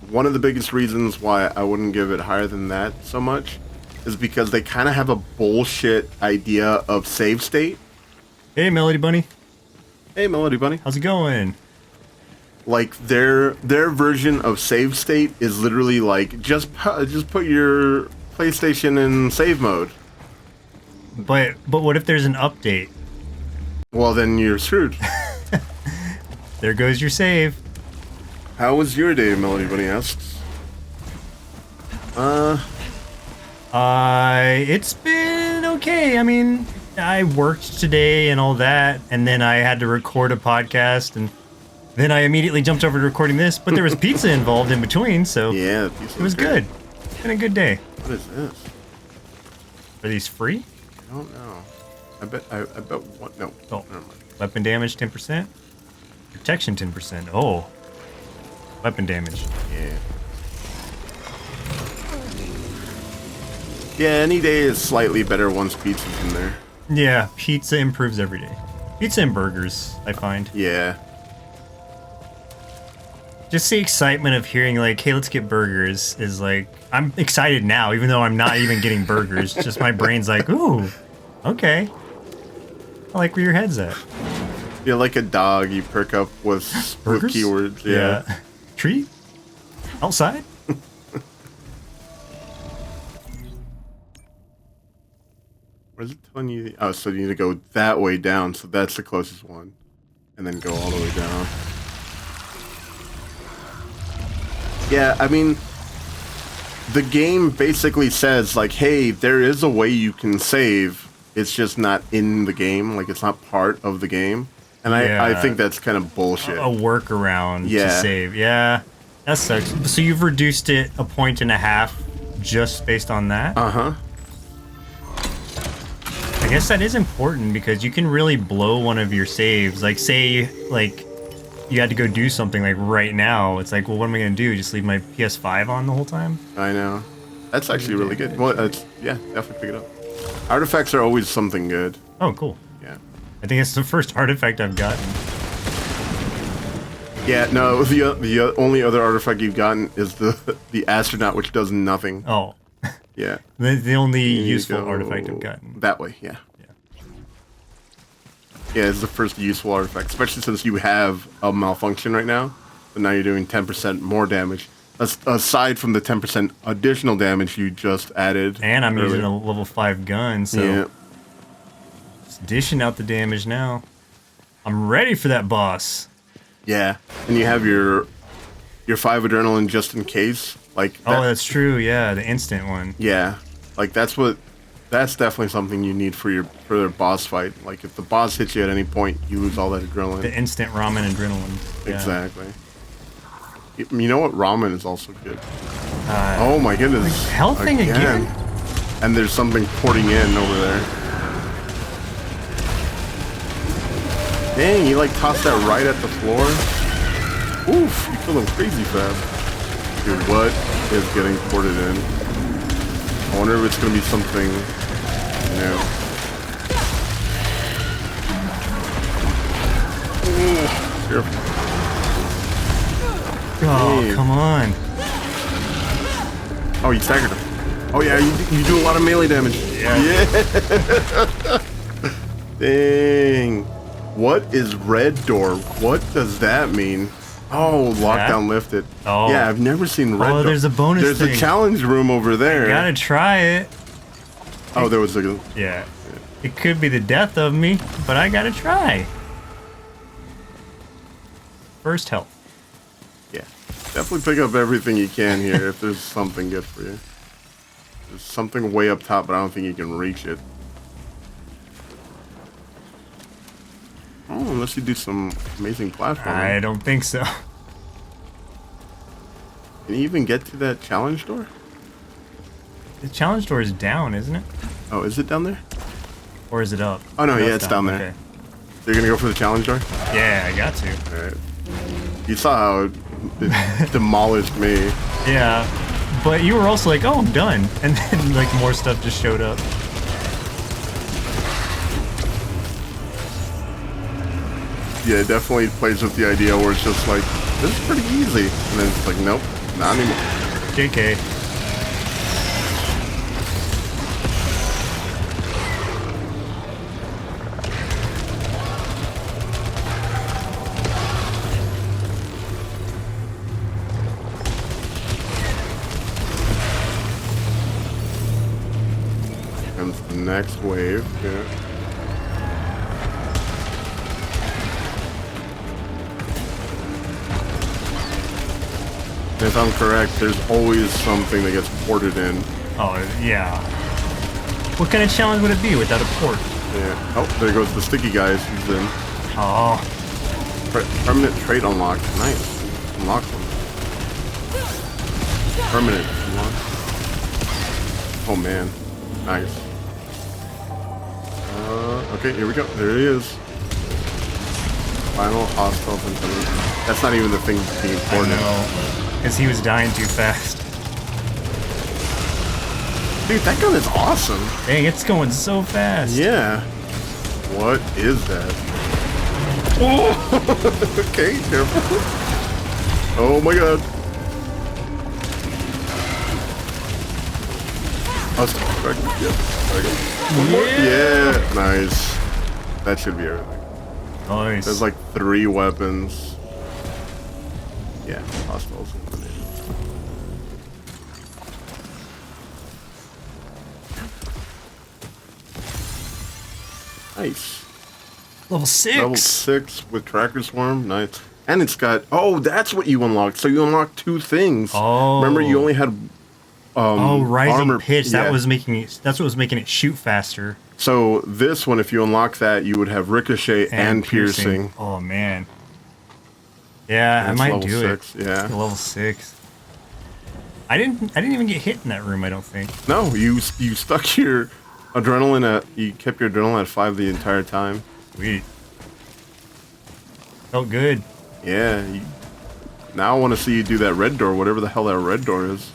One of the biggest reasons why I wouldn't give it higher than that so much is because they kind of have a bullshit idea of save state. Hey, Melody Bunny. Hey, Melody Bunny. How's it going? Like, their version of save state is literally like, just put your PlayStation in save mode. But what if there's an update? Well, then you're screwed. There goes your save. How was your day, Melody Bunny asks? It's been okay. I mean, I worked today and all that, and then I had to record a podcast, and then I immediately jumped over to recording this, but there was pizza involved in between, so Yeah, the pizza it was good. Been a good day. What is this? Are these free? I don't know. I bet what? No. Oh. Never mind. Weapon damage 10%. Protection 10%. Oh. Weapon damage. Yeah. Yeah, any day is slightly better once pizza's in there. Yeah, pizza improves every day. Pizza and burgers, I find. Yeah. Just the excitement of hearing, like, hey, let's get burgers is like, I'm excited now, even though I'm not even getting burgers. Just my brain's like, ooh, okay. I like where your head's at. You're like a dog, you perk up with keywords. Yeah. Treat? Outside? Where's it telling you? Oh, so you need to go that way down, so that's the closest one. And then go all the way down. Yeah, I mean, the game basically says, like, hey, there is a way you can save. It's just not in the game. Like, it's not part of the game. And I think that's kind of bullshit. A workaround to save. Yeah, that sucks. So you've reduced it 1.5 points just based on that? Uh-huh. I guess that is important because you can really blow one of your saves. Like, say, like, you had to go do something, like, right now. It's like, well, what am I going to do? Just leave my PS5 on the whole time? I know. That's actually really good. Well, yeah, definitely pick it up. Artifacts are always something good. Oh, cool. Yeah. I think it's the first artifact I've gotten. Yeah, no, the only other artifact you've gotten is the astronaut, which does nothing. Oh. Yeah. The only useful artifact I've gotten. That way, yeah. Yeah, it's the first useful artifact, especially since you have a malfunction right now. But now you're doing 10% more damage. Aside from the 10% additional damage you just added. And I'm earlier. using a level 5 gun, so... Yeah. Just dishing out the damage now. I'm ready for that boss. Yeah, and you have your 5 adrenaline just in case. Like oh, that's true. Yeah, the instant one. Yeah, like that's definitely something you need for their boss fight. Like if the boss hits you at any point, you lose all that adrenaline. The instant ramen adrenaline. Yeah. Exactly. You know what? Ramen is also good. Oh my goodness! Health thing again. And there's something porting in over there. Dang, you like tossed that right at the floor. Oof, you kill him crazy fast. Dude, what is getting ported in? I wonder if it's gonna be something new. Ooh, careful. Oh, Hey. come on. Oh, you staggered him. Oh yeah, you do a lot of melee damage. Yeah. Dang. What is red door? What does that mean? Oh, lockdown lifted. Oh. Yeah, I've never seen red door. Oh, there's a bonus There's thing. a challenge room over there. Gotta try it. Oh, there was a... Yeah. It could be the death of me, but I gotta try. First health. Yeah. Definitely pick up everything you can here if there's something good for you. There's something way up top, but I don't think you can reach it. Oh, unless you do some amazing platforming. I don't think so. Can you even get to that challenge door? The challenge door is down, isn't it? Oh, is it down there? Or is it up? Oh, no, yeah, it's down there. Okay. You're gonna go for the challenge door? Yeah, I got to. Alright. You saw how it demolished me. Yeah, but you were also like, oh, I'm done. And then, like, more stuff just showed up. Yeah, it definitely plays with the idea where it's just like, this is pretty easy. And then it's like, nope, not anymore. JK. And the next wave, yeah. If I'm correct, there's always something that gets ported in. Oh, yeah. What kind of challenge would it be without a port? Yeah. Oh, there goes the sticky guys. He's in. Oh. Permanent trait unlocked. Nice. Unlock one. Permanent unlock. Oh man. Nice. Okay, here we go. There it is. Final hostile incoming. That's not even the thing being ported. Because he was dying too fast. Dude, that gun is awesome. Dang, it's going so fast. Yeah. What is that? Oh! Okay, careful. Oh my god. Yeah, nice. That should be everything. Nice. There's like 3 weapons. Yeah, hostiles. Nice. Level 6. Level 6 with Tracker Swarm. Nice. And it's got... Oh, that's what you unlocked. So you unlocked 2 things. Oh. Remember, you only had... rising armor, pitch. yeah. That's what was making it shoot faster. So this one, if you unlock that, you would have ricochet and piercing. Oh man. Yeah, And I it's might do level it. 6, yeah. Level 6. I didn't even get hit in that room, I don't think. No, you stuck your adrenaline at... You kept your adrenaline at 5 the entire time. Sweet. Felt good. Yeah. Now I want to see you do that red door, whatever the hell that red door is.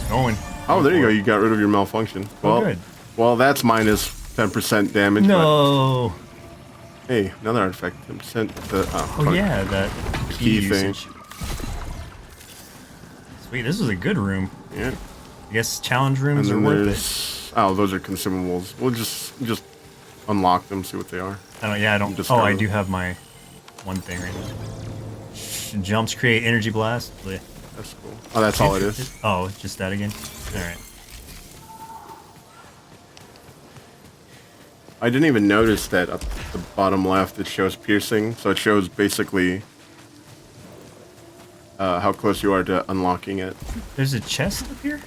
Going. Oh, there you go. You got rid of your malfunction. Well, good. Well, that's minus 10% damage. No. But, hey, another artifact. 10%. Oh yeah, that key thing. usage. Sweet, this was a good room. Yeah. I guess challenge And rooms are then worth there's... Oh, those are consumables. We'll just unlock them, see what they are. it. I don't. Just Oh, gotta- I do have my one thing right now. Jumps create energy blast. Blech. That's cool. Oh, that's all it is. Oh, it's just that again. All right. I didn't even notice that up the bottom left it shows piercing. So it shows basically how close you are to unlocking it. There's a chest up here.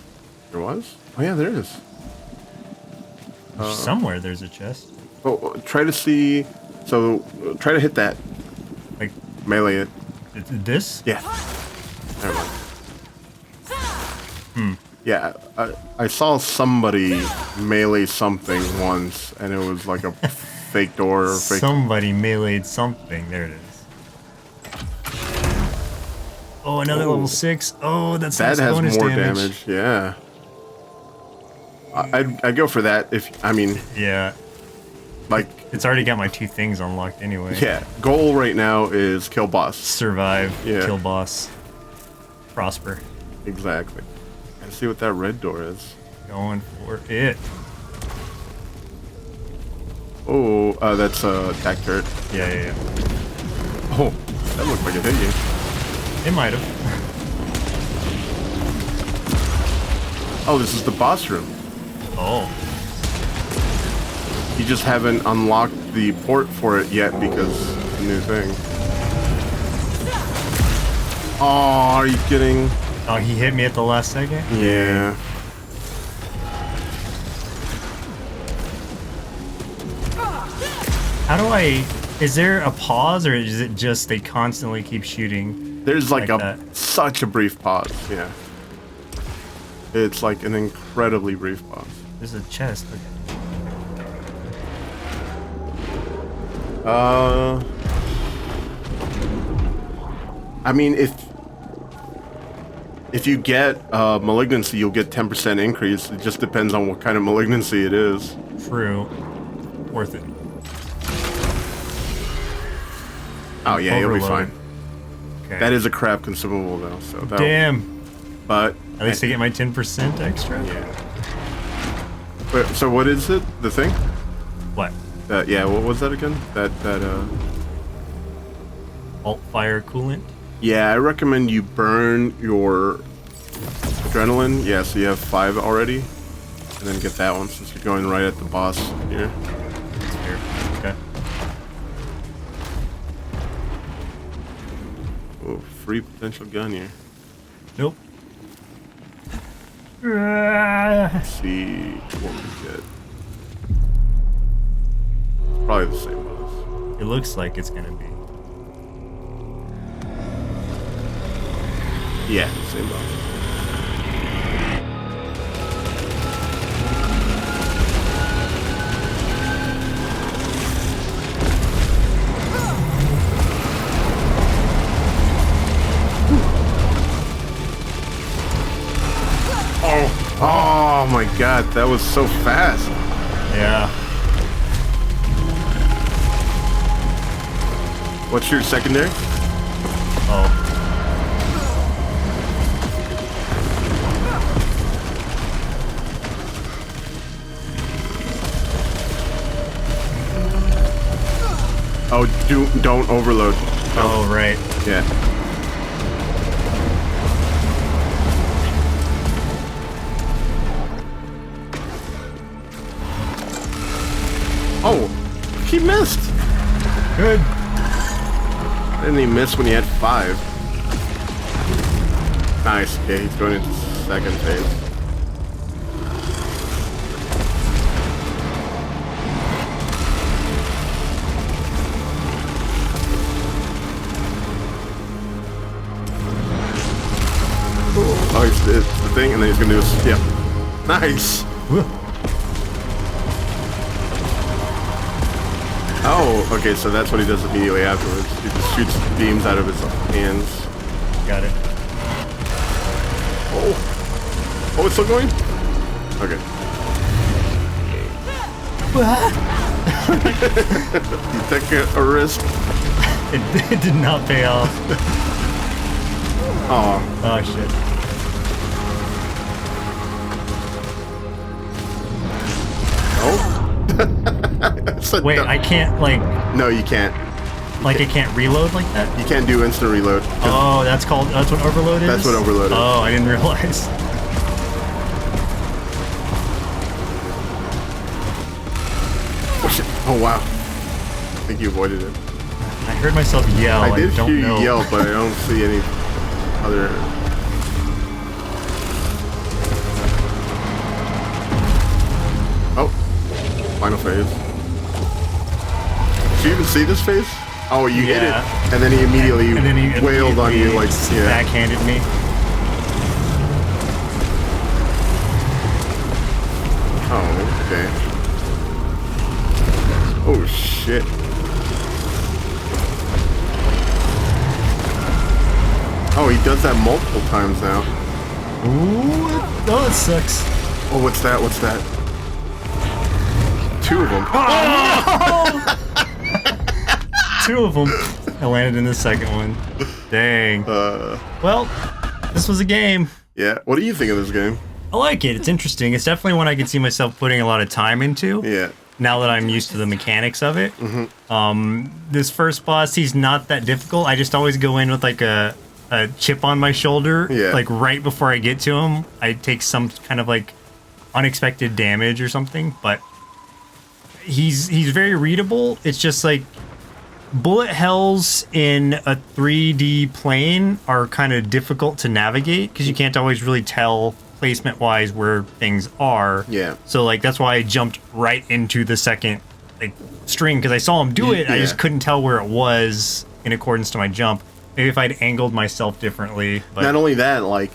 There was? Oh yeah, there is. Somewhere there's a chest. Oh, try to see. So try to hit that. Like Melee it. this? Yeah. Never mind. Yeah, I saw somebody melee something once, and it was like a fake door or fake. Somebody meleeed something. There it is. Oh, another Oh. level 6. Oh, that's That nice has bonus more damage. Yeah. I'd go for that if Yeah, like it's already got my 2 things unlocked anyway. yeah. Goal right now is kill boss. Survive, Yeah. kill boss, prosper. Exactly. Let's see what that red door is. Going for it. Oh, that's attack turret. Yeah. Oh, that looked like it hit you. It might have. Oh, this is the boss room. Oh. You just haven't unlocked the port for it yet because it's a new thing. Oh, are you kidding? Oh, he hit me at the last second? Yeah. How do I... Is there a pause, or is it just they constantly keep shooting? There's like that? such a brief pause, yeah. It's like an incredibly brief pause. There's a chest. Okay. I mean, if you get malignancy, you'll get 10% increase. It just depends on what kind of malignancy it is. True. Worth it. Oh yeah, you'll be Overloaded. fine. Okay. That is a crap consumable though, so that'll, Damn. But At least I get my 10% extra? yeah. But, so what is it? The thing? What? Yeah. What was that again? That Alt fire coolant? Yeah, I recommend you burn your adrenaline. Yeah, so you have 5 already, and then get that one since you're going right at the boss here. That's fair. Okay. Oh, free potential gun here. Nope. Let's see what we get. Probably the same boss. It looks like it's gonna be. Yeah, same boss. Oh my god, that was so fast. Yeah. What's your secondary? Oh. Oh, don't overload. Oh, right. Yeah. Oh, he missed. Good. didn't he miss when he had 5? Nice. Okay, he's going into second phase. Oh, it's the thing, and then he's gonna do this. Yeah. Nice. Oh, okay, so that's what he does immediately afterwards. He just shoots beams out of his hands. Got it. Oh. Oh, it's still going? Okay. You take a risk. It did not pay off. Oh. Oh, shit. Wait, I can't, like... No, you can't. Like, I can't reload like that? You can't do instant reload. Oh, that's what overload is? That's what overload is. Oh, I didn't realize. Oh, shit. Oh, wow. I think you avoided it. I heard myself yell. I did don't hear know. you yell, but I don't see any other... Oh. Final phase. Did you even see this phase? Oh, you hit it, and then he immediately wailed on you, like, yeah. Backhanded me. Oh, okay. Oh, shit. Oh, he does that multiple times now. Ooh, oh, that sucks. Oh, what's that? What's that? 2 of them. Oh, no! 2 of them. I landed in the second one. Dang. Well, this was a game. Yeah. What do you think of this game? I like it. It's interesting. It's definitely one I can see myself putting a lot of time into. Yeah. Now that I'm used to the mechanics of it. This first boss, he's not that difficult. I just always go in with like a chip on my shoulder. Yeah. Like right before I get to him, I take some kind of like unexpected damage or something. But he's very readable. It's just like bullet hells in a 3D plane are kind of difficult to navigate because you can't always really tell placement wise where things are. Yeah. So like that's why I jumped right into the second like string because I saw him do it. Yeah. I just couldn't tell where it was in accordance to my jump. Maybe if I'd angled myself differently. But Not only that, like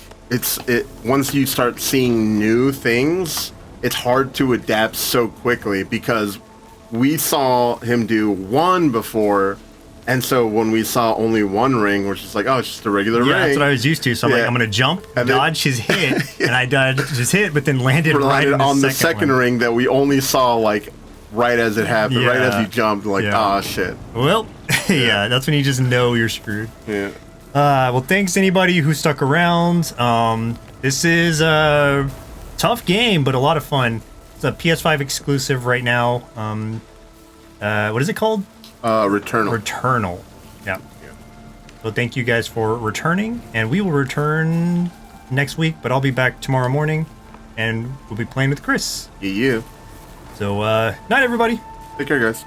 once you start seeing new things, it's hard to adapt so quickly because we saw him do 1 before, and so when we saw only 1 ring, we're just like, oh, it's just a regular ring. that's what I was used to. So I'm like, Yeah. I'm gonna jump, And dodge his hit, and I dodged his hit, but then landed right in on the the second one. ring that we only saw like right as it happened, right as Yeah. you jumped, like, Yeah. ah, shit. Well, yeah, that's when you just know you're screwed. Yeah. Well, thanks anybody who stuck around. This is a tough game, but a lot of fun. It's a PS5 exclusive right now. What is it called? Returnal. Returnal. Yeah. So thank you guys for returning, and we will return next week, but I'll be back tomorrow morning, and we'll be playing with Chris. Yeah. So, night everybody. Take care, guys.